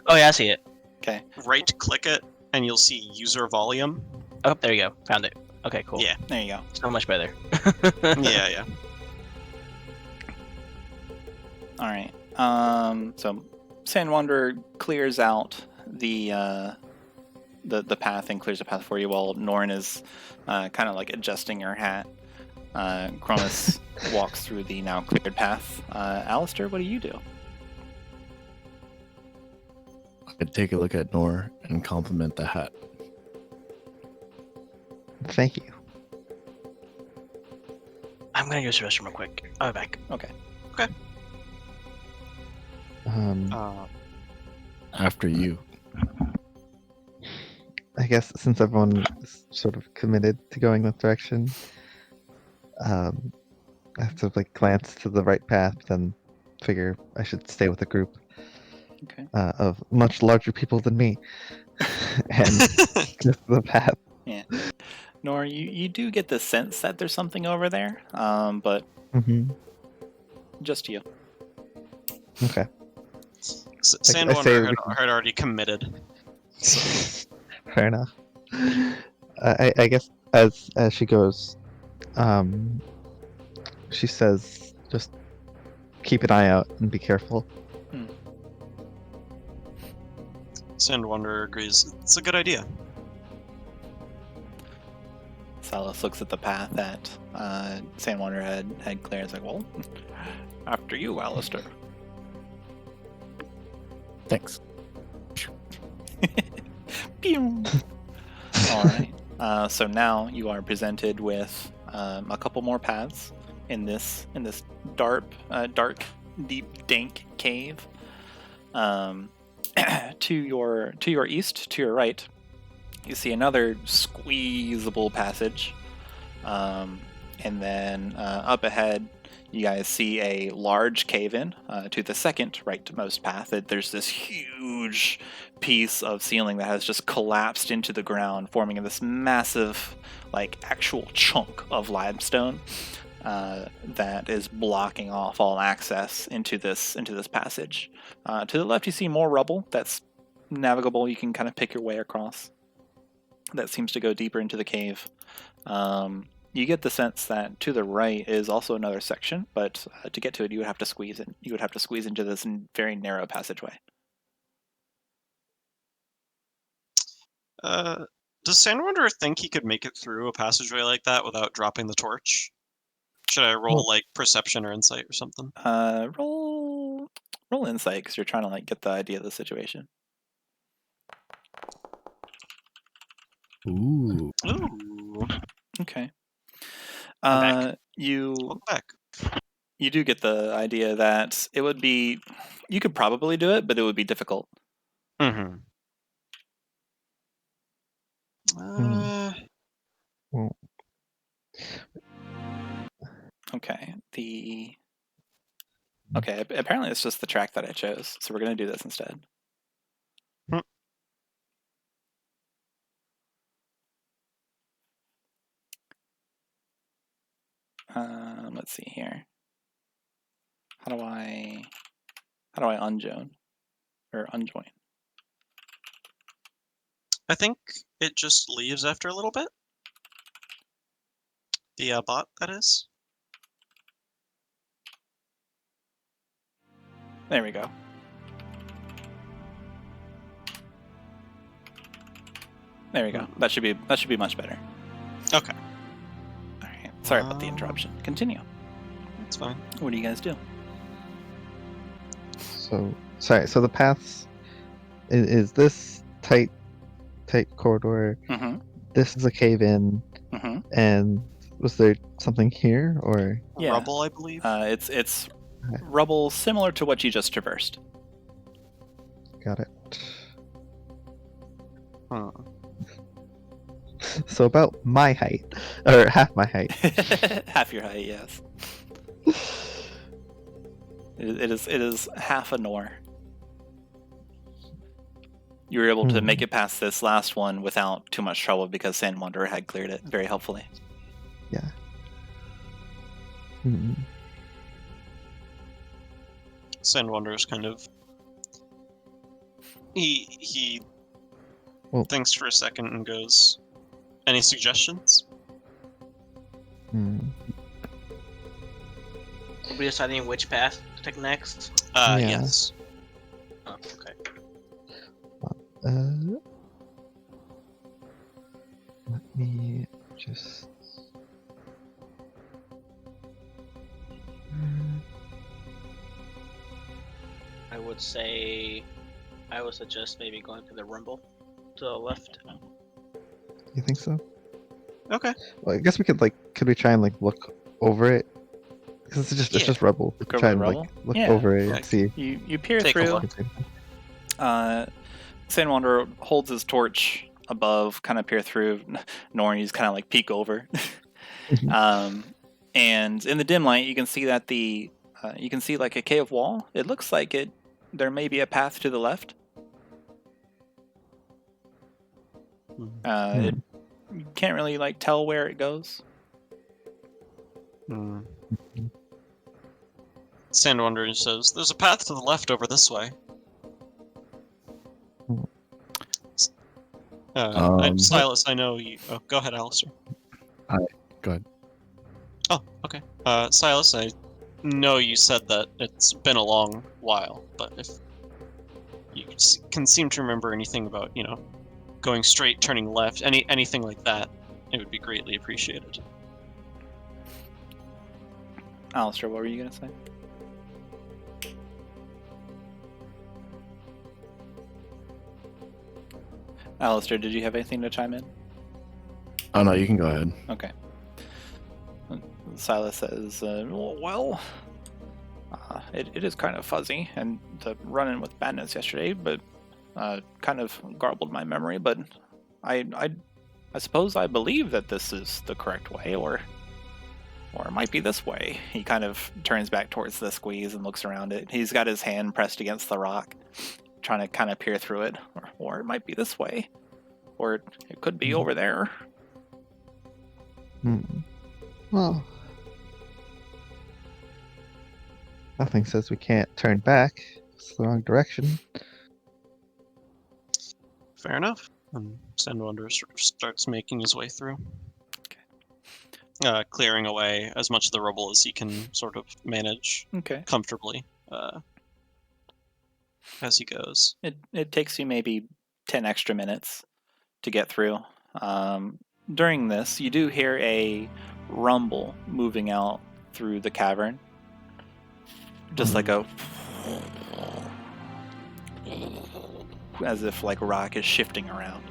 Oh yeah, I see it. Okay. Right-click it, and you'll see user volume. Oh, there you go. Found it. Okay, cool. Yeah. There you go. So much better. Yeah. All right. So Sandwanderer clears out the path and clears the path for you while Norn is kind of like adjusting her hat. Chromas walks through the now cleared path. Allister, what do you do? I take a look at Noor and compliment the hat. Thank you. I'm gonna use the restroom real quick. I'll be back. Okay. After you. I guess since everyone is sort of committed to going that direction, I have to like glance to the right path, then figure I should stay with a group Okay. of much larger people than me, and just the path. Nor, you do get the sense that there's something over there, but Mm-hmm. just you. Okay. say Sandwanderer we had already committed. Fair enough. I guess as she goes, she says, "Just keep an eye out and be careful." Sandwanderer agrees. It's a good idea. Silas looks at the path that Sandwanderer had cleared. It's like, well, after you, Aleister. Thanks. Pew! All right. So now you are presented with a couple more paths in this dark, deep, dank cave. To your east, to your right, you see another squeezable passage, and then up ahead, you guys see a large cave-in to the second rightmost path. There's this huge piece of ceiling that has just collapsed into the ground, forming this massive, like, actual chunk of limestone that is blocking off all access into this passage. To the left, you see more rubble that's navigable. You can kind of pick your way across. That seems to go deeper into the cave. You get the sense that to the right is also another section, but to get to it, you would have to squeeze in. You would have to squeeze into this very narrow passageway. Does Sandwanderer think he could make it through a passageway like that without dropping the torch? Should I roll like perception or insight or something? Roll insight because you're trying to like get the idea of the situation. Ooh. Ooh. Okay. Welcome You back. you do get the idea that it would be, you could probably do it, but it would be difficult. Mm-hmm. Well, Okay. Okay. Apparently, it's just the track that I chose, so we're gonna do this instead. Let's see here. How do I unjoin or unjoin? I think it just leaves after a little bit. The bot, that is. There we go. There we go. That should be much better. Okay, All right. Sorry about the interruption. Continue. that's fine. What do you guys do? so sorry. So the paths is this tight corridor. Mm-hmm. This is a cave in, Mm-hmm. and was there something here or? Yeah. Rubble, I believe. It's Okay. rubble similar to what you just traversed. Got it. Huh. So about my height, or half my height. Half your height, yes. It is half a Noor. You were able to make it past this last one without too much trouble because Sandwanderer had cleared it very helpfully. Yeah. Hmm. Sandwanderer's kind of he Well- thinks for a second and goes, Any suggestions? Hmm. We're deciding which path to take next. Yeah. Yes. Oh, okay. Let me just. I would suggest maybe going to the rumble to the left. You think so? Okay. Well, I guess we could could we try and look over it? Because it's Yeah. just rubble. Look Try over the and rubble? look Yeah. over it Yeah, and see. You peer Take a through. look. Sandwanderer holds his torch above, kind of peer through. Noor, he's kind of like peek over. And in the dim light, you can see that you can see like a cave wall. It looks like there may be a path to the left. You can't really tell where it goes. Sandwanderer says, "There's a path to the left over this way." Silas, I know you. Oh, go ahead, Allister. Go ahead. Oh, okay. Silas, I know you said that it's been a long while, but if you can seem to remember anything about, going straight, turning left, anything like that, it would be greatly appreciated. Aleister, what were you going to say? Aleister, did you have anything to chime in? Oh no, you can go ahead. Okay. Silas says, it is kind of fuzzy, and the run-in with Badness yesterday, but kind of garbled my memory, but I suppose I believe that this is the correct way, or it might be this way. He kind of turns back towards the squeeze and looks around it. He's got his hand pressed against the rock, trying to kind of peer through it, or it might be this way, or it could be over there. Well, nothing says we can't turn back. It's the wrong direction. Fair enough. And Sandwanderer sort of starts making his way through. Clearing away as much of the rubble as he can sort of manage Okay. comfortably as he goes. It takes you maybe 10 extra minutes to get through. During this, you do hear a rumble moving out through the cavern. Just like a... as if rock is shifting around.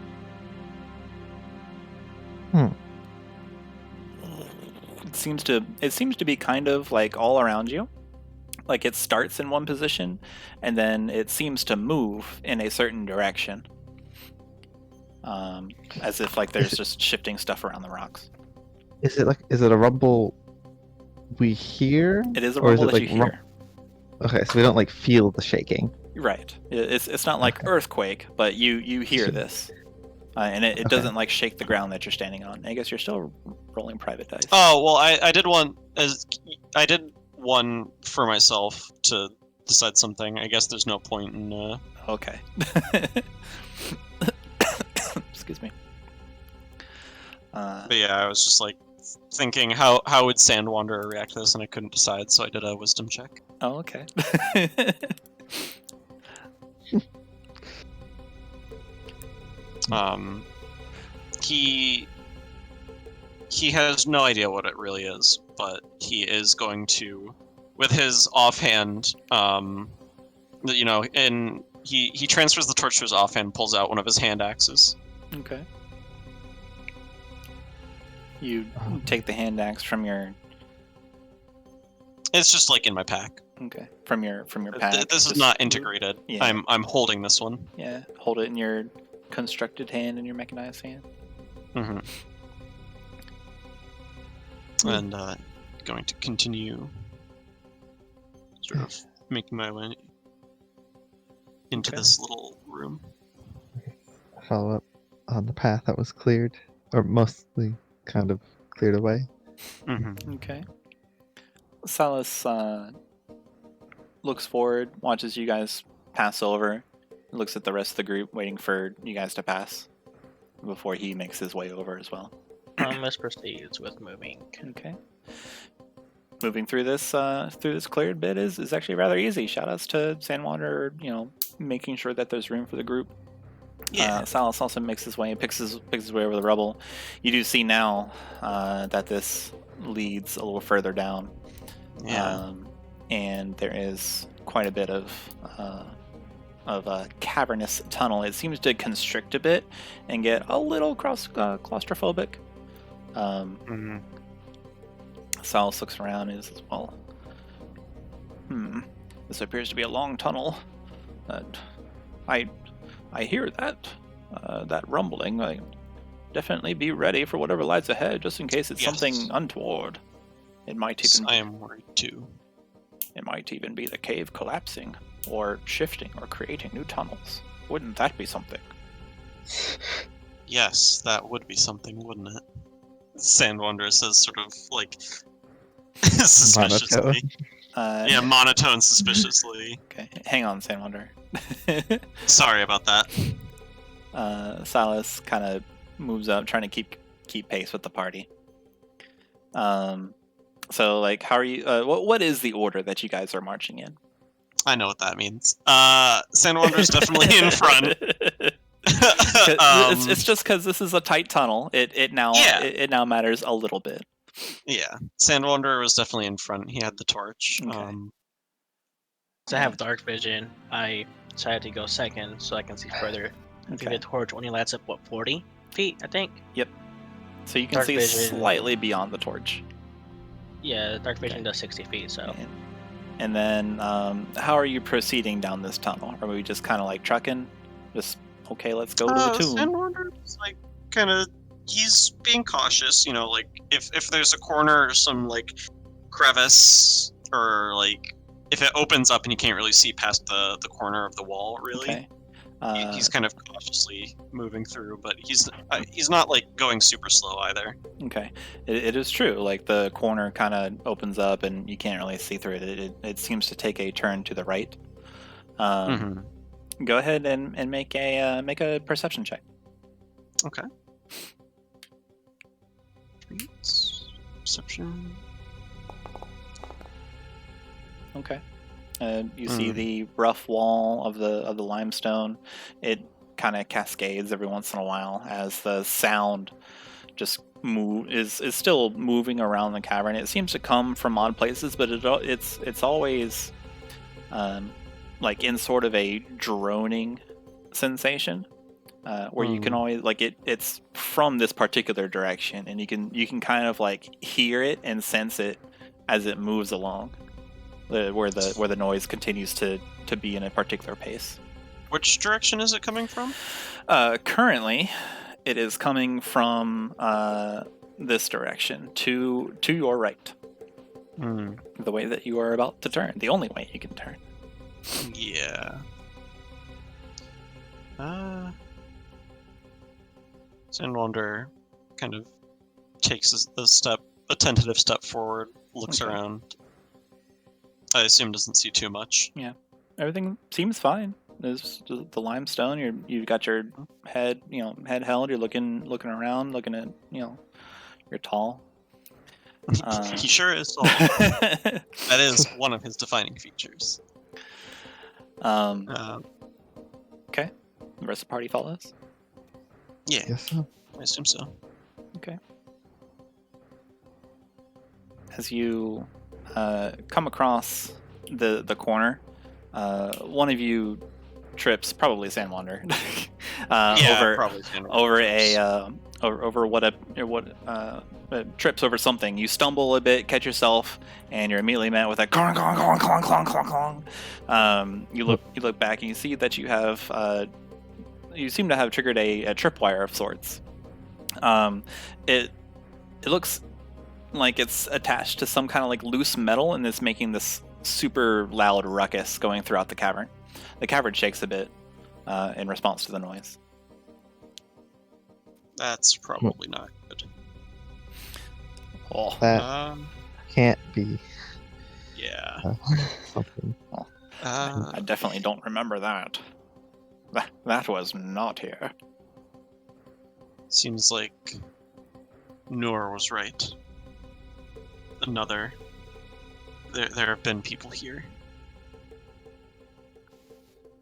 It seems to be kind of all around you. It starts in one position, and then it seems to move in a certain direction. As if there's just shifting stuff around the rocks. Is it a rumble we hear? It is a or rumble is that it you hear. Okay, so we don't feel the shaking. Right. It's not like earthquake, but you hear this. And it doesn't shake the ground that you're standing on. I guess you're still rolling private dice. Oh, well, I did one for myself to decide something. I guess there's no point in Okay. Excuse me. But yeah, I was just thinking how would Sandwanderer react to this, and I couldn't decide, so I did a wisdom check. Oh, okay. He has no idea what it really is, but he is going to, with his offhand, and he transfers the torch to his offhand, pulls out one of his hand axes. Okay. You take the hand axe from your... It's just in my pack. Okay. From your pack. This is not integrated. Yeah. I'm holding this one. Yeah. Hold it in your constructed hand and your mechanized hand. Mm-hmm. And going to continue sort of making my way into this little room. Follow up on the path that was cleared, or mostly kind of cleared away. Mm-hmm. Okay. Silas looks forward, watches you guys pass over, looks at the rest of the group, waiting for you guys to pass. before he makes his way over as well. Chromas proceeds with moving. Okay. Moving through this cleared bit is actually rather easy. Shoutouts to Sandwanderer, making sure that there's room for the group. Yeah. Silas also makes his way, picks his way over the rubble. You do see now that this leads a little further down. Yeah. And there is quite a bit of a cavernous tunnel. It seems to constrict a bit and get a little claustrophobic. Mhm. Silas looks around as well. This appears to be a long tunnel. I hear that rumbling. I definitely be ready for whatever lies ahead, just in case it's Yes. something untoward. It might Yes, even I am worried too. It might even be the cave collapsing, or shifting, or creating new tunnels. Wouldn't that be something? Yes, that would be something, wouldn't it? Sandwanderer says sort of like suspiciously. Yeah, monotone suspiciously. Okay, hang on, Sandwanderer. Sorry about that. Silas kind of moves up, trying to keep pace with the party. So, like, how are you? What is the order that you guys are marching in? I know what that means. Sandwanderer's definitely in front. It's just because this is a tight tunnel. It now matters a little bit. Yeah, Sandwanderer was definitely in front. He had the torch. Okay. So I have dark vision. I decided to go second so I can see further. I think the torch only lights up 40 feet, I think. Yep. So you can Dark see vision. slightly beyond the torch. Yeah, dark vision does 60 feet, so. And then, how are you proceeding down this tunnel? Are we just kind of like trucking? Just okay, let's go to the tomb. Sandwanderer's like kind of. He's being cautious, like if there's a corner or some like crevice, or like if it opens up and you can't really see past the corner of the wall, really. Okay. He's kind of cautiously moving through, but he's not like going super slow either. Okay. It is true. Like the corner kind of opens up and you can't really see through it. It seems to take a turn to the right. Go ahead and make a perception check. Okay. Perception. Okay. You see the rough wall of the limestone. It kind of cascades every once in a while as the sound just is still moving around the cavern. It seems to come from odd places, but it's always like in sort of a droning sensation. Where you can always it's from this particular direction, and you can kind of like hear it and sense it as it moves along, where the noise continues to be in a particular pace. Which direction is it coming from? Currently, it is coming from this direction to your right, the way that you are about to turn, the only way you can turn. Yeah. Sandwanderer kind of takes a tentative step forward, looks around. I assume doesn't see too much. Yeah, everything seems fine. There's the limestone. You've got your head held. You're looking around, looking at you're tall. He sure is tall. That is one of his defining features. Okay. The rest of the party follows. Yeah, Yes, so. I assume so. Okay. As you come across the corner, one of you trips, probably Sandwanderer, probably Sandwanderer. Trips over something. You stumble a bit, catch yourself, and you're immediately met with a clong, clong, clong, clong, clong, clong, clong. You look back and you see that you have you seem to have triggered a tripwire of sorts. It looks like it's attached to some kind of like loose metal, and it's making this super loud ruckus going throughout the cavern. The cavern shakes a bit in response to the noise. That's probably not good. Oh, That can't be Yeah. something. I definitely don't remember that. That was not here. Seems like Noor was right. There have been people here.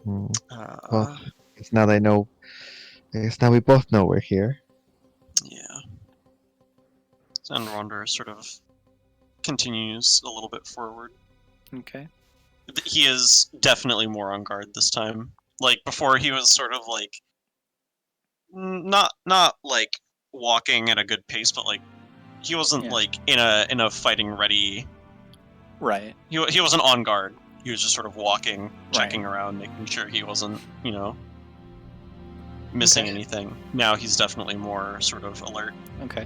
Hmm. Uh, Well, it's now they know. I guess now we both know we're here. yeah. Sandwanderer sort of continues a little bit forward. Okay. He is definitely more on guard this time. Like before, he was sort of like not like walking at a good pace, but like he wasn't Yeah. like in a fighting ready. Right. He wasn't on guard. He was just sort of walking, checking Right. around, making sure he wasn't, missing Okay. anything. Now he's definitely more sort of alert. Okay.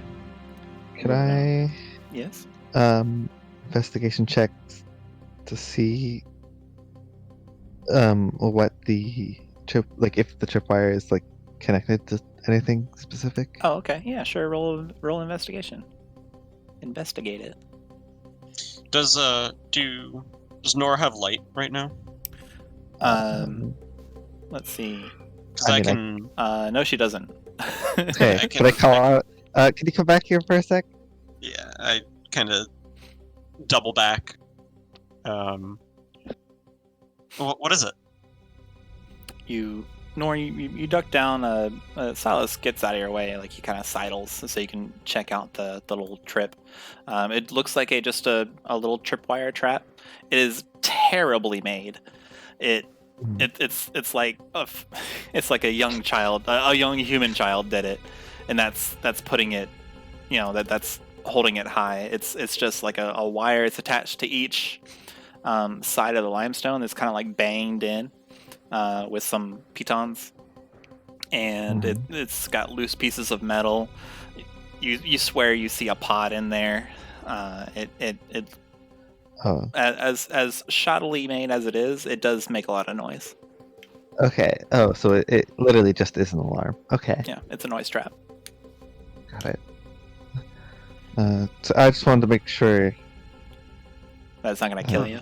Could I Yes. investigation check to see what the trip, like if the tripwire is like connected to anything specific? Oh, okay. Yeah, sure. Roll investigation. Investigate it. Does Noor have light right now? Let's see. Because I I, mean, can. No, she doesn't. Okay, I could I call out? Can you come back here for a sec? Yeah, I kind of double back. What is it? Noor, you duck down. Silas gets out of your way, like he kind of sidles, so you can check out the little trip. It looks like just a little tripwire trap. It is terribly made. It's like it's like a young child, a young human child did it, and that's putting it, that's holding it high. It's just like a wire. It's attached to each side of the limestone. It's kind of like banged in with some pitons, and it's got loose pieces of metal. You swear you see a pot in there. As shoddily made as it is, it does make a lot of noise. Okay. Oh, so it literally just is an alarm. Okay, Yeah, it's a noise trap. got it. So I just wanted to make sure. That's not gonna kill you.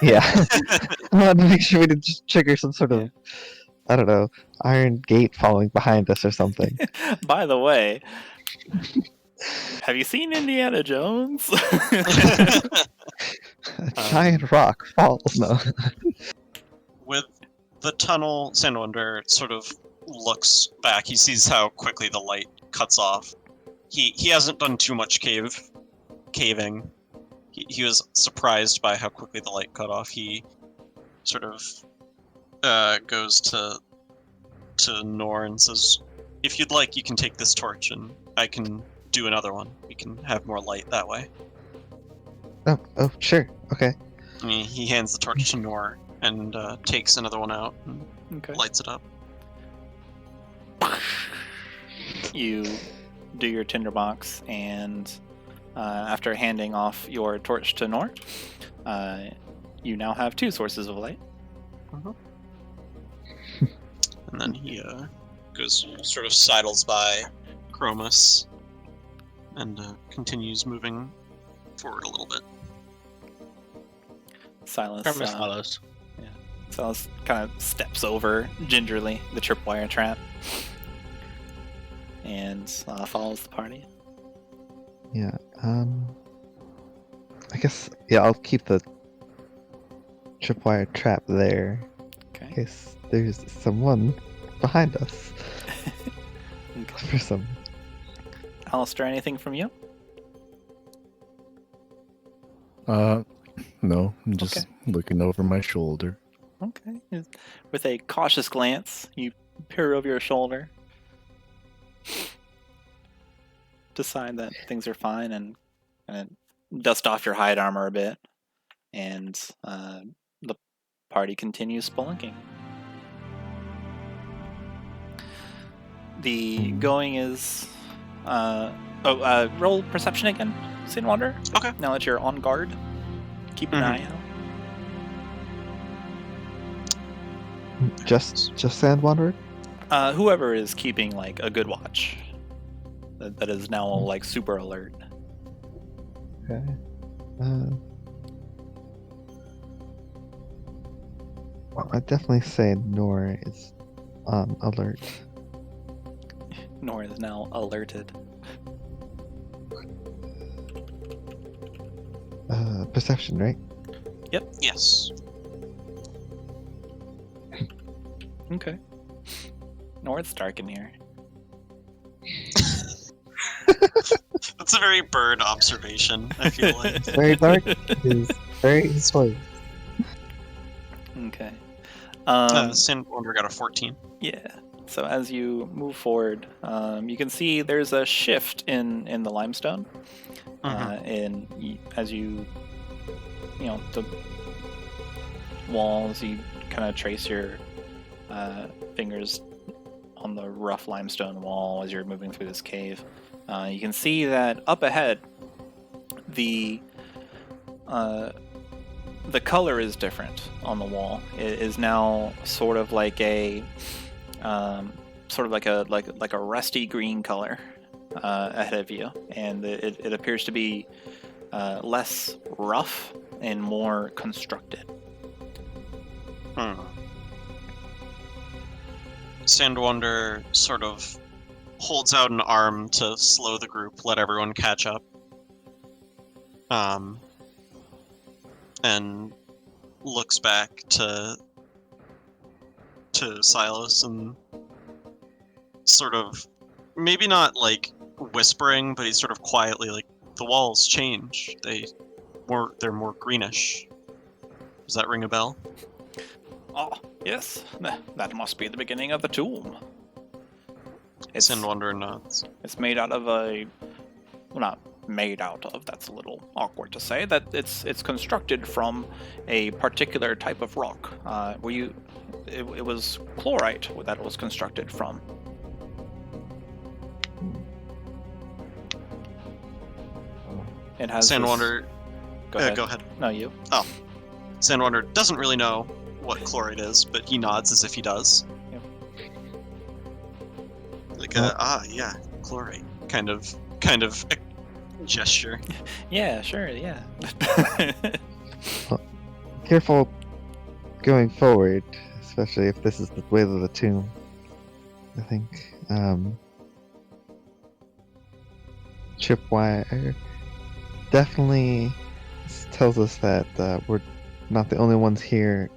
Yeah, I wanted to make sure we didn't just trigger some sort of, I don't know, iron gate falling behind us or something. By the way, have you seen Indiana Jones? A giant rock falls. No. With the tunnel, Sandwanderer sort of looks back. He sees how quickly the light cuts off. He hasn't done too much caving. He was surprised by how quickly the light cut off. He sort of goes to Noor and says, "If you'd like, you can take this torch, and I can do another one. We can have more light that way." Oh, sure. Okay. And he hands the torch to Noor and takes another one out and Okay. lights it up. You do your tinderbox, and after handing off your torch to Noor, you now have 2 sources of light. And then he goes, sort of sidles by Chromas and continues moving forward a little bit. Silas follows. Silas kind of steps over gingerly the tripwire trap and follows the party. Yeah. I guess. Yeah, I'll keep the tripwire trap there in Okay. case there's someone behind us. Okay. For some. Allister, anything from you? No, I'm just looking over my shoulder. Okay. With a cautious glance, you peer over your shoulder, decide that things are fine, and dust off your hide armor a bit, and the party continues spelunking. The going is roll perception again, Sandwanderer. Okay. Now that you're on guard, keep an eye out. Just Sandwanderer? Whoever is keeping like a good watch, that is now like super alert. Okay. Well, I'd definitely say Noor is alert. Noor is now alerted. Perception, right? Yes. Okay. Noor, it's dark in here. That's a very bird observation, I feel like. It's very dark. It is very slight. Okay. Sandwanderer got a 14. Yeah. So as you move forward, you can see there's a shift in the limestone. As you the walls, you kind of trace your fingers on the rough limestone wall as you're moving through this cave. You can see that up ahead, the color is different on the wall. It is now sort of like a rusty green color ahead of you, and it appears to be less rough and more constructed. Sandwanderer sort of holds out an arm to slow the group, let everyone catch up. And looks back to Silas and sort of, maybe not like whispering, but he's sort of quietly like, the walls change. They're more greenish. Does that ring a bell? Oh, yes. That must be the beginning of the tomb. It's Sandwanderer nods. It's made out of well, not made out of, that's a little awkward to say. That it's constructed from a particular type of rock. It was chlorite that it was constructed from. It has Sandwanderer. Go ahead. Go ahead. No, you. Oh. Sandwanderer doesn't really know what chlorite is, but he nods as if he does. Yep. Like yeah, chlorite. Kind of gesture. Yeah, sure, yeah. Careful going forward, especially if this is the way to the tomb. I think Tripwire definitely tells us that we're not the only ones here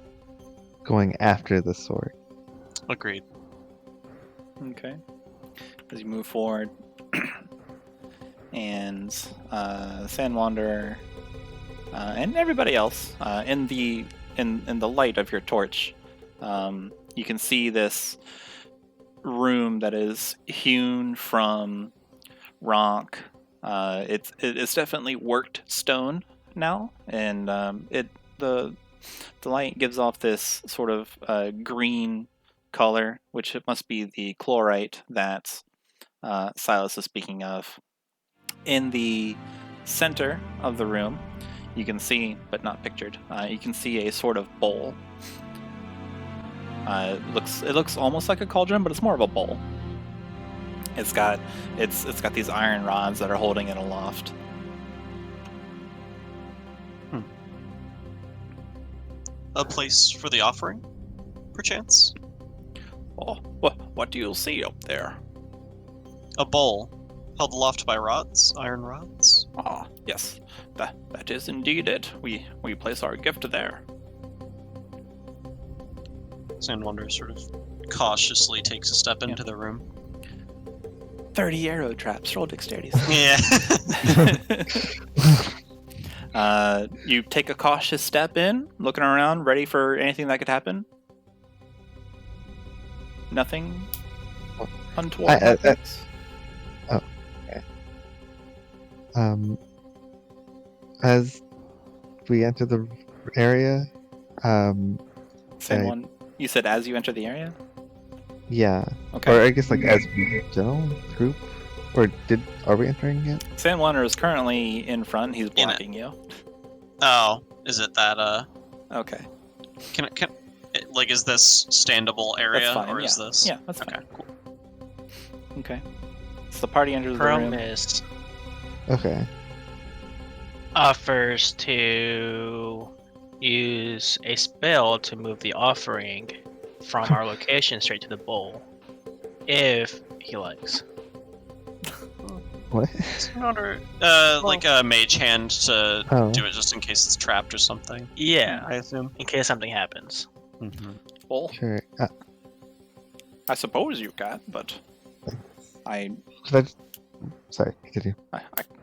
going after the sword. Agreed. Okay. As you move forward, and Sandwanderer and everybody else in the light of your torch, you can see this room that is hewn from rock. It's definitely worked stone now, and the light gives off this sort of green color, which it must be the chlorite that Silas is speaking of. In the center of the room, you can see, but not pictured, you can see a sort of bowl. It looks almost like a cauldron, but it's more of a bowl. It's got these iron rods that are holding it aloft. A place for the offering, perchance? Oh, what do you see up there? A bowl, held aloft by rods, iron rods. Ah, yes, that is indeed it. We place our gift there. Sandwanderer sort of cautiously takes a step into the room. 30 arrow traps. Roll dexterity. Yeah. You take a cautious step in, looking around, ready for anything that could happen. Nothing untoward happens. As we enter the area, You said as you enter the area? Yeah. Okay. Or I guess like as we general group, or are we entering yet? Sandwanderer is currently in front. He's blocking you. Oh, is it that? Okay. Can like, is this standable area, That's fine, or is yeah. this? Yeah, that's Okay, fine. cool. Okay. So the party enters the room. Chromas Okay. offers to use a spell to move the offering from our location straight to the bowl, if he likes. What? Sandwanderer, like a mage hand to Oh. do it just in case it's trapped or something. Yeah, I assume. in case something happens. Well, Sure. I suppose you can, but I Sorry, continue.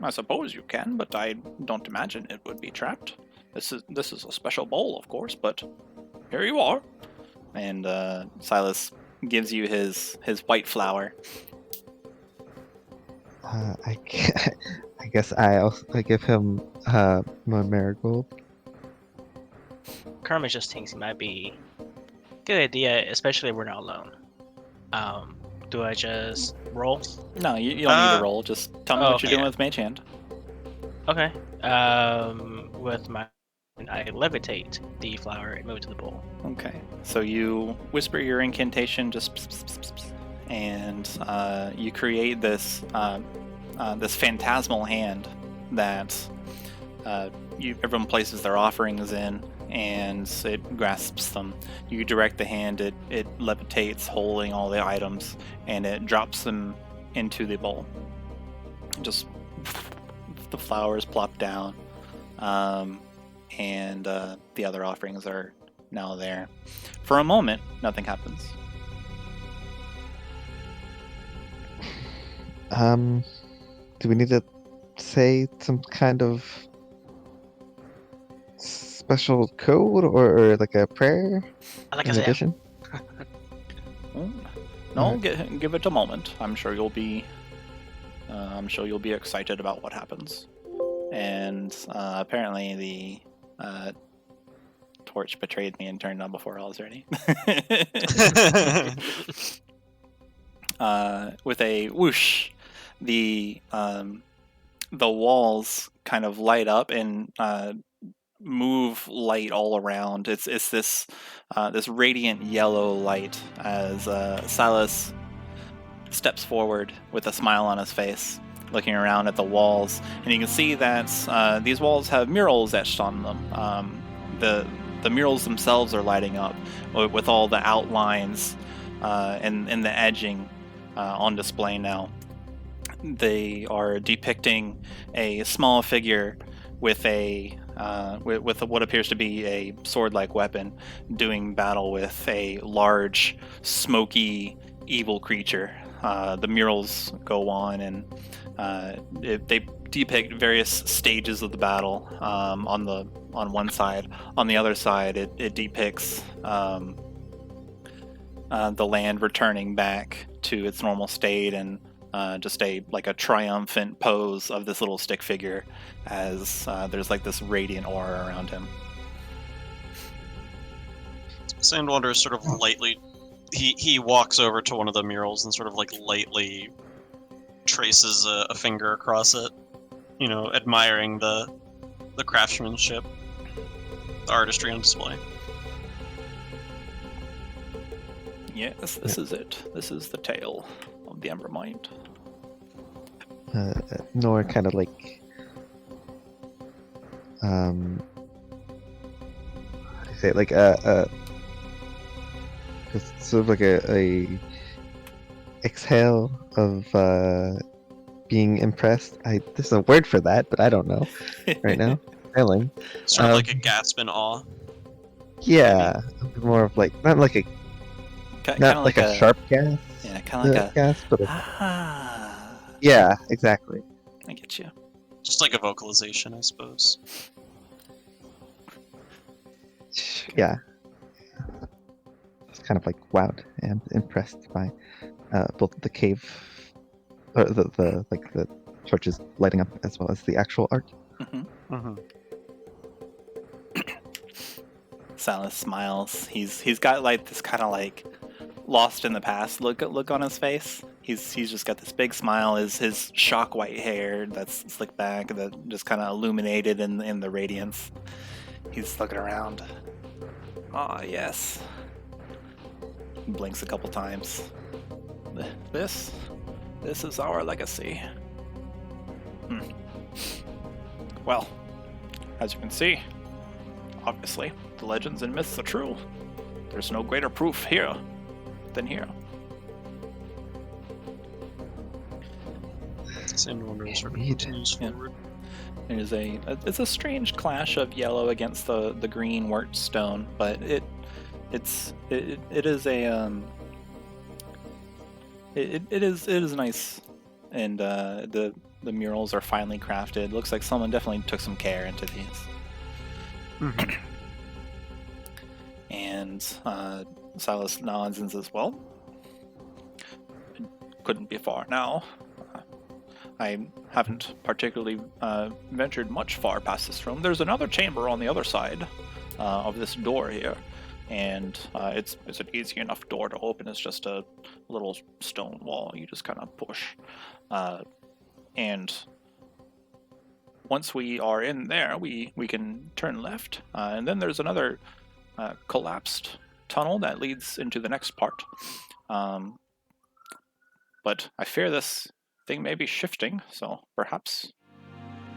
I suppose you can, but I don't imagine it would be trapped. This is a special bowl, of course, but here you are. And Silas gives you his white flower. I guess I give him my marigold. Chromas just thinks it might be a good idea, especially if we're not alone. Do I just roll? No, you don't need to roll. Just tell me what you're doing with Mage Hand. Okay. With my, I levitate the flower and move it to the bowl. Okay. So you whisper your incantation, just pss, pss, pss, pss, and you create this this phantasmal hand that everyone places their offerings in, and it grasps them. You direct the hand, it levitates, holding all the items, and it drops them into the bowl. Just the flowers plop down, and the other offerings are now there. For a moment, nothing happens. Do we need to say some kind of special code or like a prayer Like I in said, addition? No, give it a moment. I'm sure you'll be excited about what happens. And apparently the torch betrayed me and turned on before I was ready. With a whoosh, the walls kind of light up and move light all around. It's this this radiant yellow light as Silas steps forward with a smile on his face, looking around at the walls, and you can see that these walls have murals etched on them. The murals themselves are lighting up with all the outlines and the edging on display now. They are depicting a small figure with a with what appears to be a sword-like weapon, doing battle with a large, smoky, evil creature. The murals go on, and they depict various stages of the battle. On one side, on the other side, it depicts the land returning back to its normal state, and just a triumphant pose of this little stick figure as there's like this radiant aura around him. Sandwanderer sort of lightly, he walks over to one of the murals and sort of like lightly traces a finger across it, you know, admiring the craftsmanship, the artistry on display. Yes, this is it. This is the tale of the Embermind. Noor kind of like how do you say it? Like just sort of like a exhale of being impressed. There's a word for that, but I don't know right now. Failing. Sort of like a gasp in awe. Yeah, more of like not like a not like a sharp gasp. Yeah, kind of like a gasp, but ah. Yeah, exactly. I get you. Just like a vocalization, I suppose. Yeah. Just kind of like wowed and impressed by both the cave, or the torches lighting up, as well as the actual art. Mm-hmm. Mm-hmm. Silas smiles. He's got like this kind of like lost in the past look on his face. He's just got this big smile. His shock white hair that's slicked back, that just kind of illuminated in the radiance. He's looking around. Ah, yes. He blinks a couple times. This is our legacy. Well, as you can see, obviously, the legends and myths are true. There's no greater proof here than here. Sandwanderer sort of Indeed. continues Yeah. forward. There's it's a strange clash of yellow against the green worked stone, but it is nice, and the murals are finely crafted. Looks like someone definitely took some care into these. Mhm. And Silas nods and says, "Well, it couldn't be far now. I haven't particularly ventured much far past this room. There's another chamber on the other side of this door here, and it's an easy enough door to open. It's just a little stone wall you just kind of push, and once we are in there, we can turn left, and then there's another collapsed tunnel that leads into the next part. But I fear this thing may be shifting, so perhaps,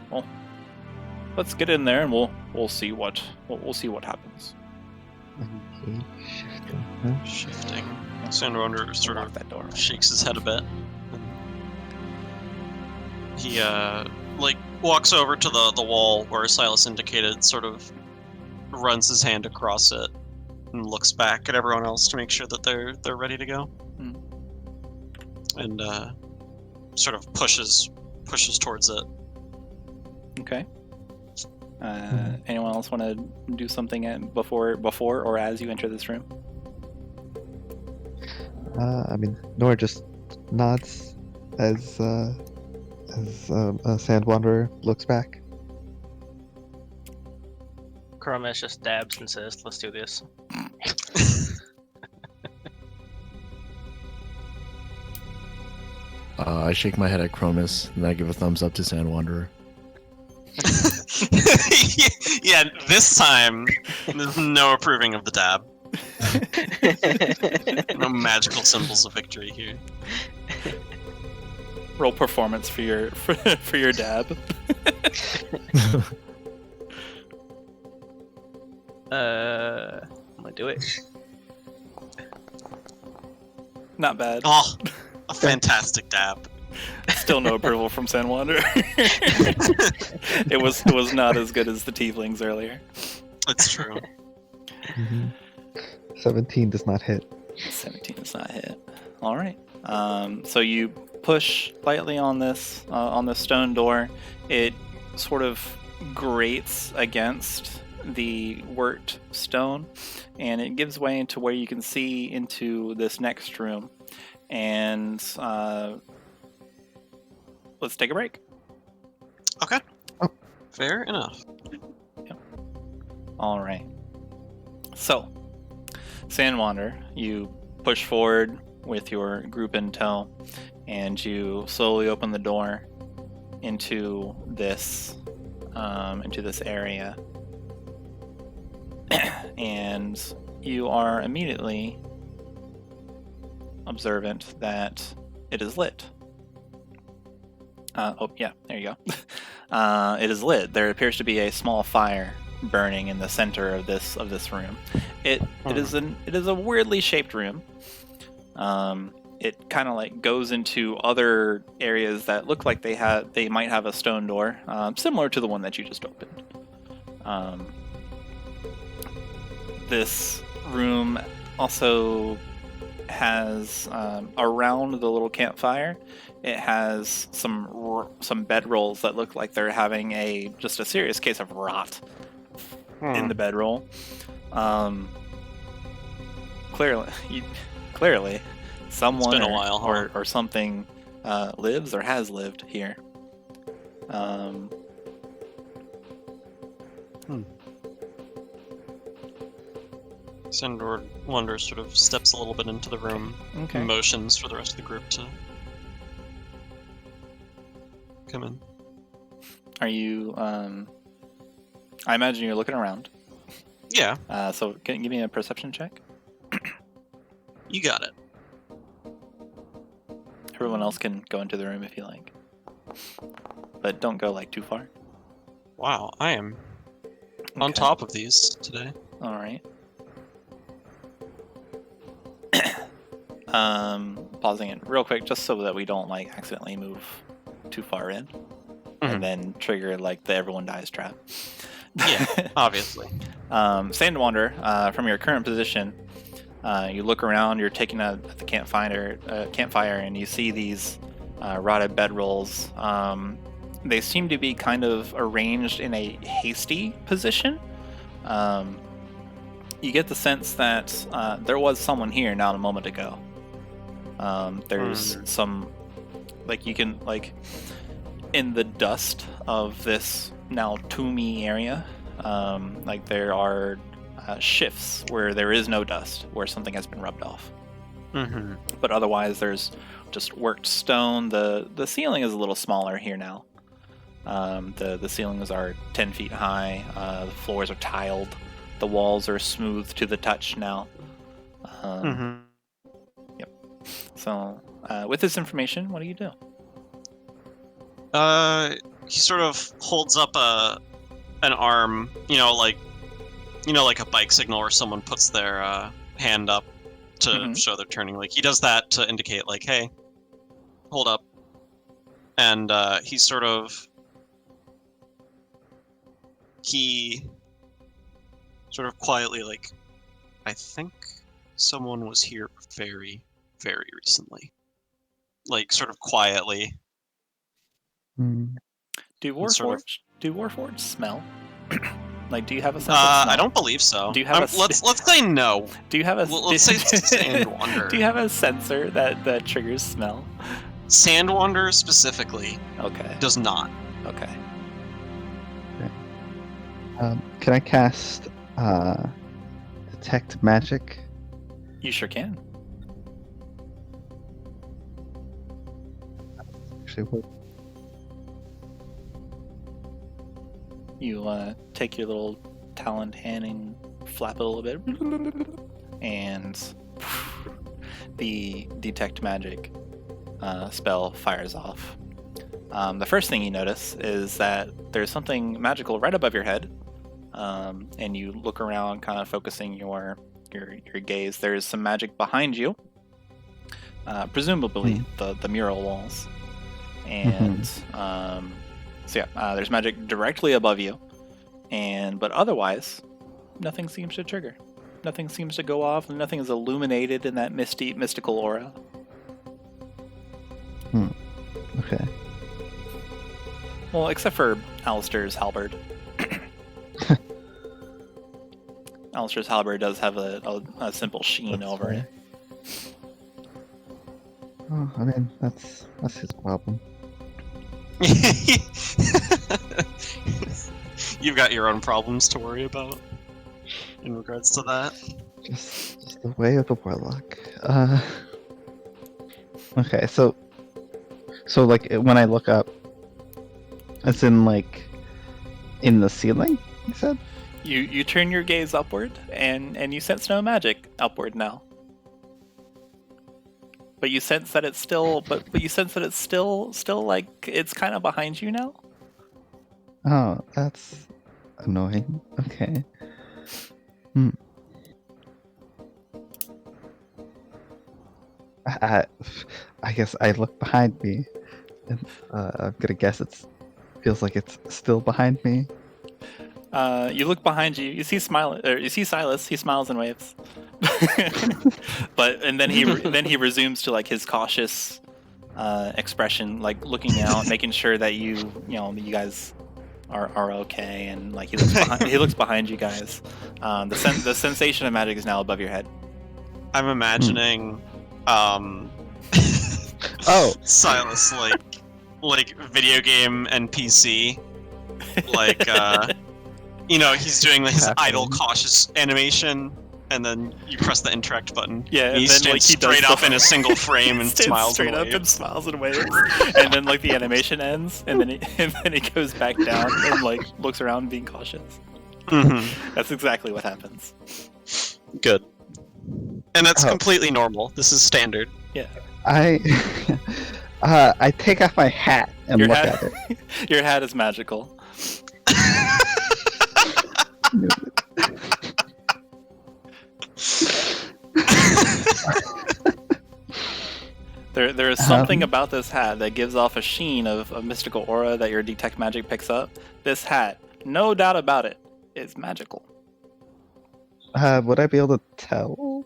well, let's get in there and we'll see what happens." Okay, shifting. Huh? Shifting. Sandwanderer sort Lock of that door. shakes his head a bit. He walks over to the wall where Silas indicated, sort of runs his hand across it and looks back at everyone else to make sure that they're ready to go. Mm. And sort of pushes towards it. Okay. Anyone else want to do something before or as you enter this room? I mean, Noor just nods as Sandwanderer looks back. Chromas just dabs and says, "Let's do this." I shake my head at Chromas, and I give a thumbs up to Sandwanderer. Yeah, this time there's no approving of the dab. No magical symbols of victory here. Roll performance for your for your dab. I'm gonna do it. Not bad. Oh, a fantastic dab. Still no approval from Sandwanderer. It was not as good as the tieflings earlier. It's true. 17 does not hit. 17 does not hit. All right. So you push lightly on this stone door. It sort of grates against the worked stone, and it gives way into where you can see into this next room. And let's take a break. Okay. Oh. Fair enough. All right. So, Sandwanderer, you push forward with your group in tow, and you slowly open the door into this area, and you are immediately observant that it is lit. Oh yeah, there you go. It is lit. There appears to be a small fire burning in the center of this room. It is a weirdly shaped room. It kind of like goes into other areas that look like they might have a stone door, similar to the one that you just opened. This room also has around the little campfire, it has some bedrolls that look like they're having just a serious case of rot in the bedroll. Clearly, someone It's been a while, huh? or something lives or has lived here. Sandwanderer sort of steps a little bit into the room, Okay. motions for the rest of the group to come in. Are you? I imagine you're looking around. Yeah, So can you give me a perception check? you got it. Everyone else can go into the room if you like, but don't go like too far. Wow, I am on Okay. top of these today. All right. Pausing it real quick, just so that we don't like accidentally move too far in, Mhm. and then trigger like the everyone dies trap. Yeah, obviously. Sandwanderer, from your current position, you look around. You're taking at the campfire, and you see these rotted bedrolls. They seem to be kind of arranged in a hasty position. You get the sense that there was someone here not a moment ago. There's some, like, you can, like, in the dust of this now tombey area, like, there are shifts where there is no dust, where something has been rubbed off. Mm-hmm. But otherwise, there's just worked stone. The ceiling is a little smaller here now. The ceilings are 10 feet high. The floors are tiled. The walls are smooth to the touch now. Mm-hmm. So, with this information, what do you do? He sort of holds up an arm, like a bike signal where someone puts their hand up to Mhm. show they're turning. Like, he does that to indicate, like, hey, hold up. And he sort of quietly, like, I think someone was here very, very recently. Like, sort of quietly. Hmm. Do sort of- Warforged smell? Like, do you have a sense of smell? I don't believe so. Do you have a let's say no. Do you have a Let's say Sandwanderer. Do you have a sensor that triggers smell? Sandwanderer specifically Okay. does not. Okay. Can I cast detect magic? You sure can. Actually, what? You take your little taloned hand and flap it a little bit, and the detect magic spell fires off. The first thing you notice is that there's something magical right above your head, and you look around, kind of focusing your gaze. There's some magic behind you, presumably the mural walls, and so yeah, there's magic directly above you, but otherwise, nothing seems to trigger. Nothing seems to go off, and nothing is illuminated in that mystical aura. Okay. Well, except for Allister's halberd. Allister's halberd does have a simple sheen That's over it. Oh, I mean, that's his problem. You've got your own problems to worry about in regards to that. Just the way of the Warlock. Okay, so like when I look up, it's in like in the ceiling. You said. You turn your gaze upward, and you sense no magic upward now. But you sense that it's still, but you sense that it's still like it's kind of behind you now. Oh, that's annoying. Okay. I guess I look behind me, and I'm gonna guess feels like it's still behind me. You look behind you. You see Silas. He smiles and waves. And then he resumes to like his cautious expression, like looking out, making sure that you guys are okay, and like he looks behind you guys. The sensation of magic is now above your head. I'm imagining, Silas like video game NPC, like he's doing his idle cautious animation, and then you press the interact button. Yeah, and he and then, stands he does straight up in a single frame and stands smiles straight and up waves. and smiles and waves, and then like the animation ends, and then he goes back down and like looks around, being cautious. Mm-hmm. That's exactly what happens. Good. And that's completely normal. This is standard. Yeah. I take off my hat and look at it. Your hat is magical. There is something about this hat that gives off a sheen of a mystical aura that your detect magic picks up. This hat, no doubt about it, is magical. Would I be able to tell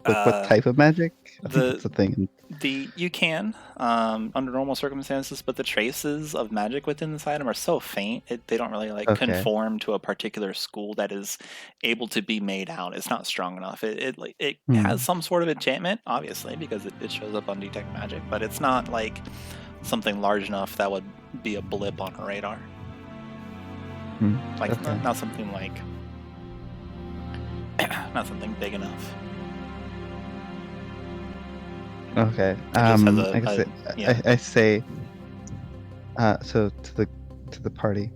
what type of magic? I think that's a thing. You can under normal circumstances, but the traces of magic within this item are so faint they don't really conform to a particular school that is able to be made out. It's not strong enough. It has some sort of enchantment, obviously, because it shows up on detect magic, but it's not like something large enough that would be a blip on a radar. Not something like not something big enough. Okay. I say so to the party.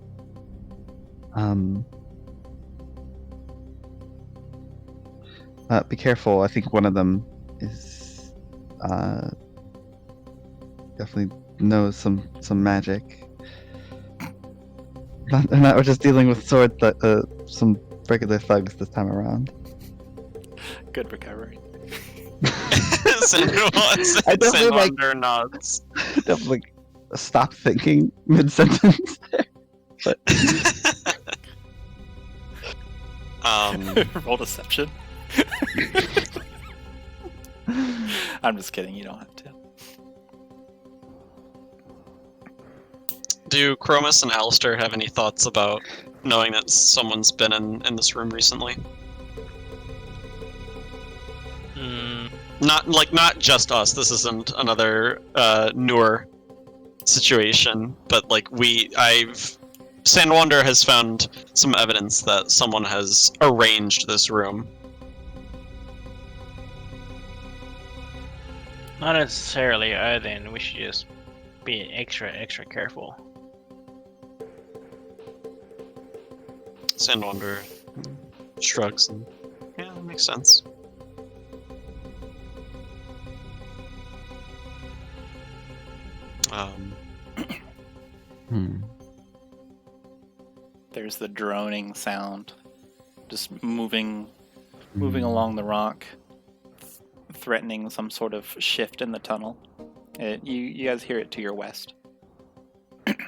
Be careful. I think one of them is definitely knows some magic. Not just dealing with some regular thugs this time around. Good recovery. Sandwanderer nods. Definitely stop thinking mid-sentence there. But roll deception. I'm just kidding. You don't have to. Do Chromas and Allister have any thoughts about knowing that someone's been in this room recently? Not just us. This isn't another Noor situation, but Sandwanderer has found some evidence that someone has arranged this room. Not necessarily, other than we should just be extra careful. Sandwanderer shrugs and yeah, that makes sense. There's the droning sound, just moving along the rock, threatening some sort of shift in the tunnel. You guys hear it to your west. Okay.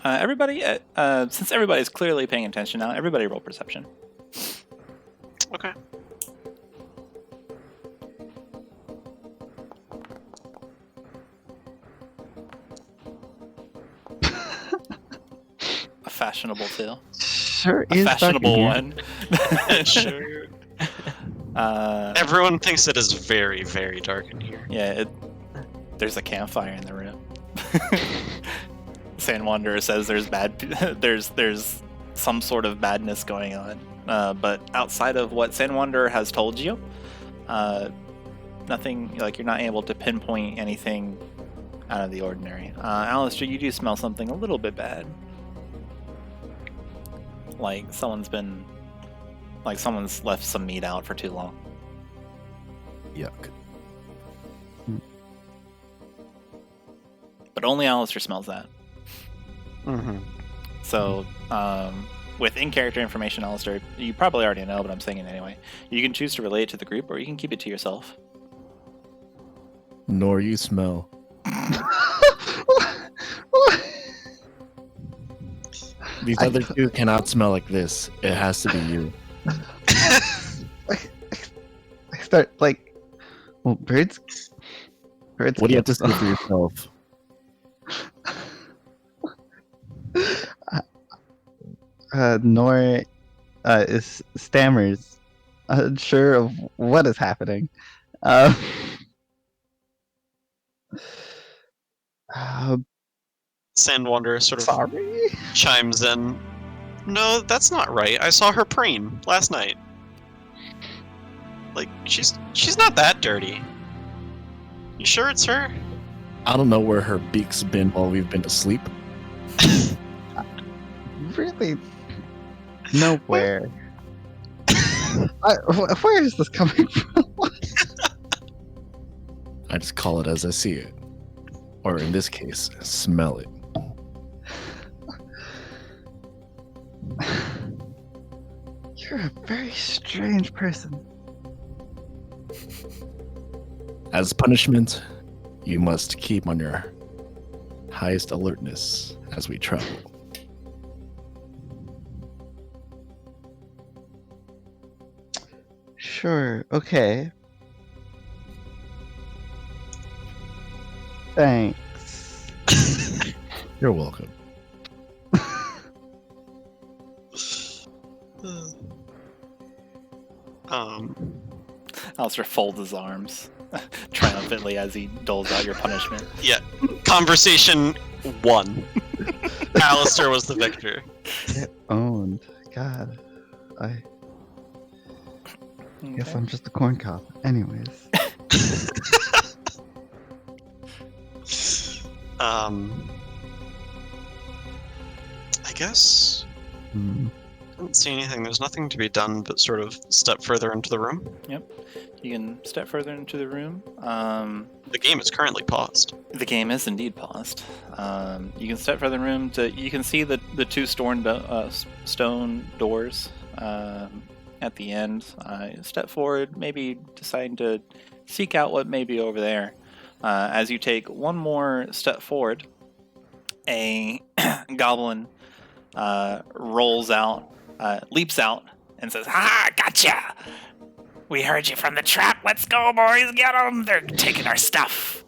Everybody, since everybody's clearly paying attention now, everybody roll perception. Okay. A fashionable tale. Sure A is fashionable dark in here. one. Sure. Everyone thinks it is very, very dark in here. Yeah, there's a campfire in the room. Sandwanderer says there's some sort of badness going on, but outside of what Sandwanderer has told you, nothing. You're not able to pinpoint anything out of the ordinary. Allister, you do smell something a little bit bad. Like someone's left some meat out for too long. Yuck. But only Allister smells that. Mm-hmm. So, with in-character information, Allister, you probably already know, but I'm saying it anyway. You can choose to relate it to the group, or you can keep it to yourself. Nor you smell. These other two cannot smell like this. It has to be you. I start birds. What do you have to say for yourself? Noor stammers, unsure of what is happening. Sandwanderer sort of Sorry? chimes in. No, that's not right. I saw her preen last night. She's not that dirty. You sure it's her? I don't know where her beak's been while we've been asleep. Really? Nowhere. Where is this coming from? I just call it as I see it. Or in this case, smell it. You're a very strange person. As punishment, you must keep on your highest alertness as we travel. Sure. Okay. Thanks. You're welcome. Alistair folds his arms triumphantly as he doles out your punishment. Yeah. Conversation 1. Allister was the victor. Get owned. God. I guess Okay. I'm just a corn cob. Anyways. I guess Hmm. I don't see anything. There's nothing to be done but sort of step further into the room. You can step further into the room. The game is currently paused. The game is indeed paused. You can step further in the room you can see the two stone doors at the end. Step forward, maybe deciding to seek out what may be over there. As you take one more step forward, a goblin rolls out, leaps out, and says, "Ha! Gotcha! We heard you from the trap. Let's go, boys! Get them! They're taking our stuff."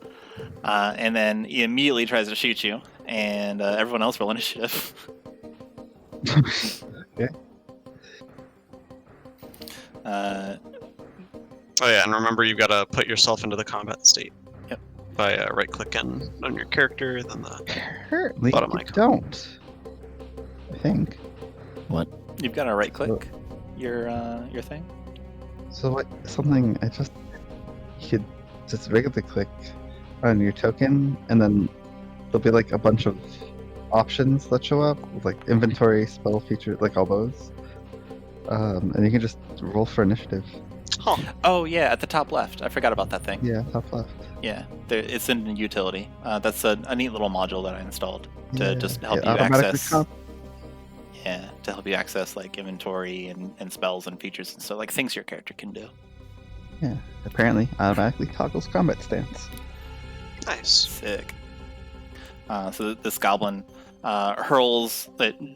And then he immediately tries to shoot you, and everyone else roll initiative. Okay. Oh yeah, and remember you've got to put yourself into the combat state. Yep. By right-clicking on your character, then the Apparently, Bottom you icon. don't. I think. What? You've got to right-click your thing. So what? Something I just you could just regularly click on your token, and then there'll be like a bunch of options that show up, with, like inventory, spell feature, like all those. And you can just roll for initiative. Huh. Oh yeah, at the top left. I forgot about that thing. Yeah, top left. Yeah, it's in utility. That's a neat little module that I installed to Yeah, just help it you automatically access. comp- Yeah, to help you access like inventory and spells and features and stuff, like things your character can do. Apparently, automatically toggles combat stance. Nice. Sick. So this goblin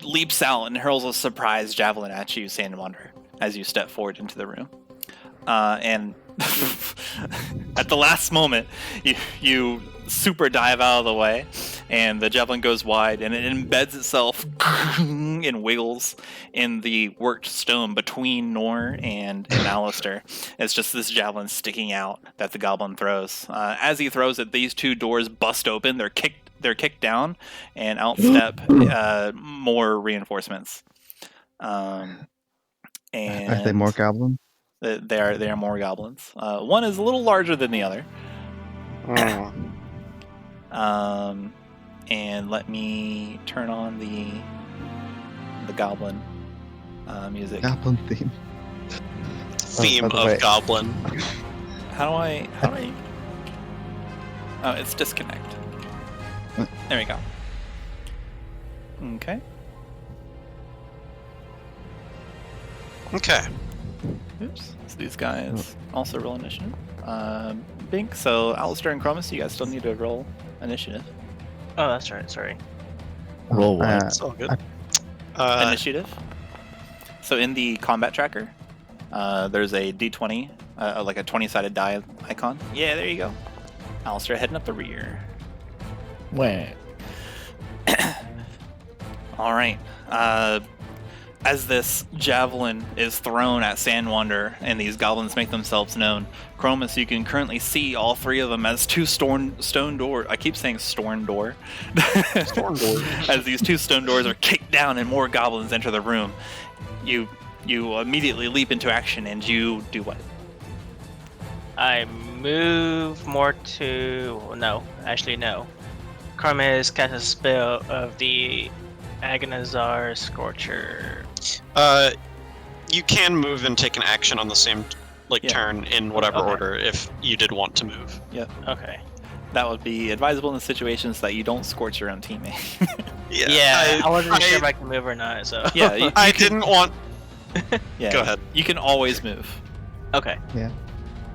leaps out and hurls a surprise javelin at you, Sandwanderer, as you step forward into the room. And at the last moment, you super dive out of the way, and the javelin goes wide, and it embeds itself and wiggles in the worked stone between Noor and Allister. It's just this javelin sticking out that the goblin throws. As he throws it, these two doors bust open. They're kicked down, and out step more reinforcements. And Are they more goblin? They are more goblins. One is a little larger than the other. And let me turn on the goblin music. Goblin theme. Theme by the of way- Goblin. How do I? Oh, it's disconnect. There we go. Okay. Okay. Oops. So these guys also roll initiative. Bink. So Allister and Chromas, you guys still need to roll initiative. Oh, that's right. Sorry. Roll what? It's all good. Initiative. So in the combat tracker, there's a D20, like a 20-sided die icon. Yeah, there you go. Allister heading up the rear. Wah. All right. As this javelin is thrown at Sandwanderer and these goblins make themselves known, Chromas, you can currently see all three of them as two stone doors. I keep saying storm door. Storm door. As these two stone doors are kicked down and more goblins enter the room, you immediately leap into action and you do what? I move more to... No. Actually, no. Chromas casts a spell of the Agonizar Scorcher. You can move and take an action on the same Yeah. turn in whatever Okay. order if you did want to move. Okay. That would be advisable in the situations that you don't scorch your own teammate. Yeah, I wasn't sure if I can move or not, so... Yeah, you I can- didn't want. yeah, Go ahead. You can always move. Okay.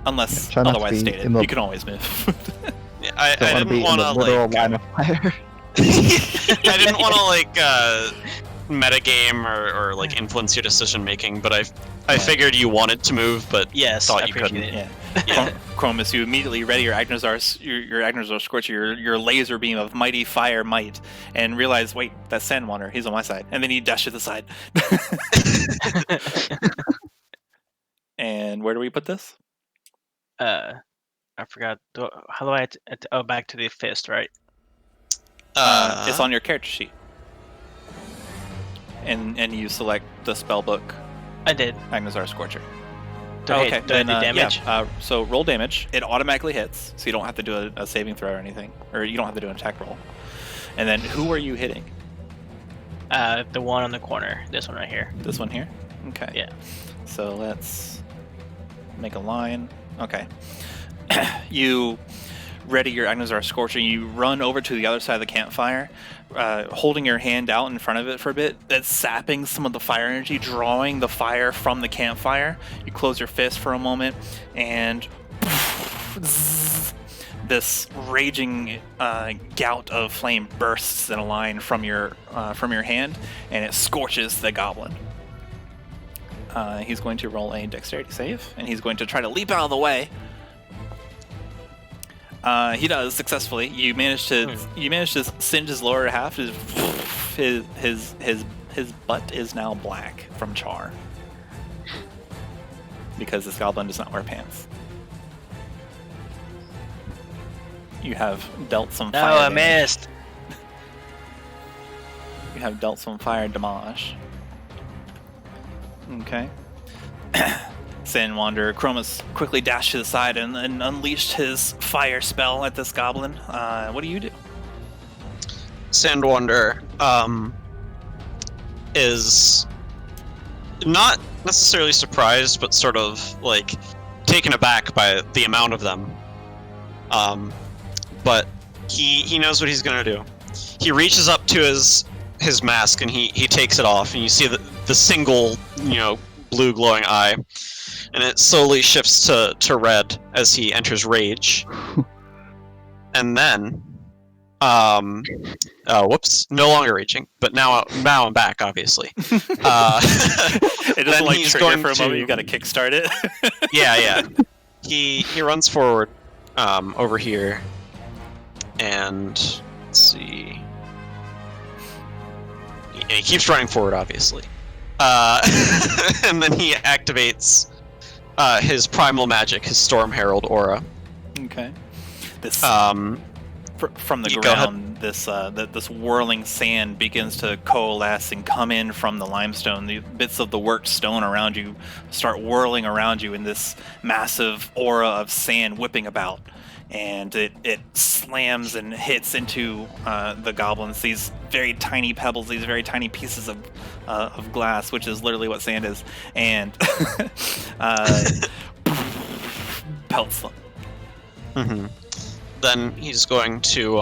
Unless Try not to otherwise be stated. in the- You can always move. Yeah, I Don't wanna didn't be in want the to literal like. line of fire. I didn't want to like metagame or like influence your decision making, but I figured you wanted to move, but Yes, thought I you appreciate couldn't. it. Yeah. Chromas, you immediately ready your Agnazar Scorcher, your laser beam of mighty fire might, and realize, wait, that's Sandwanderer. He's on my side, and then you dash to the side. And where do we put this? I forgot. How do I? Oh, back to the fist, right? It's on your character sheet, and you select the spell book, I did. Agnazar Scorcher. Do I do then damage? yeah. So roll damage. It automatically hits, so you don't have to do a saving throw or anything, or you don't have to do an attack roll. And then who are you hitting? The one on the corner. This one right here. This one here. Okay. Yeah. So let's make a line. Okay. You ready your Agnazar Scorcher. You run over to the other side of the campfire, holding your hand out in front of it for a bit. That's sapping some of the fire energy, drawing the fire from the campfire. You close your fist for a moment, and this raging gout of flame bursts in a line from your hand, and it scorches the goblin. He's going to roll a dexterity save, and he's going to try to leap out of the way. He does successfully. You manage to singe his lower half. His butt is now black from char because this goblin does not wear pants. You have dealt some fire. No, I damage. missed. You have dealt some fire damage. Okay. Sandwanderer, Chromas quickly dashed to the side and unleashed his fire spell at this goblin. What do you do? Sandwanderer is not necessarily surprised, but sort of like taken aback by the amount of them. But he knows what he's gonna do. He reaches up to his mask and he takes it off, and you see the single blue glowing eye, and it slowly shifts to red as he enters rage. And then whoops, no longer raging, but now I'm back, obviously. It doesn't like he's trigger going for a moment. to- You got to kickstart it. yeah. He runs forward over here, and let's see. He keeps running forward, obviously. And then he activates his primal magic, his Storm Herald aura. Okay. This Um, from the you go ground, this whirling sand begins to coalesce and come in from the limestone. The bits of the worked stone around you start whirling around you in this massive aura of sand whipping about, and it slams and hits into the goblins. These very tiny pebbles, these very tiny pieces of glass, which is literally what sand is, and pelts them. mhm. Then he's going to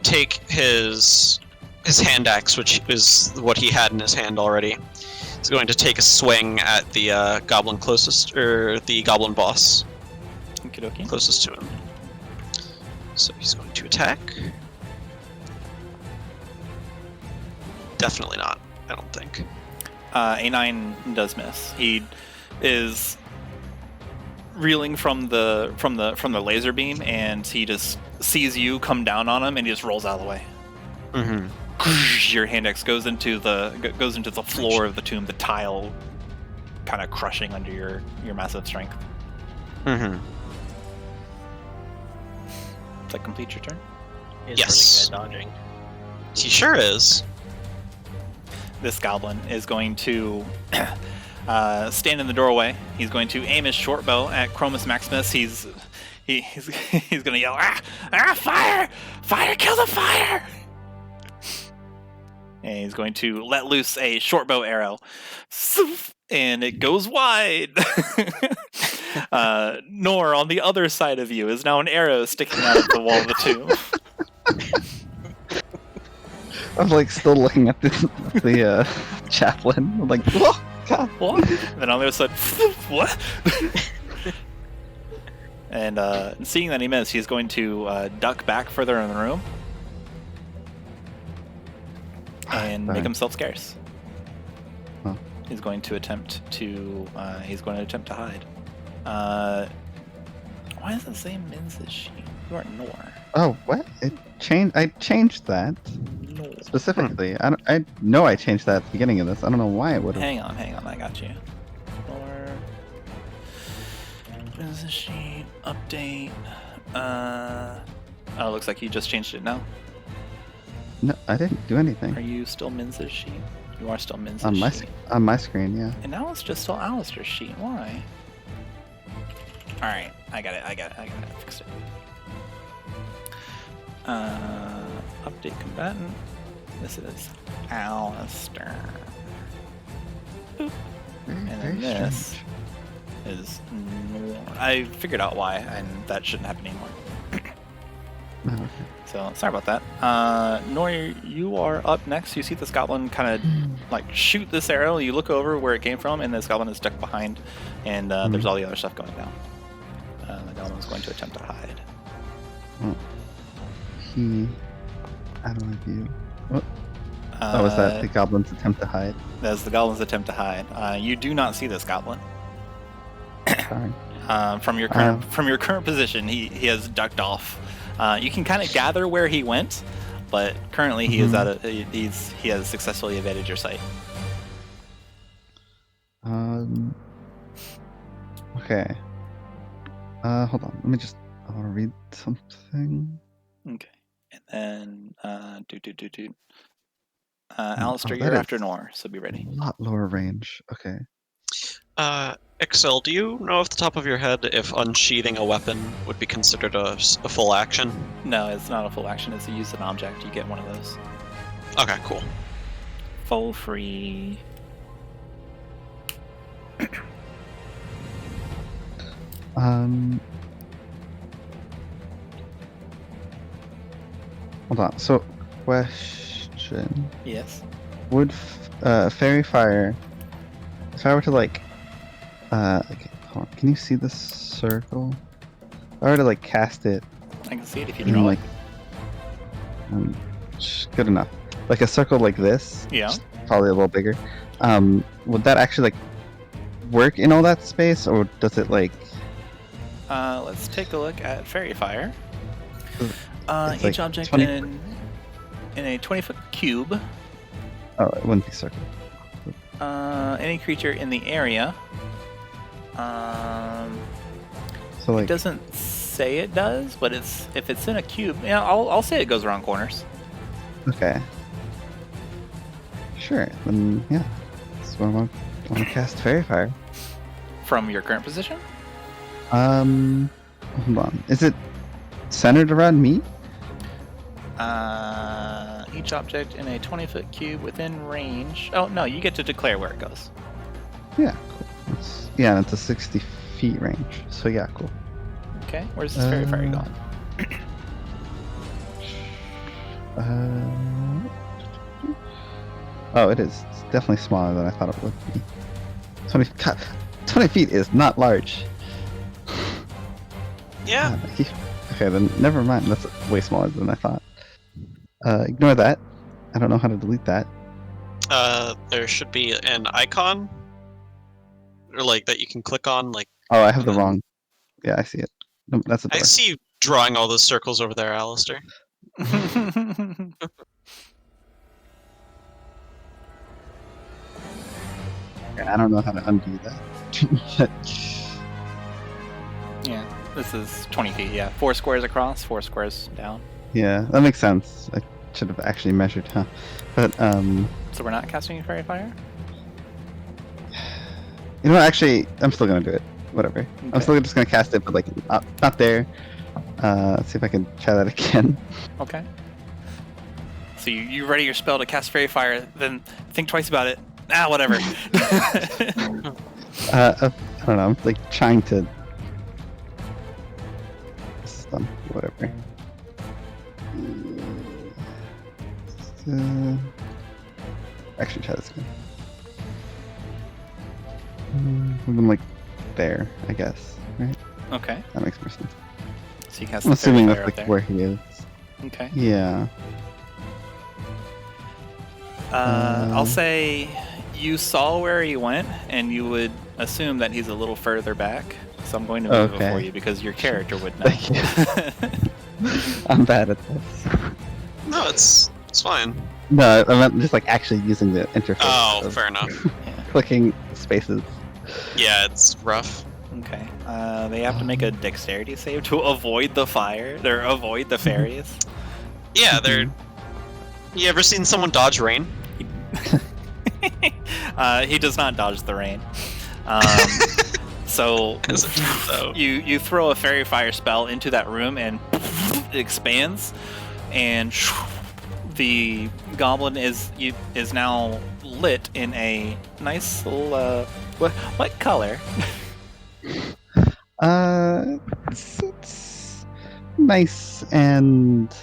take his hand axe, which is what he had in his hand already. He's going to take a swing at the goblin closest, or the goblin boss Okie dokie. closest to him. So he's going to attack. Definitely not, I don't think. A9 does miss. He is reeling from the laser beam, and he just sees you come down on him, and he just rolls out of the way. Mm-hmm. Your hand axe goes into the floor of the tomb, the tile kind of crushing under your massive strength. Mm-hmm. Does that complete your turn? He's Yes. really good dodging. He sure is. This goblin is going to stand in the doorway. He's going to aim his short bow at Chromas Maximus. He's going to yell, fire! Fire! Kill the fire! And he's going to let loose a short bow arrow. And it goes wide. Noor, on the other side of you, is now an arrow sticking out of the wall of the tomb. I'm like still looking at the chaplain. I'm like, oh, God. What? Then all of a sudden, what? And seeing that he missed, he's going to duck back further in the room and make himself scarce. Huh. He's going to attempt to hide. Why does it say Min's sheet? You are Noor. Oh, what? It changed. I changed that Noor. specifically. I know I changed that at the beginning of this. I don't know why it would have. Hang on, I got you. Noor. Min's sheet update. Oh, looks like you just changed it now. No, I didn't do anything. Are you still Min's sheet? You are still Min's On my sheet. on my screen, yeah. And now it's just still Allister's sheet. Why? Alright, I got it. I fixed it. Update combatant. This is Allister. Boop. And then this is Noor. I figured out why, and that shouldn't happen anymore. Oh, okay. So, sorry about that. Noor, you are up next. You see this goblin kind of like shoot this arrow. You look over where it came from, and this goblin is stuck behind, and there's all the other stuff going down. The goblin is going to attempt to hide. Oh. Out of my view. What? Was that the goblin's attempt to hide? That's the goblin's attempt to hide. You do not see this goblin. Sorry. From your current position, he has ducked off. You can kind of gather where he went, but currently he is he has successfully evaded your sight. Okay. Hold on. Let me just. I want to read something. Okay, and then Allister, that you're is- after Noor, so be ready. A lot lower range. Okay. Excel, do you know off the top of your head if unsheathing a weapon would be considered a full action? No, it's not a full action. It's a use an object. You get one of those. Okay, cool. For free. Hold on. So, question: Yes. would fairy fire? If I were to like, okay, hold on. Can you see the circle? If I were to like cast it, I can see it if you in draw like, good enough. Like a circle like this. Yeah. just probably a little bigger. Would that actually like work in all that space, or does it like? Let's take a look at Fairy Fire. It's Each like object 20 in a 20-foot cube. Oh, it wouldn't be circle. Any creature in the area. So It like, doesn't say it does, but if it's in a cube, yeah, I'll say it goes around corners. okay. Sure. Then yeah, that's what I want to cast fairy fire. From your current position? Hold on. Is it centered around me? Each object in a 20-foot cube within range. Oh no, you get to declare where it goes. Yeah, cool. It's a 60 feet range. So yeah, cool. Okay, where's this Fairy Fire going? Oh, it is. It's definitely smaller than I thought it would be. 20 feet is not large. Yeah. Okay, then never mind. That's way smaller than I thought. Ignore that. I don't know how to delete that. There should be an icon, or like that you can click on. Like, Oh, I have the wrong. Yeah, I see it. No, that's a I door. see you drawing all those circles over there, Alistair. I don't know how to undo that. Yeah, this is 20 feet, yeah. 4 squares across, 4 squares down. Yeah, that makes sense. I should have actually measured, huh? But So we're not casting Fairy Fire? you know what? Actually, I'm still gonna do it. Whatever. I'm Okay. still just gonna cast it, but like not there. Let's see if I can try that again. Okay. So you ready your spell to cast Fairy Fire, then think twice about it. Whatever. I don't know. I'm like trying to. This is dumb. Whatever. Actually, try this again. Moving like there, I guess. Right? Okay. That makes more sense. So you cast I'm the assuming fairy that's fire like up where he is. there. Okay. Yeah. I'll say you saw where he went, and you would assume that he's a little further back. So I'm going to move it Okay. for you because your character would know. Thank you. I'm bad at this. No, it's fine. No, I meant just like actually using the interface. Oh, of fair enough. clicking spaces. Yeah, it's rough. Okay. They have to make a dexterity save to avoid the fire, or avoid the fairies. Yeah, they're. You ever seen someone dodge rain? He does not dodge the rain. So As it turns out. you throw a fairy fire spell into that room, and it expands, and the goblin is now lit in a nice little. What color? It's nice and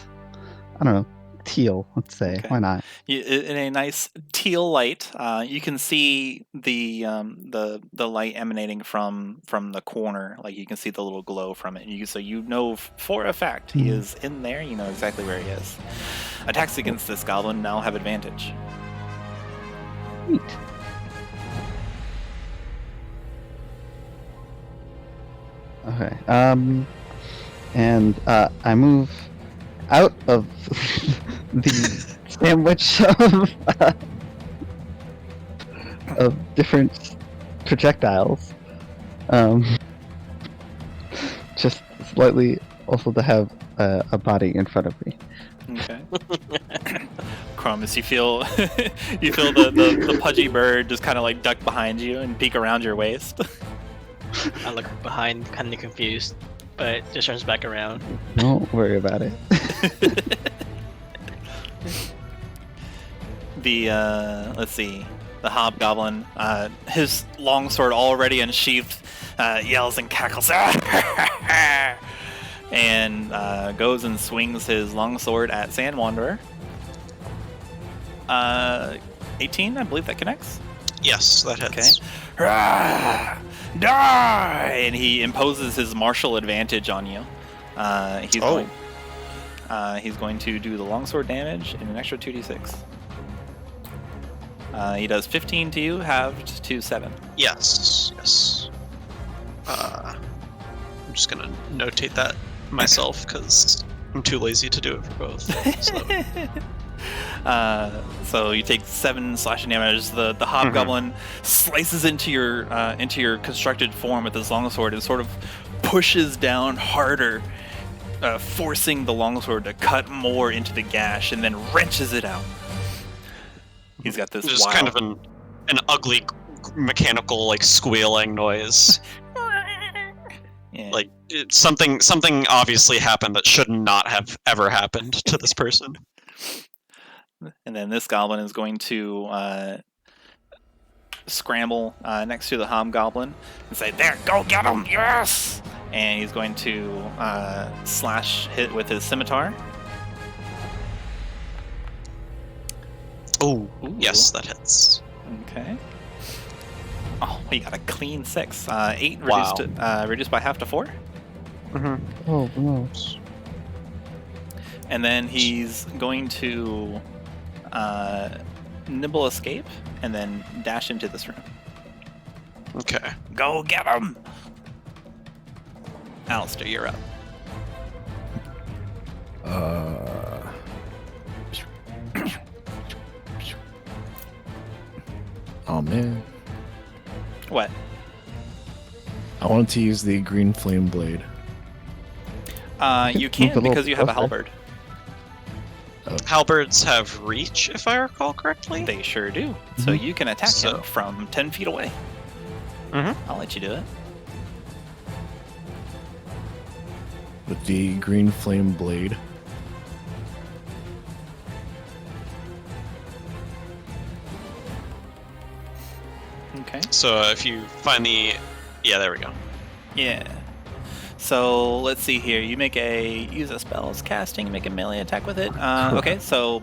I don't know, teal. Let's say. Okay. Why not? In a nice teal light, you can see the light emanating from the corner. Like you can see the little glow from it. So you know for a fact he is in there. You know exactly where he is. Attacks against this goblin now have advantage. Neat. Okay. And I move out of the sandwich of different projectiles. Just slightly also to have a body in front of me. Okay. Chromas, you feel the pudgy bird just kind of like duck behind you and peek around your waist. I look behind, kind of confused, but just turns back around. Don't worry about it. Let's see, the hobgoblin, his longsword already unsheathed, yells and cackles, and goes and swings his longsword at Sandwanderer. 18, I believe that connects. Yes, that hits. Rah! Die! And he imposes his martial advantage on you. He's going to do the longsword damage in an extra 2d6. He does 15 to you, halved to 7. Yes. I'm just gonna notate that myself because I'm too lazy to do it for both. So. So you take 7 slashing damage. The hobgoblin slices into your constructed form with his longsword and sort of pushes down harder, forcing the longsword to cut more into the gash, and then wrenches it out. He's got this Just kind of an ugly mechanical like squealing noise. Yeah. Like something obviously happened that should not have ever happened to this person. And then this goblin is going to scramble next to the hobgoblin and say, "There, go get him! Yes!" And he's going to hit with his scimitar. Oh, Ooh. yes, that hits. Okay. Oh, he got a clean 6. 8 Wow. reduced by half to 4. Oh no. And then he's going to nimble escape and then dash into this room. Okay. Go get him! Allister, you're up. Oh man, What? I wanted to use the green flame blade. You Move can't a little because you have a closer. halberd. Halberds have reach, if I recall correctly. They sure do. So you can attack him from 10 feet away. I'll let you do it. With the green flame blade. Okay. So if you find the... Yeah, there we go. Yeah. So let's see here. You use a spell's casting, make a melee attack with it. Okay, so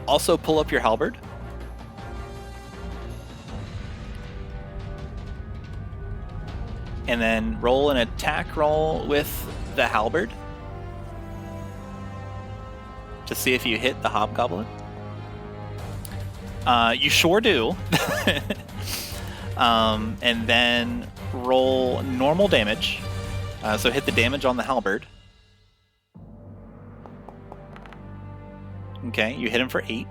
also pull up your halberd. and then roll an attack roll with the halberd to see if you hit the hobgoblin. You sure do. And then roll normal damage. So hit the damage on the halberd. Okay, you hit him for 8.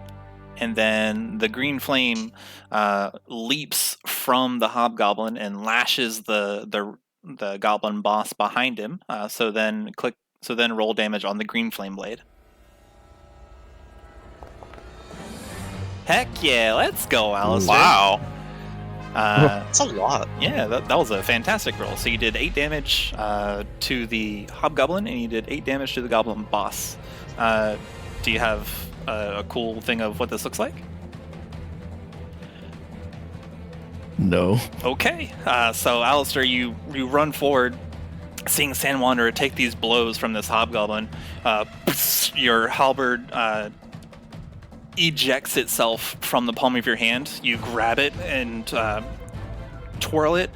And then the green flame leaps from the hobgoblin and lashes the goblin boss behind him. So then roll damage on the green flame blade. Heck yeah, let's go, Allister. Wow. Uh, That's a lot. yeah, that was a fantastic roll. So you did 8 damage to the hobgoblin, and you did 8 damage to the goblin boss. Do you have a cool thing of what this looks like? No. Okay, so Allister, you run forward, seeing Sandwanderer take these blows from this hobgoblin. Your halberd ejects itself from the palm of your hand. You grab it and twirl it.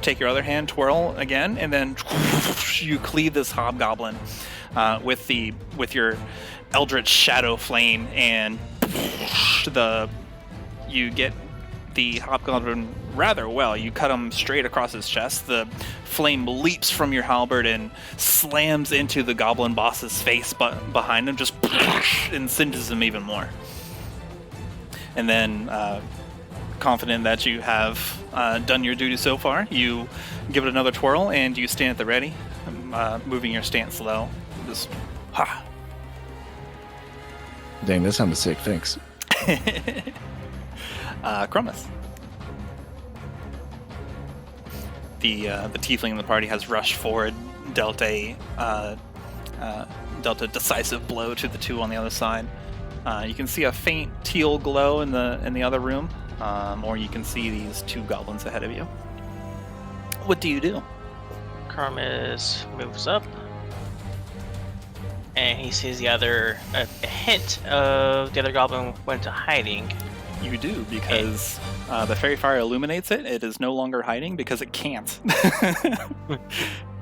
Take your other hand, twirl again, and then you cleave this hobgoblin with your eldritch shadow flame, and you get the hobgoblin rather well. You cut him straight across his chest. The flame leaps from your halberd and slams into the goblin boss's face behind him, just and singes him even more. And then, confident that you have done your duty so far, you give it another twirl and you stand at the ready, moving your stance low. Just, ha! Dang, that sounded sick. Thanks. Chromas. The tiefling in the party has rushed forward, dealt a decisive blow to the two on the other side. You can see a faint teal glow in the other room, or you can see these 2 goblins ahead of you. What do you do? Chromas moves up, and he sees the other a hint of the other goblin went to hiding. You do, because the fairy fire illuminates it. It is no longer hiding because it can't.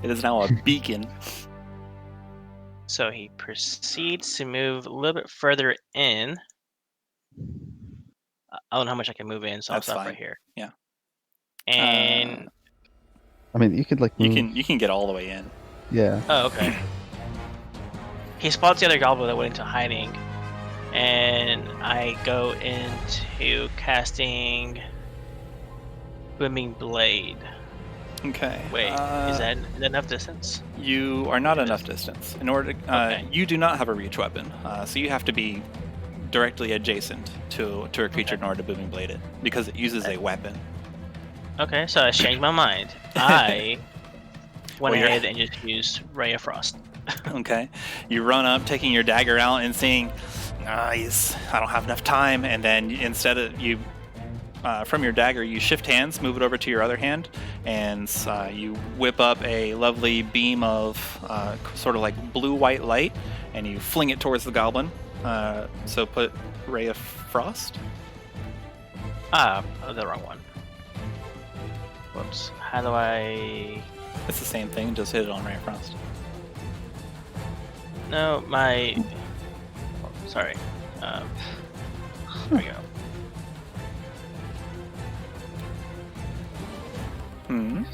It is now a beacon. So he proceeds to move a little bit further in. I don't know how much I can move in, so That's I'll stop fine. right here. Yeah. And I mean, you could like move. You can get all the way in. Yeah. oh, okay. He spots the other goblin that went into hiding, and I go into casting Booming Blade. Okay. Wait, is that enough distance? You are not enough distance. In order, Okay. you do not have a reach weapon, so you have to be directly adjacent to a creature in order to booming blade it, because it uses a weapon. Okay, so I changed my mind. I went Well, you're- ahead and just used Ray of Frost. Okay. You run up, taking your dagger out and saying, I don't have enough time, and then instead of you, from your dagger, you shift hands, move it over to your other hand, and you whip up a lovely beam of sort of like blue-white light, and you fling it towards the goblin. So put Ray of Frost. The wrong one. Whoops. How do I... It's the same thing, just hit it on Ray of Frost. No, my... Oh, sorry. There we go.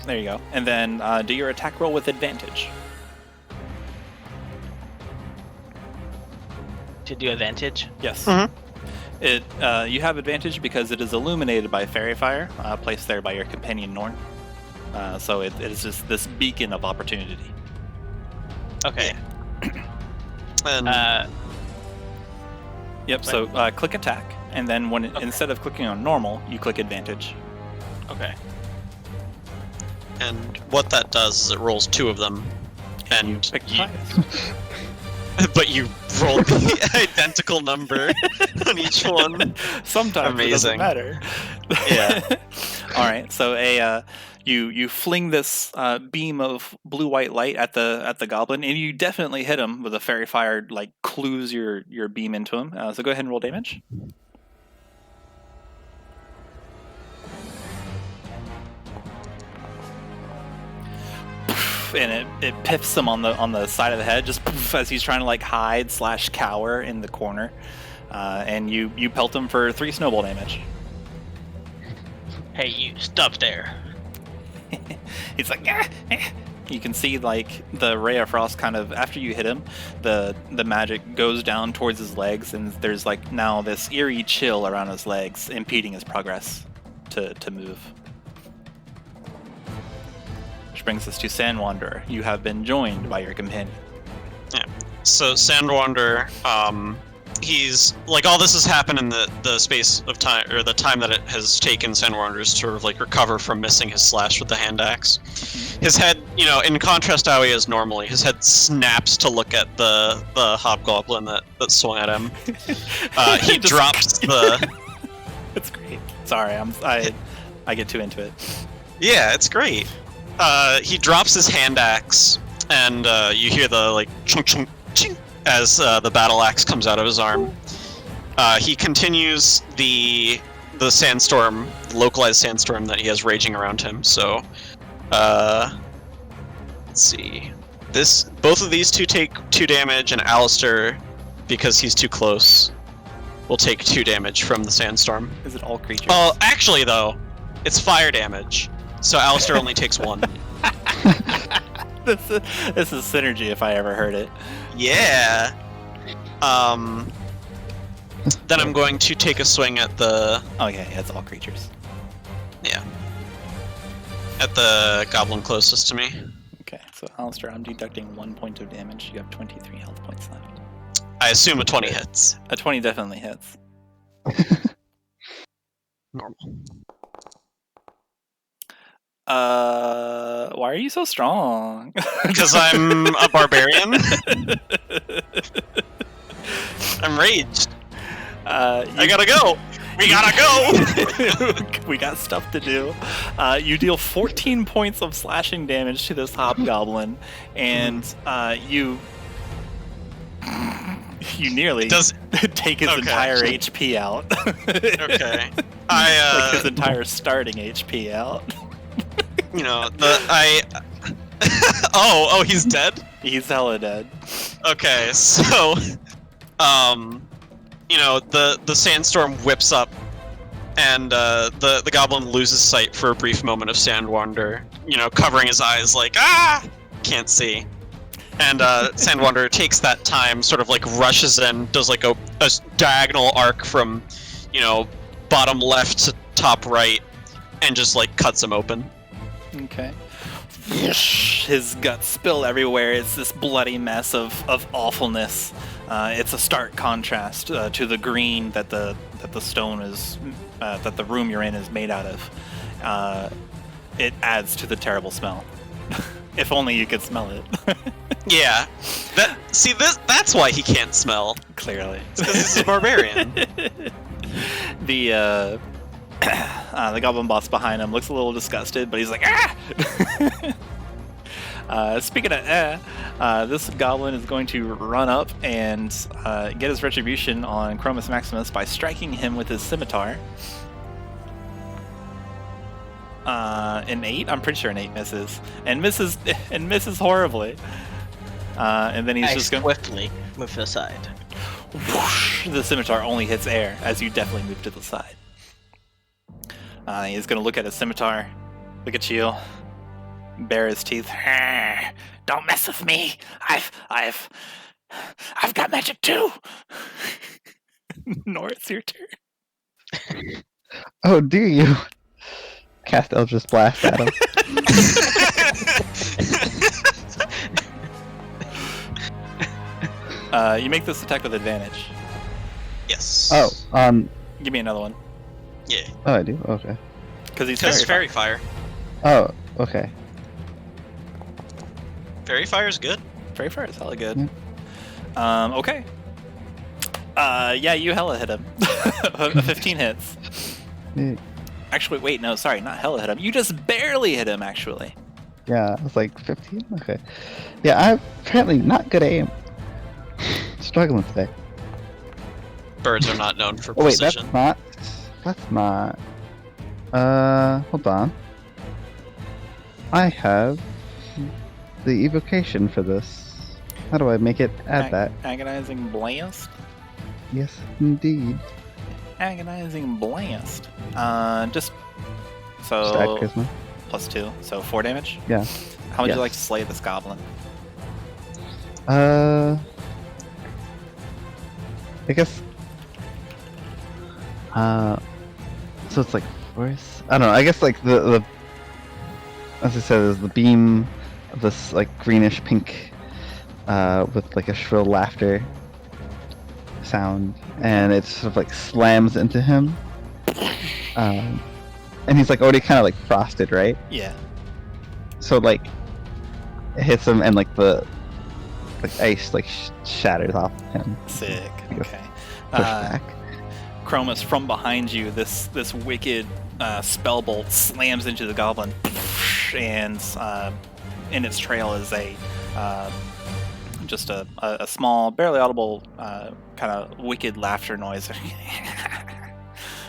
There you go. And then do your attack roll with advantage. To do advantage? Yes. Mhm. It you have advantage because it is illuminated by fairy fire, placed there by your companion Noor. So it is just this beacon of opportunity. Okay. And Yep. So click attack, and then instead of clicking on normal, you click advantage. Okay. and what that does is it rolls 2 of them, You and pick the you, highest. but you roll the identical number on each one. Sometimes it doesn't Amazing. matter. Yeah. All right. So you fling this beam of blue-white light at the goblin, and you definitely hit him with a fairy fire. Like clues your beam into him. So go ahead and roll damage. and it piffs him on the side of the head, just as he's trying to like hide / cower in the corner. And you pelt him for 3 snowball damage. Hey, you stop there. He's like, "Ah, eh." You can see like the ray of frost kind of after you hit him, the magic goes down towards his legs, and there's like now this eerie chill around his legs, impeding his progress to move. Which brings us to Sandwanderer. You have been joined by your companion. Yeah. So Sandwanderer, he's like, all this has happened in the space of time, or the time that it has taken Sandwanderer to sort of like recover from missing his slash with the hand axe. His head, in contrast to how he is normally, his head snaps to look at the hobgoblin that swung at him. He drops the. It's great. Sorry, I get too into it. Yeah, it's great. He drops his hand axe, and you hear the like chunk chunk ching as the battle axe comes out of his arm. He continues the sandstorm, localized sandstorm that he has raging around him. So, let's see. Both of these two take 2 damage, and Allister, because he's too close, will take 2 damage from the sandstorm. Is it all creatures? Oh, actually though, it's fire damage. So Aleister only takes 1. This is synergy if I ever heard it. Yeah. Then I'm going to take a swing at the Okay, it's all creatures. at the goblin closest to me. Okay, so Allister, I'm deducting 1 point of damage. You have 23 health points left. I assume a 20 hits. A 20 definitely hits. Normal. Why are you so strong? Because I'm a barbarian. I'm raged. I gotta go. We gotta go. We got stuff to do. You deal 14 points of slashing damage to this hobgoblin, and you nearly take his entire HP out. Okay. Like his entire starting HP out. Oh, he's dead? He's hella dead. Okay, so, the sandstorm whips up, and the goblin loses sight for a brief moment of Sandwanderer, covering his eyes like, can't see. And Sandwanderer takes that time, sort of like rushes in, does like a diagonal arc from, bottom left to top right, and just like cuts him open. Okay. His guts spill everywhere. It's this bloody mess of awfulness. It's a stark contrast to the green that the stone is, that the room you're in is made out of. It adds to the terrible smell. If only you could smell it. Yeah. That's why he can't smell. Clearly. It's because he's a barbarian. The goblin boss behind him looks a little disgusted, but he's like, speaking of this goblin is going to run up and get his retribution on Chromas Maximus by striking him with his scimitar. An 8? I'm pretty sure an 8 misses. And misses horribly. And then he's just going swiftly move to the side. Whoosh, the scimitar only hits air as you definitely move to the side. He's gonna look at his scimitar, look at you, bare his teeth. Don't mess with me. I've got magic too. Noor, it's your turn. Oh, do you? Cast Eldritch Blast at him. You make this attack with advantage. Yes. Oh, Give me another one. Yeah. Oh, I do? Okay. Because he's Because fairy. fairy fire. Oh, okay. Fairy fire's good. Fairy fire is hella good. Okay. Yeah, you hella hit him. 15 hits. Yeah, Actually, wait, no, sorry, not hella hit him. You just barely hit him, actually. yeah, it was like 15? Okay. Yeah, I'm apparently not good at aim. Struggling today. Birds are not known for Oh, wait, precision. that's not... Hold on. I have the evocation for this? How do I make it add that? Agonizing Blast. Yes, indeed. Agonizing Blast. Just Just add so charisma. +2, so 4 damage. Yeah. How would you Yes. like to slay this goblin? I guess. So it's like force. I don't know. I guess like the as I said, is the beam of this like greenish pink, with like a shrill laughter sound, and it sort of like slams into him. And he's like already kind of like frosted, right? Yeah. So like it hits him, and like the ice like shatters off him. Sick. Yes. Okay. Push back. Chromas, from behind you, this wicked spell bolt slams into the goblin, and in its trail is just a small, barely audible kind of wicked laughter noise,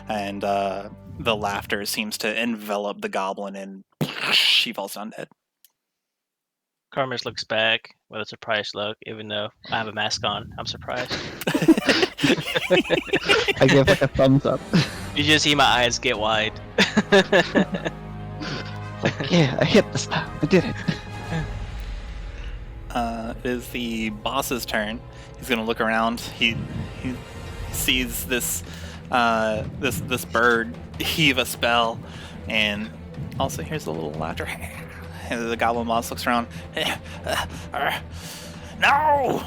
and the laughter seems to envelop the goblin, and she falls down dead. Chromas looks back with a surprised look, even though I have a mask on. I'm surprised. I give like a thumbs up. You just see my eyes get wide. Like, yeah, I hit this time. I did it. It is the boss's turn. He's gonna look around. He sees this this bird heave a spell, and also here's a little laughter. And the goblin boss looks around. No!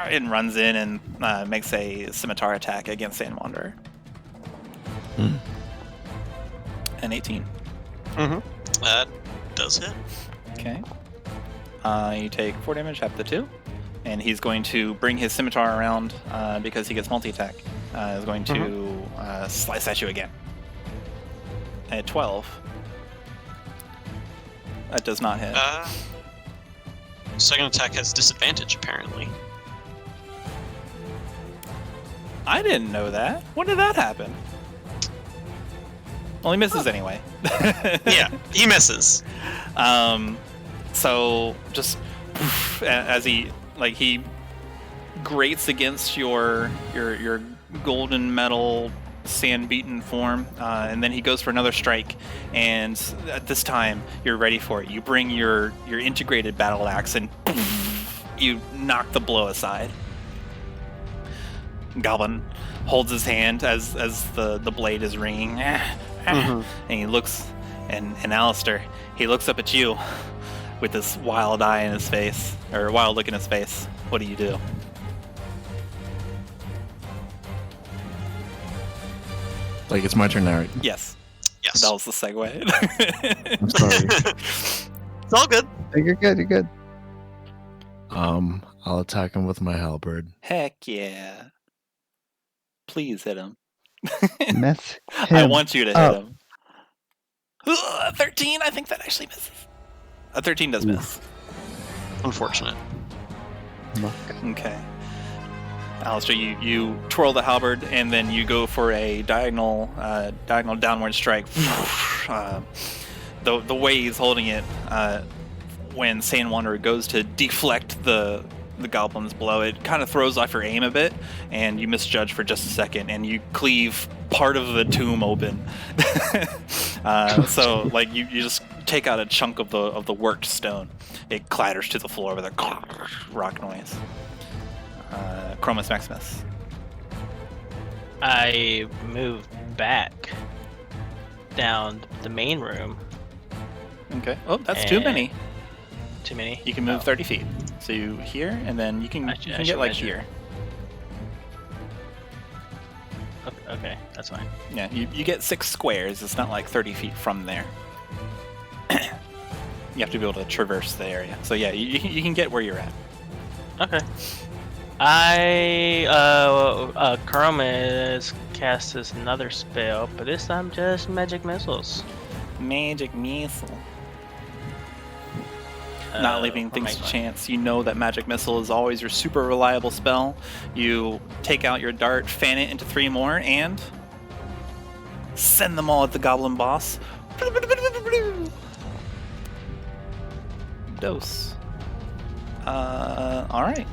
And runs in and makes a scimitar attack against Sandwanderer. An 18. That does hit. Okay. You take 4 damage, half the 2. And he's going to bring his scimitar around because he gets multi-attack. Is going to slice at you again. At 12. That does not hit. Second attack has disadvantage, apparently. I didn't know that. When did that happen? Well, he misses anyway. Yeah, he misses. So just as he grates against your golden metal sand beaten form, and then he goes for another strike, and at this time you're ready for it. You bring your integrated battle axe and you knock the blow aside. Goblin holds his hand as the blade is ringing, and he looks, and Allister, he looks up at you with this wild eye in his face, or wild look in his face. What do you do? Like, it's my turn now, right? Yes. Yes. That was the segue. I'm sorry. It's all good. You're good. You're good. I'll attack him with my halberd. Heck yeah. Please hit him. Mess. I him want you to hit up. him. 13, I think that actually misses. A 13 does miss. Unfortunate. Luck. Okay. Alistair, you twirl the halberd, and then you go for a diagonal downward strike. The way he's holding it, when Sandwanderer goes to deflect the goblin's blow, it kind of throws off your aim a bit, and you misjudge for just a second, and you cleave part of the tomb open. So like you just take out a chunk of the worked stone. It clatters to the floor with a rock noise. Chromas Maximus. I move back down the main room. Okay. Oh, that's too many. Too many? You can move 30 feet. So you here, and then you can I should get like measure. here. Okay, that's fine. Yeah, you get 6 squares. It's not like 30 feet from there. You have to be able to traverse the area. So yeah, you can get where you're at. Okay. Chromas casts another spell, but this time just magic missiles. Magic missile. Not leaving things to chance. You know that magic missile is always your super reliable spell. You take out your dart, fan it into 3 more, and send them all at the goblin boss. dose. All right.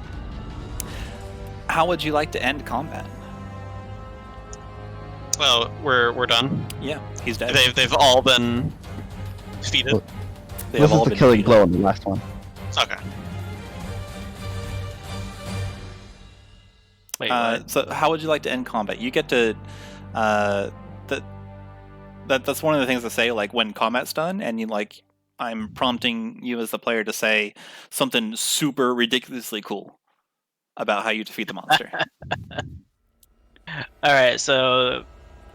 How would you like to end combat? Well, we're done. Yeah, he's dead. They've all been defeated. Well, They This have all is the been killing defeated. blow on the last one. Okay. Wait, what? So how would you like to end combat? You get to that's one of the things to say, like when combat's done and you like I'm prompting you as the player to say something super ridiculously cool about how you defeat the monster. All right, so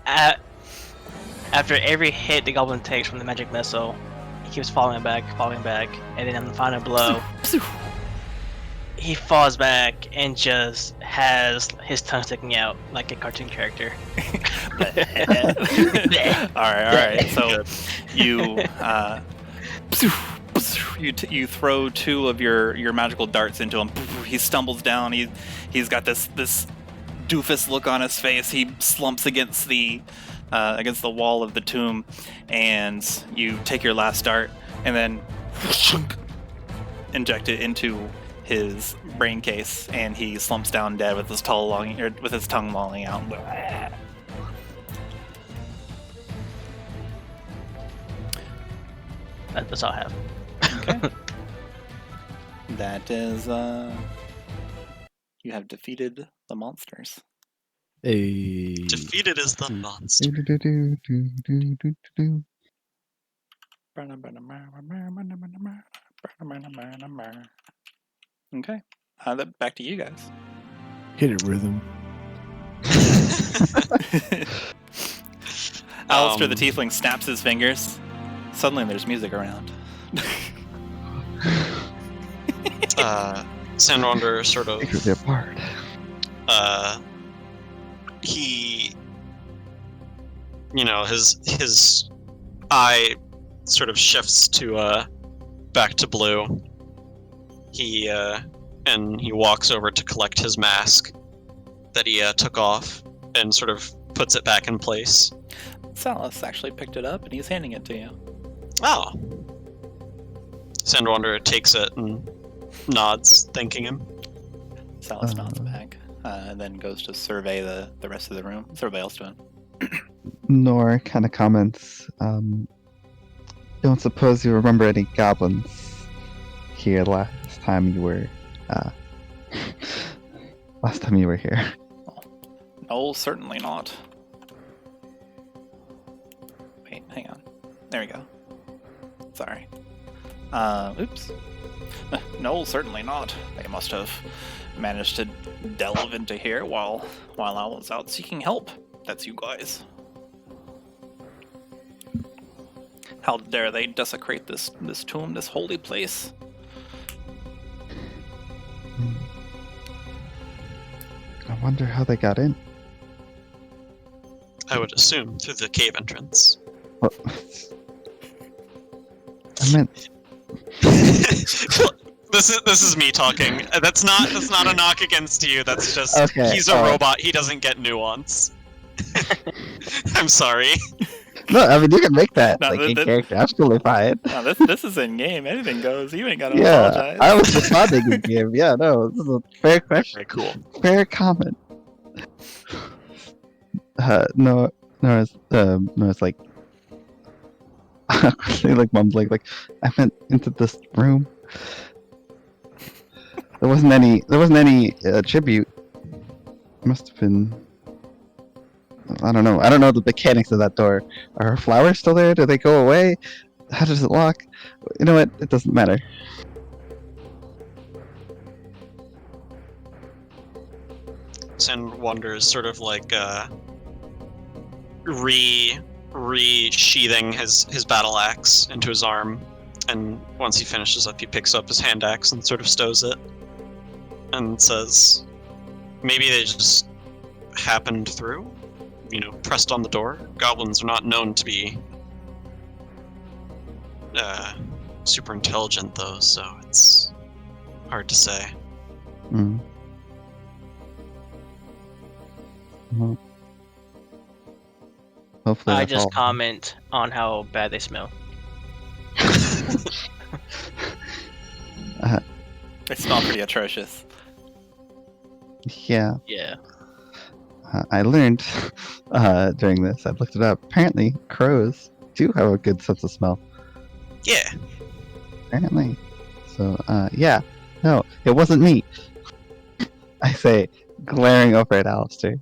after every hit the goblin takes from the magic missile, he keeps falling back, and then on the final blow, he falls back and just has his tongue sticking out like a cartoon character. all right. So you you throw two of your magical darts into him. He stumbles down. He's got this doofus look on his face. He slumps against the wall of the tomb, and you take your last dart and then inject it into his brain case, and he slumps down dead with his tongue lolling out. That's all I have. Okay. That is you have defeated the monsters. Hey. Defeated is the monster. Do-do-do-do-do-do-do-do. Okay. Back to you guys. Hit it, rhythm. Allister the Tiefling snaps his fingers. Suddenly there's music around. Sandwanderer sort of Secretly apart. he, his eye sort of shifts to back to blue. He walks over to collect his mask that he took off and sort of puts it back in place. Silas actually picked it up and he's handing it to you. Oh. Sandwanderer takes it and nods, thanking him. Silas nods back, and then goes to survey the rest of the room. What's everybody else doing? Noor kind of comments, don't suppose you remember any goblins here last time you were here. No, certainly not. Wait, hang on. There we go. Sorry. Oops. No, certainly not. They must have managed to delve into here while I was out seeking help. That's you guys. How dare they desecrate this tomb, this holy place? I wonder how they got in. I would assume through the cave entrance. What? I meant, This is me talking. That's not a knock against you. That's just Okay, he's a robot. He doesn't get nuance. I'm sorry. no, I mean you can make that No, like in that- character. Absolutely fine. No, this is in game. Anything goes. You ain't gotta Yeah, apologize. I was responding in game. Yeah, no, this is a fair question. Very cool. Fair comment. Nora's like, awkwardly like mumbling, like I went into this room. There wasn't any tribute. Must have been. I don't know. I don't know the mechanics of that door. Are her flowers still there? Do they go away? How does it lock? You know what? It doesn't matter. Sandwanderer is sort of like re-sheathing his battle axe into his arm, and once he finishes up, he picks up his hand axe and sort of stows it, and says, "Maybe they just happened through, pressed on the door. Goblins are not known to be super intelligent, though, so it's hard to say." Mm. Well, hopefully I that's just all. comment on how bad they smell. They smell pretty atrocious. Yeah, Yeah. I learned during this. I looked it up. Apparently, crows do have a good sense of smell. Yeah. Apparently. So, yeah. No, it wasn't me. I say, glaring over at Allister.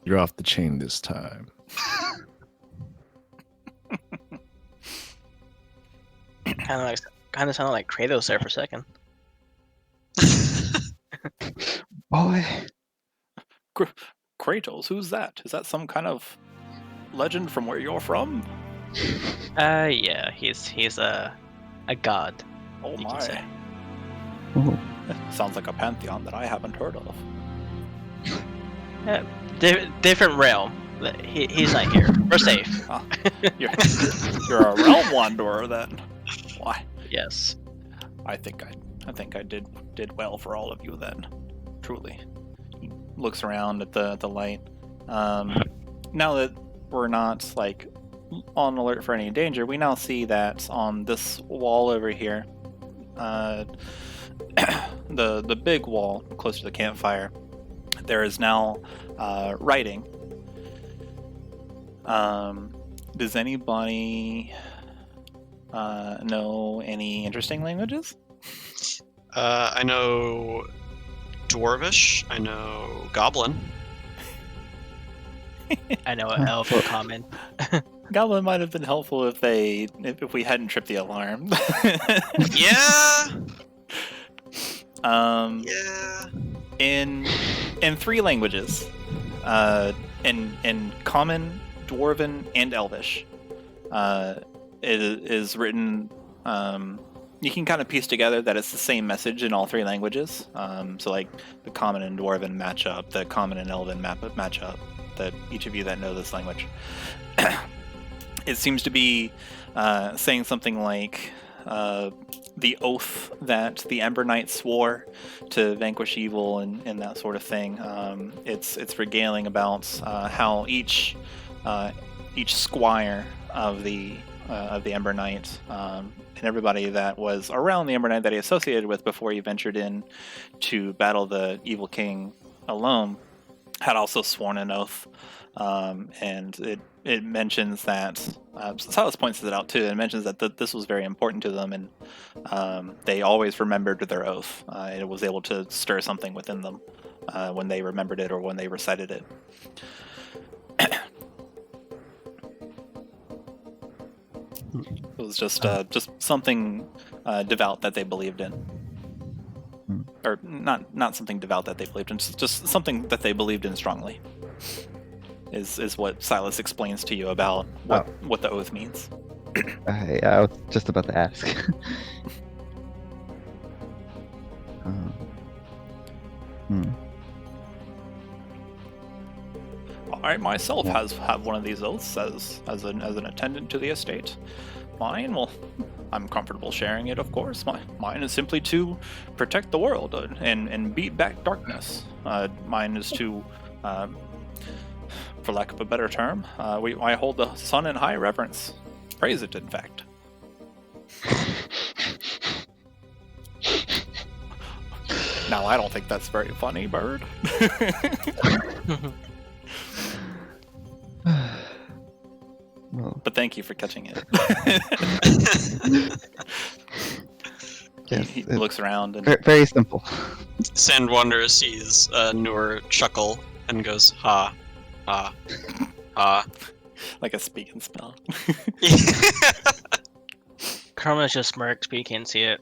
You're off the chain this time. Kind of sounded like Kratos there for a second. Boy. Kratos, who's that? Is that some kind of legend from where you're from? Yeah, he's a god. Oh You can my. say. Ooh. Sounds like a pantheon that I haven't heard of. Different realm. He's not here. We're safe. You're a realm wanderer then. Why? Yes. I think I did well for all of you then. Truly. He looks around at the light. Now that we're not like on alert for any danger, we now see that on this wall over here, the big wall close to the campfire, there is now writing. Does anybody know any interesting languages? I know Dwarvish. I know Goblin. I know an elf in common. Goblin might have been helpful if we hadn't tripped the alarm. Yeah. Yeah. In 3 languages, in Common, Dwarven, and Elvish, it is written. You can kind of piece together that it's the same message in all 3 languages. So like the Common and Dwarven match up, the Common and Elven match up. That each of you that know this language, it seems to be saying something like the oath that the Ember Knight swore to vanquish evil and that sort of thing. It's regaling about how each squire of the Ember Knight and everybody that was around the Ember Knight that he associated with before he ventured in to battle the evil king alone had also sworn an oath, and it mentions that Silas points it out too. It mentions that this was very important to them, and they always remembered their oath. It was able to stir something within them when they remembered it or when they recited it. It was just something devout that they believed in. Or not something devout that they believed in, just something that they believed in strongly. Is what Silas explains to you about what the oath means. I was just about to ask. I myself have one of these oaths as an attendant to the estate. Mine, well, I'm comfortable sharing it, of course. Mine is simply to protect the world and beat back darkness. Mine is to, for lack of a better term, I hold the sun in high reverence. Praise it, in fact. Now, I don't think that's very funny, Bird. Well, But thank you for catching it. yes, He it's looks around and very simple. Sandwanderer sees Noor chuckle and goes, ha, ha, ha. like a speak and spell. Chromas just smirks, but you can't see it.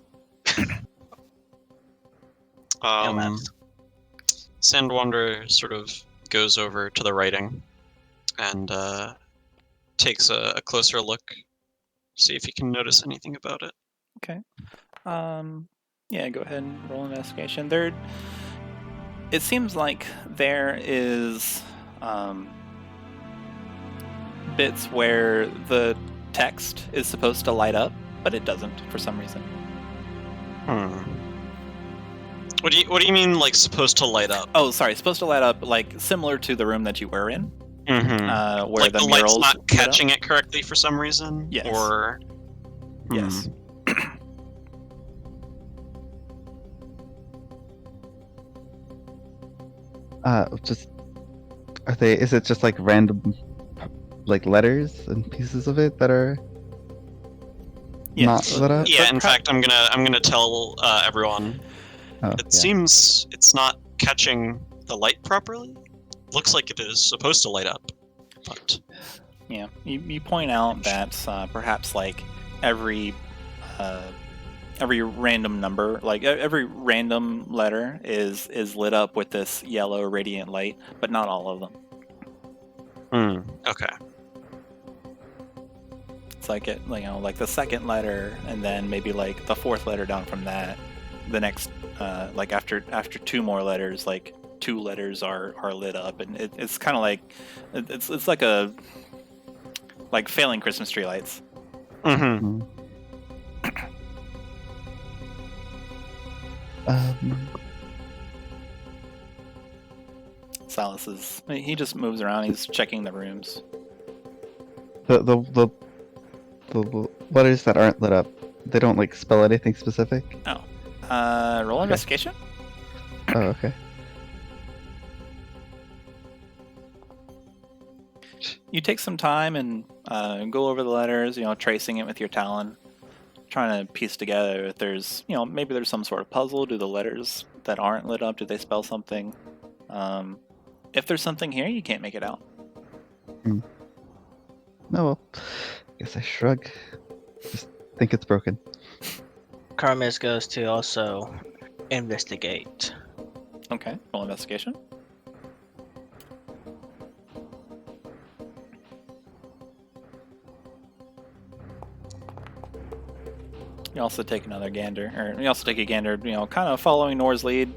Sandwanderer sort of goes over to the writing and takes a closer look, see if he can notice anything about it. Okay. Yeah, go ahead and roll an investigation. It seems like there is bits where the text is supposed to light up, but it doesn't for some reason. What do you mean, like, supposed to light up? Oh, sorry, supposed to light up like similar to the room that you were in, Mm-hmm. where Like the the murals light's not lit up. catching it correctly for some reason? Yes. Or... Yes. Just are they? Is it just like random, like letters and pieces of it that are Yeah. not lit up? Yeah, in fact, I'm gonna tell everyone. Oh, It yeah. seems it's not catching the light properly. Looks like it is supposed to light up, but Yeah, you point out that perhaps like every random number, like every random letter is lit up with this yellow radiant light, but not all of them. Okay. It's like like the second letter, and then maybe like the fourth letter down from that. The next, like after 2 more letters, like 2 letters are lit up, and it's kind of like it's like a like failing Christmas tree lights. Mm-hmm. Silas he just moves around. He's checking the rooms. The letters that aren't lit up, they don't like spell anything specific. Roll investigation. Oh, okay. You take some time and go over the letters, tracing it with your talon, trying to piece together if there's, maybe there's some sort of puzzle. Do the letters that aren't lit up, do they spell something? If there's something here, you can't make it out. No, well, guess I shrug. Just think it's broken. Chromas goes to also investigate. Okay, roll investigation. You also take another gander, or you also take a gander, kind of following Noor's lead,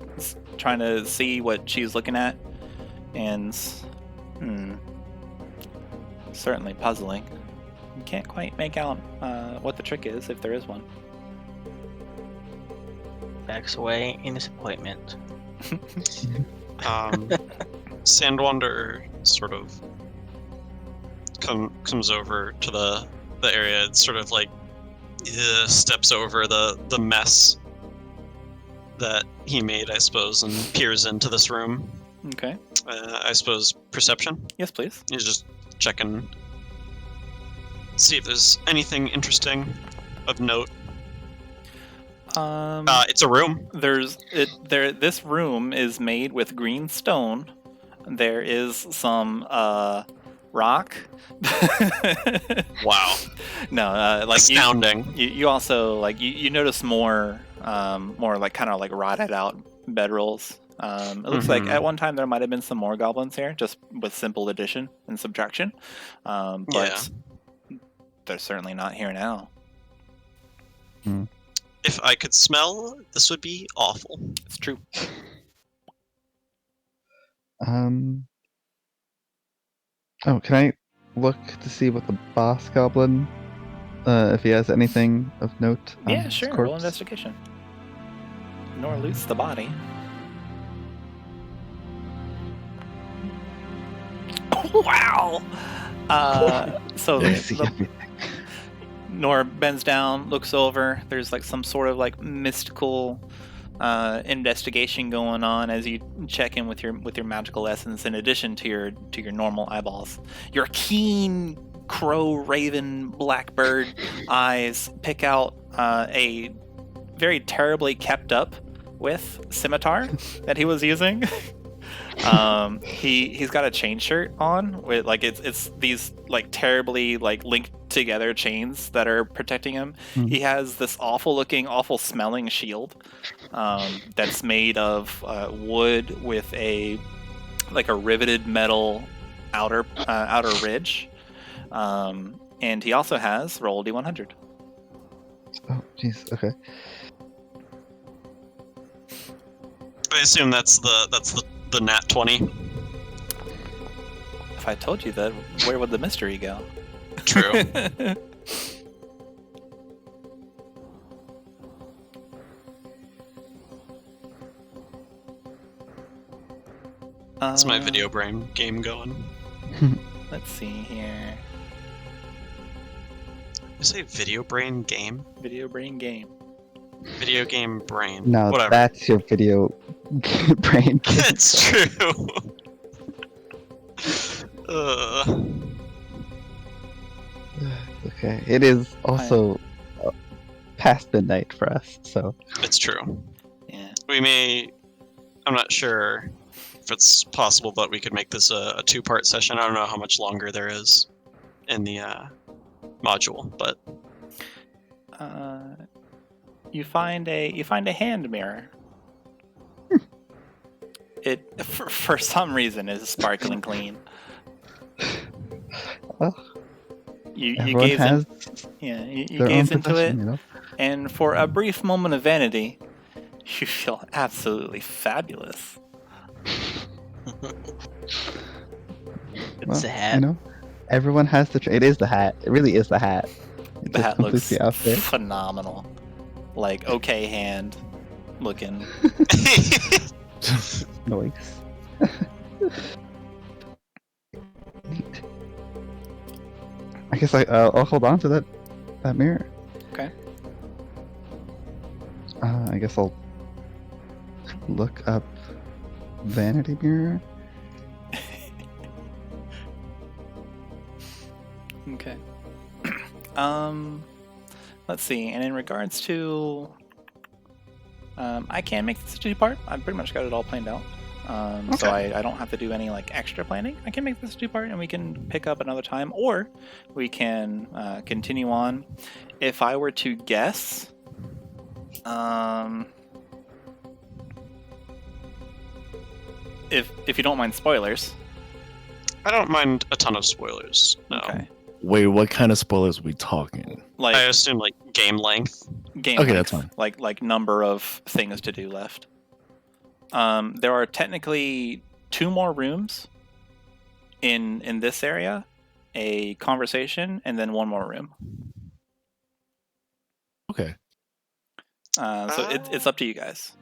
trying to see what she's looking at, and certainly puzzling. You can't quite make out what the trick is, if there is one. Backs away in disappointment. Sandwanderer sort of comes over to the area and sort of like steps over the mess that he made, I suppose, and peers into this room. Okay. I suppose perception. Yes, please. He's just checking, see if there's anything interesting of note. It's a room. This room is made with green stone. There is some rock. Wow. No, like astounding. You also like you notice more like kind of like rotted out bedrolls. It looks like at one time there might have been some more goblins here, just with simple addition and subtraction. But they're certainly not here now. If I could smell, this would be awful. It's true. Oh, can I look to see what the boss goblin, if he has anything of note? Yeah, his sure. corpse? Roll investigation. Noor loots the body. Wow. So I see everything. Noor bends down, looks over. There's like some sort of like mystical investigation going on as you check in with your magical essence. In addition to your normal eyeballs, your keen crow, raven, blackbird eyes pick out a very terribly kept up with scimitar that he was using. He's got a chain shirt on with like it's these like terribly like linked together chains that are protecting him. He has this awful looking, awful smelling shield that's made of wood with a riveted metal outer ridge. And he also has roll D100. Oh, jeez. Okay. I assume that's the nat 20. If I told you that, where would the mystery go? True. That's my video brain game going. Let's see here. You say video brain game? Video brain game. Video game brain. No, Whatever. that's your video brain. It's true. Okay, it is also past midnight for us, so It's true. Yeah. We may. I'm not sure if it's possible, but we could make this a two-part session. I don't know how much longer there is in the module, but You find a hand mirror. It for some reason is sparkling clean. well, You everyone gaze has you their gaze own into it, possession, you know. and for a brief moment of vanity, you feel absolutely fabulous. It's a hat. You know, everyone has it is the hat. It really is the hat. It's The hat looks completely out there. phenomenal. Like okay hand looking. Noise. Neat. I guess I'll hold on to that mirror. Okay. I guess I'll look up vanity mirror. Okay. Let's see. And in regards to, I can make this a two-part. I've pretty much got it all planned out. So I don't have to do any like extra planning. I can make this a two-part, and we can pick up another time, or we can continue on. If I were to guess, if you don't mind spoilers. I don't mind a ton of spoilers. No. Okay. Wait, what kind of spoilers are we talking? Like I assume like game length. game Okay, length, that's fine. like number of things to do left. There are technically 2 more rooms in this area, a conversation, and then 1 more room. Okay. So it's up to you guys.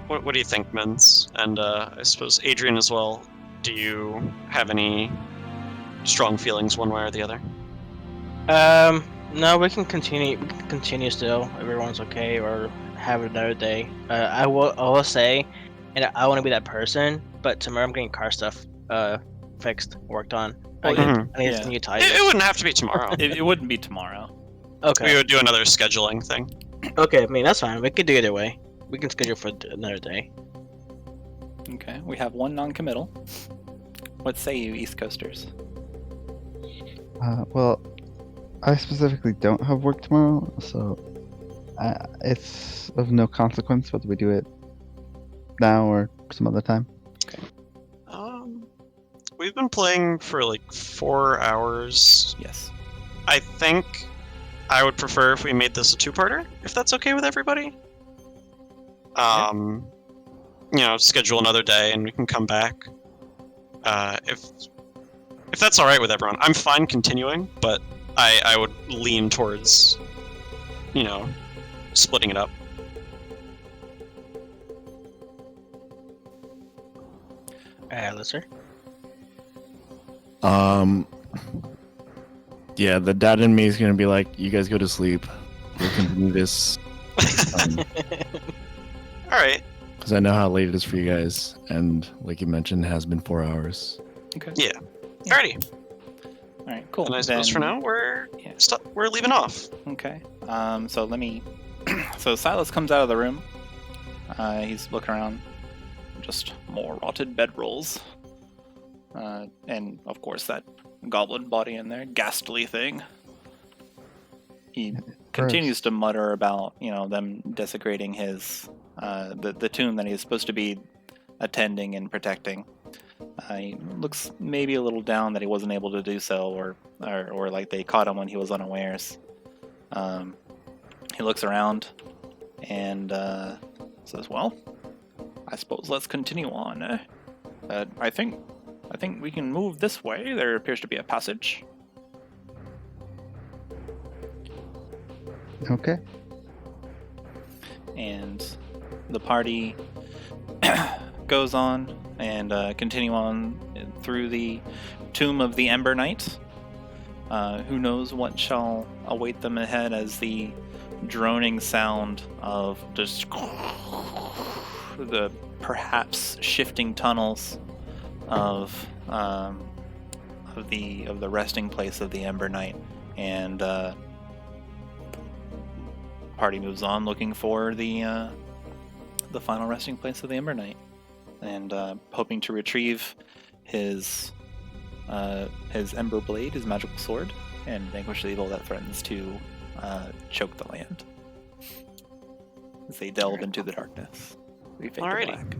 What do you think, Mins? And I suppose Adrian as well. Do you have any strong feelings one way or the other? No, we can continue. We can continue still. Everyone's okay, or have another day. I will say, and I want to be that person. But tomorrow I'm getting car stuff fixed, worked on. I Mhm. need Yeah. some new tires. It wouldn't have to be tomorrow. It wouldn't be tomorrow. Okay. We would do another scheduling thing. Okay. I mean that's fine. We could do either way. We can schedule for another day. Okay, we have 1 non-committal. What say you, East Coasters? Well, I specifically don't have work tomorrow, so it's of no consequence whether we do it now or some other time. We've been playing for like 4 hours. Yes. I think I would prefer if we made this a two-parter, if that's okay with everybody. Schedule another day and we can come back. If that's all right with everyone, I'm fine continuing, but I would lean towards, splitting it up. Allister. Yeah, the dad in me is gonna be like, you guys go to sleep. We'll continue this. All right. Because I know how late it is for you guys, and like you mentioned, it has been 4 hours. Okay. Yeah. Alrighty. All right. Cool. And I suppose for now we're leaving off. Okay. So let me. So Silas comes out of the room. He's looking around. Just more rotted bedrolls. And of course that goblin body in there, ghastly thing. He continues to mutter about, them desecrating his the tomb that he's supposed to be attending and protecting. He looks maybe a little down that he wasn't able to do so, or like they caught him when he was unawares. He looks around and says, "Well, I suppose let's continue on. I think we can move this way. There appears to be a passage." Okay. And the party goes on and continue on through the tomb of the Ember Knight. Who knows what shall await them ahead as the droning sound of just the perhaps shifting tunnels of the resting place of the Ember Knight, and party moves on looking for the final resting place of the Ember Knight, and hoping to retrieve his Emberblade, his magical sword, and vanquish the evil that threatens to choke the land as they delve into the darkness. We fade to Alrighty. black.